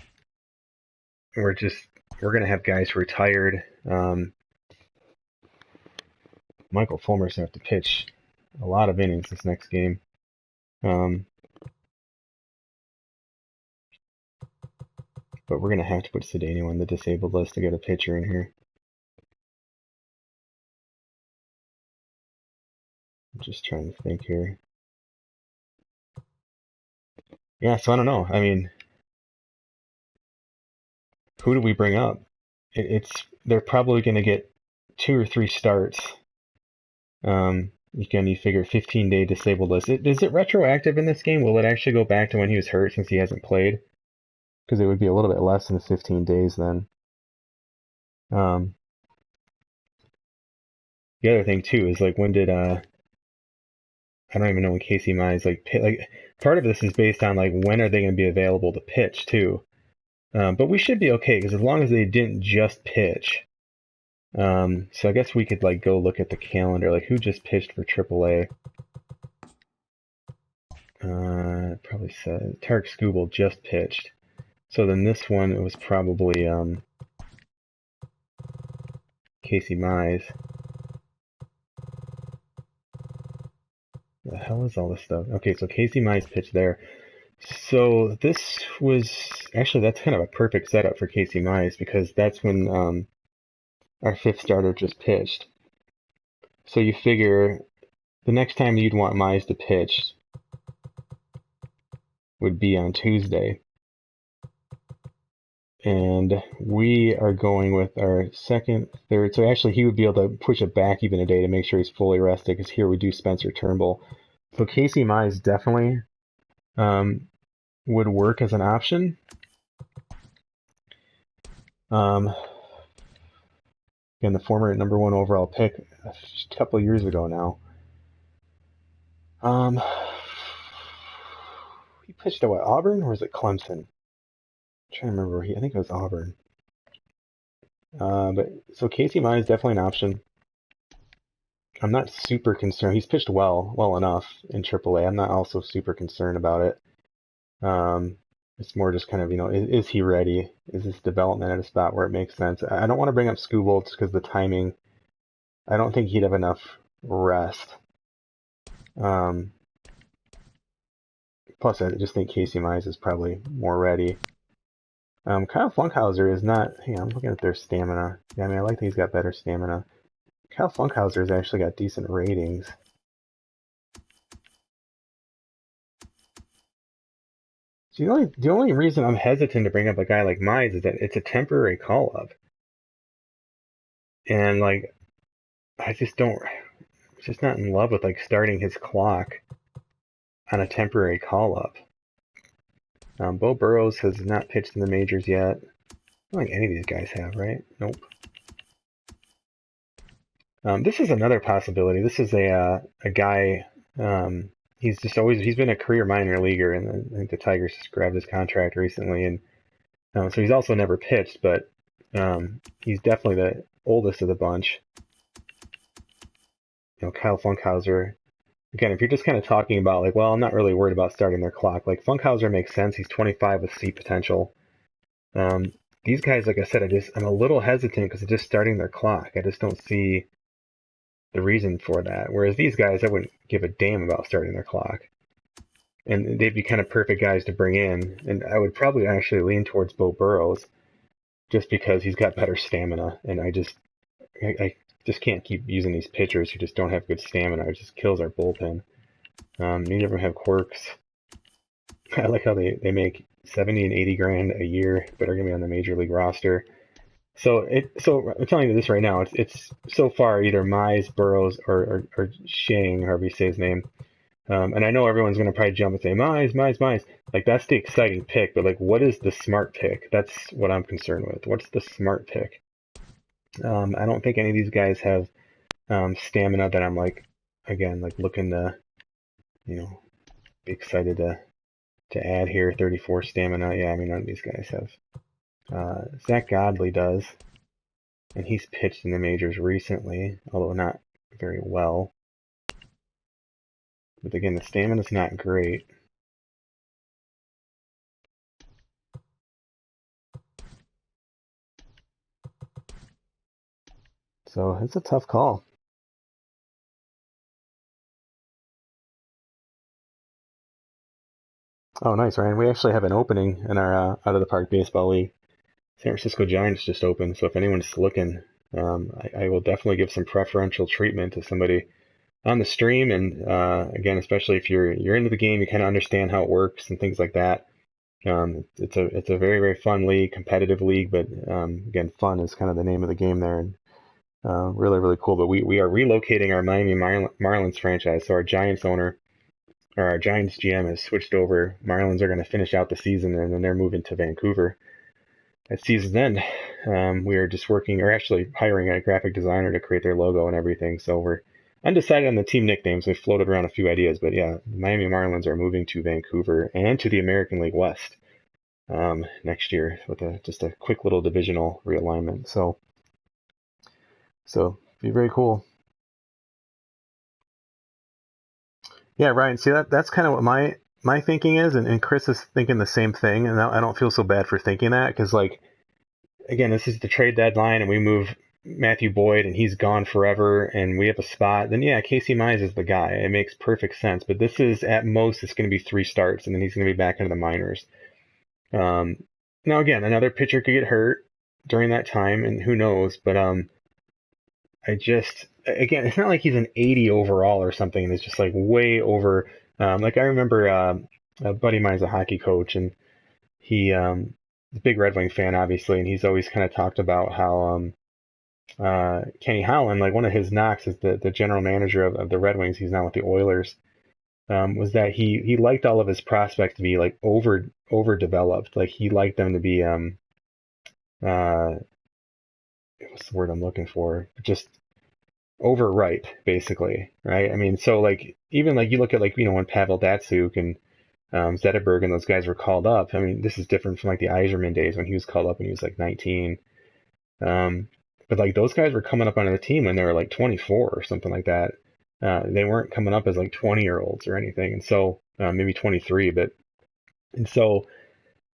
we're going to have guys retired. Michael Fulmer's going to have to pitch a lot of innings this next game. But we're going to have to put Cedeno on the disabled list to get a pitcher in here. I'm just trying to think here. Yeah, so I don't know. I mean, who do we bring up? They're probably going to get 2 or 3 starts. Again, you figure 15-day disabled list. Is it retroactive in this game? Will it actually go back to when he was hurt since he hasn't played? Because it would be a little bit less than 15 days then. The other thing too is like when did I don't even know when Casey Mize like part of this is based on like when are they going to be available to pitch too. But we should be okay because as long as they didn't just pitch. So I guess we could like go look at the calendar, like who just pitched for AAA. Probably said Tarek Skubal just pitched. So then this one, it was probably Casey Mize. The hell is all this stuff? Okay, so Casey Mize pitched there. So this was actually that's kind of a perfect setup for Casey Mize because that's when our 5th starter just pitched. So you figure the next time you'd want Mize to pitch would be on Tuesday. And we are going with our 2nd, 3rd. So actually he would be able to push it back even a day to make sure he's fully rested because here we do Spencer Turnbull. So Casey Mize definitely would work as an option. Again, the former #1 overall pick a couple of years ago now. He pitched at what, Auburn or was it Clemson? I'm trying to remember. I think it was Auburn. But so Casey Mize is definitely an option. I'm not super concerned. He's pitched well enough in AAA. I'm not also super concerned about it. It's more just kind of, is he ready? Is this development at a spot where it makes sense? I don't want to bring up Skubal just because the timing. I don't think he'd have enough rest. Plus, I just think Casey Mize is probably more ready. Kyle Funkhauser is not. Hang on, I'm looking at their stamina. Yeah, I mean, I like that he's got better stamina. Kyle Funkhauser has actually got decent ratings. So the only reason I'm hesitant to bring up a guy like Mize is that it's a temporary call up, and like I just not in love with like starting his clock on a temporary call up. Bo Burrows has not pitched in the majors yet. I don't think any of these guys have, right? Nope. This is another possibility. This is a guy. He's been a career minor leaguer, and I think the Tigers just grabbed his contract recently, and so he's also never pitched, but he's definitely the oldest of the bunch. Kyle Funkhauser. Again, if you're just kind of talking about like, well, I'm not really worried about starting their clock. Like Funkhauser makes sense. He's 25 with C potential. These guys, like I said, I'm a little hesitant because they're just starting their clock. I just don't see the reason for that. Whereas these guys, I wouldn't give a damn about starting their clock. And they'd be kind of perfect guys to bring in. And I would probably actually lean towards Bo Burrows just because he's got better stamina. And I just can't keep using these pitchers who just don't have good stamina. It just kills our bullpen. Neither of them have quirks. I like how they make 70 and 80 grand a year, but are going to be on the major league roster. So I'm telling you this right now. It's so far either Mize, Burrows, or Shang, however you say his name. And I know everyone's going to probably jump and say Mize. Like that's the exciting pick, but like what is the smart pick? That's what I'm concerned with. What's the smart pick? I don't think any of these guys have stamina that I'm like, again, like looking to, be excited to add here. 34 stamina. Yeah, I mean none of these guys have. Zach Godley does, and he's pitched in the majors recently, although not very well. But again, the stamina's not great. So it's a tough call. Oh, nice, Ryan. We actually have an opening in our Out of the Park Baseball League. San Francisco Giants just opened, so if anyone's looking, I will definitely give some preferential treatment to somebody on the stream. And again, especially if you're into the game, you kind of understand how it works and things like that. It's a very, very fun league, competitive league, but again, fun is kind of the name of the game there, and really, really cool. But we are relocating our Miami Marlins franchise, so our Giants owner, or our Giants GM, has switched over. Marlins are going to finish out the season, and then they're moving to Vancouver at season's end. We are just working, or actually hiring a graphic designer to create their logo and everything. So we're undecided on the team nicknames. We floated around a few ideas, but yeah, Miami Marlins are moving to Vancouver and to the American League West next year with just a quick little divisional realignment. So be very cool. Yeah, Ryan. See that's kind of what my thinking is, and Chris is thinking the same thing, and I don't feel so bad for thinking that because like again, this is the trade deadline, and we move Matthew Boyd, and he's gone forever, and we have a spot. Then yeah, Casey Mize is the guy. It makes perfect sense. But this is at most it's going to be 3 starts, and then he's going to be back into the minors. Now again, another pitcher could get hurt during that time, and who knows? But I just again, it's not like he's an 80 overall or something, and it's just like way over. Like I remember a buddy of mine's a hockey coach, and he is a big Red Wing fan, obviously, and he's always kind of talked about how Kenny Holland, like one of his knocks as the general manager of the Red Wings, he's now with the Oilers, was that he liked all of his prospects to be like overdeveloped. Like he liked them to be what's the word I'm looking for? Just overripe, basically, right? I mean, so like even like you look at like when Pavel Datsyuk and Zetterberg and those guys were called up. I mean, this is different from like the Yzerman days when he was called up when he was like 19. But like those guys were coming up on the team when they were like 24 or something like that. They weren't coming up as like 20-year-olds or anything, and so maybe 23. And so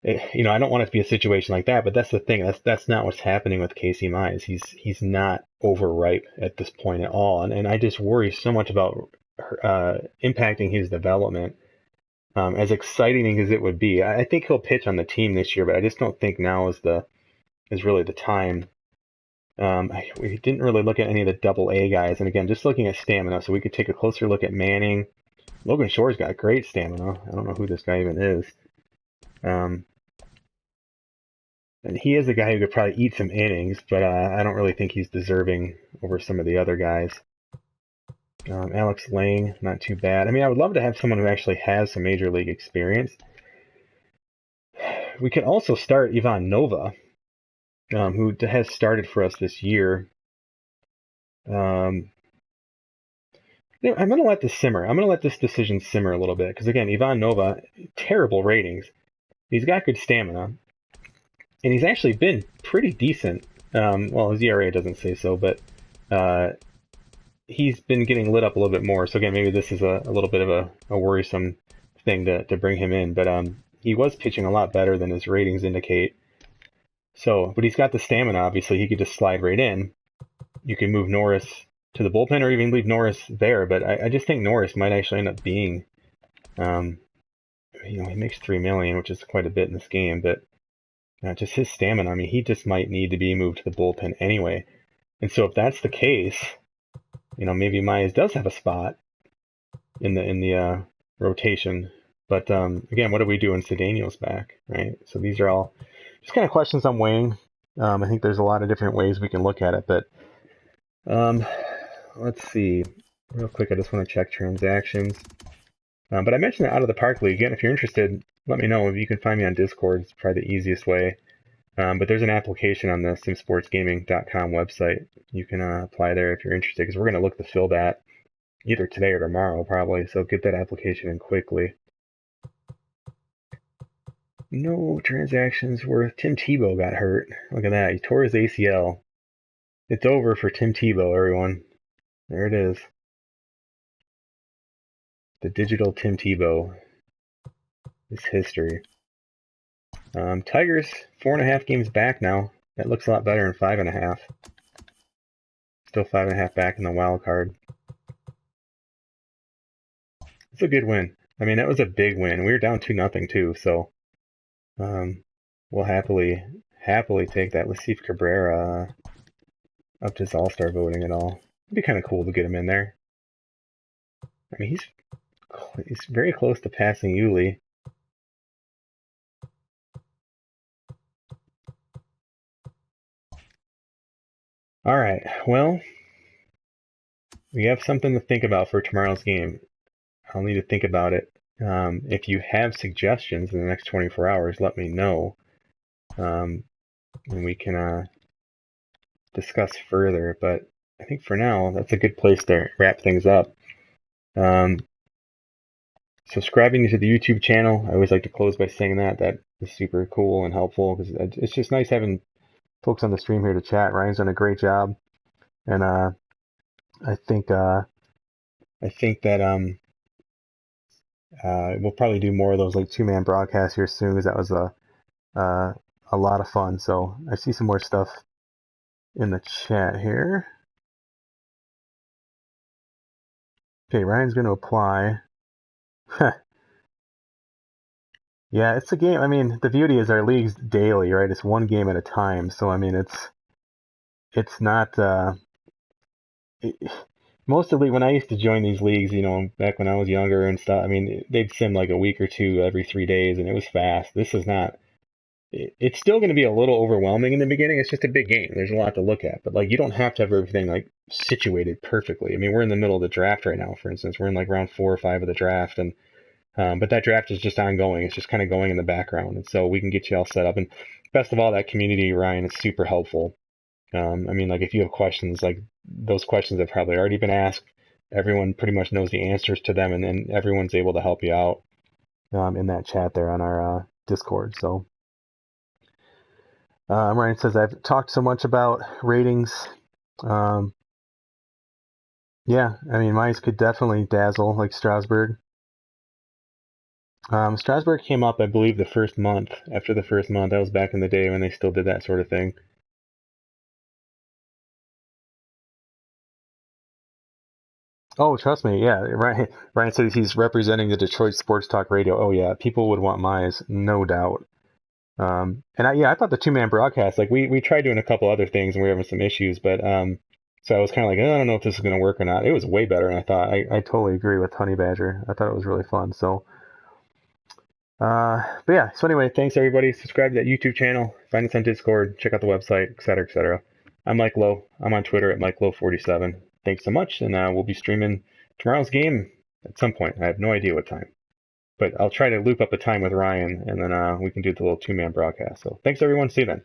I don't want it to be a situation like that. But that's the thing. That's not what's happening with Casey Mize. He's not overripe at this point at all, and I just worry so much about impacting his development. As exciting as it would be, I think he'll pitch on the team this year, but I just don't think now is really the time. We didn't really look at any of the double A guys, and again, just looking at stamina, so we could take a closer look at Manning. Logan Shore's got great stamina. I don't know who this guy even is. And he is a guy who could probably eat some innings, but I don't really think he's deserving over some of the other guys. Alex Lang, not too bad. I mean, I would love to have someone who actually has some major league experience. We could also start Ivan Nova, who has started for us this year. I'm going to let this simmer. I'm going to let this decision simmer a little bit because, again, Ivan Nova, terrible ratings. He's got good stamina, and he's actually been pretty decent. Well, his ERA doesn't say so, but he's been getting lit up a little bit more. So, again, maybe this is a little bit of a worrisome thing to bring him in. But he was pitching a lot better than his ratings indicate. So, but he's got the stamina, obviously. He could just slide right in. You can move Norris to the bullpen or even leave Norris there. But I just think Norris might actually end up being, he makes $3 million, which is quite a bit in this game. But just his stamina, I mean, he just might need to be moved to the bullpen anyway. And so if that's the case, maybe Myers does have a spot in the rotation. But again, what do we do when Cedeno's back, right? So these are all just kind of questions I'm weighing. I think there's a lot of different ways we can look at it, but let's see. Real quick, I just want to check transactions. But I mentioned the Out of the Park League. Again, if you're interested, let me know. You can find me on Discord. It's probably the easiest way. But there's an application on the simsportsgaming.com website. You can apply there if you're interested, because we're going to look to fill that either today or tomorrow, probably. So get that application in quickly. No transactions worth. Tim Tebow got hurt. Look at that. He tore his ACL. It's over for Tim Tebow, everyone. There it is. The digital Tim Tebow is history. Tigers, 4.5 games back now. That looks a lot better than 5.5. Still 5.5 back in the wild card. It's a good win. I mean, that was a big win. We were down 2-0 too, so we'll happily take that. Let's see if Cabrera up to his All-Star voting at all. It'd be kind of cool to get him in there. I mean, he's very close to passing Yuli. All right, well, we have something to think about for tomorrow's game. I'll need to think about it. If you have suggestions in the next 24 hours, let me know. And we can discuss further. But I think for now, that's a good place to wrap things up. Subscribing to the YouTube channel, I always like to close by saying that. That is super cool and helpful, because it's just nice having folks on the stream here to chat. Ryan's done a great job. And I think that we'll probably do more of those like 2-man broadcasts here soon, because that was a lot of fun. So I see some more stuff in the chat here. Okay, Ryan's going to apply. Yeah, it's a game. I mean, the beauty is our league's daily, right? It's one game at a time. So I mean, it's not. Most of the when I used to join these leagues, back when I was younger and stuff. I mean, they'd sim like a week or two every 3 days, and it was fast. This is not. It's still going to be a little overwhelming in the beginning. It's just a big game. There's a lot to look at, but like you don't have to have everything like situated perfectly. I mean, we're in the middle of the draft right now, for instance. We're in like round 4 or 5 of the draft, and but that draft is just ongoing. It's just kind of going in the background, and so we can get you all set up. And best of all, that community, Ryan, is super helpful. I mean, like if you have questions, like those questions have probably already been asked. Everyone pretty much knows the answers to them, and then everyone's able to help you out in that chat there on our Discord. So. Ryan says, I've talked so much about ratings. Yeah, I mean, mine could definitely dazzle like Strasburg. Strasburg came up, I believe, the first month. After the first month, that was back in the day when they still did that sort of thing. Oh, trust me, yeah. Ryan says he's representing the Detroit Sports Talk Radio. Oh, yeah, people would want Mize, no doubt. And I thought the 2-man broadcast, like we tried doing a couple other things and we were having some issues, but so I was kind of like, I don't know if this is going to work or not. It was way better than I thought. I totally agree with Honey Badger. I thought it was really fun. So, but yeah. So anyway, thanks everybody. Subscribe to that YouTube channel. Find us on Discord. Check out the website, etc., etc. I'm Mike Lowe. I'm on Twitter at MikeLowe47. Thanks so much, and we'll be streaming tomorrow's game at some point. I have no idea what time. But I'll try to loop up the time with Ryan, and then we can do the little 2-man broadcast. So thanks, everyone. See you then.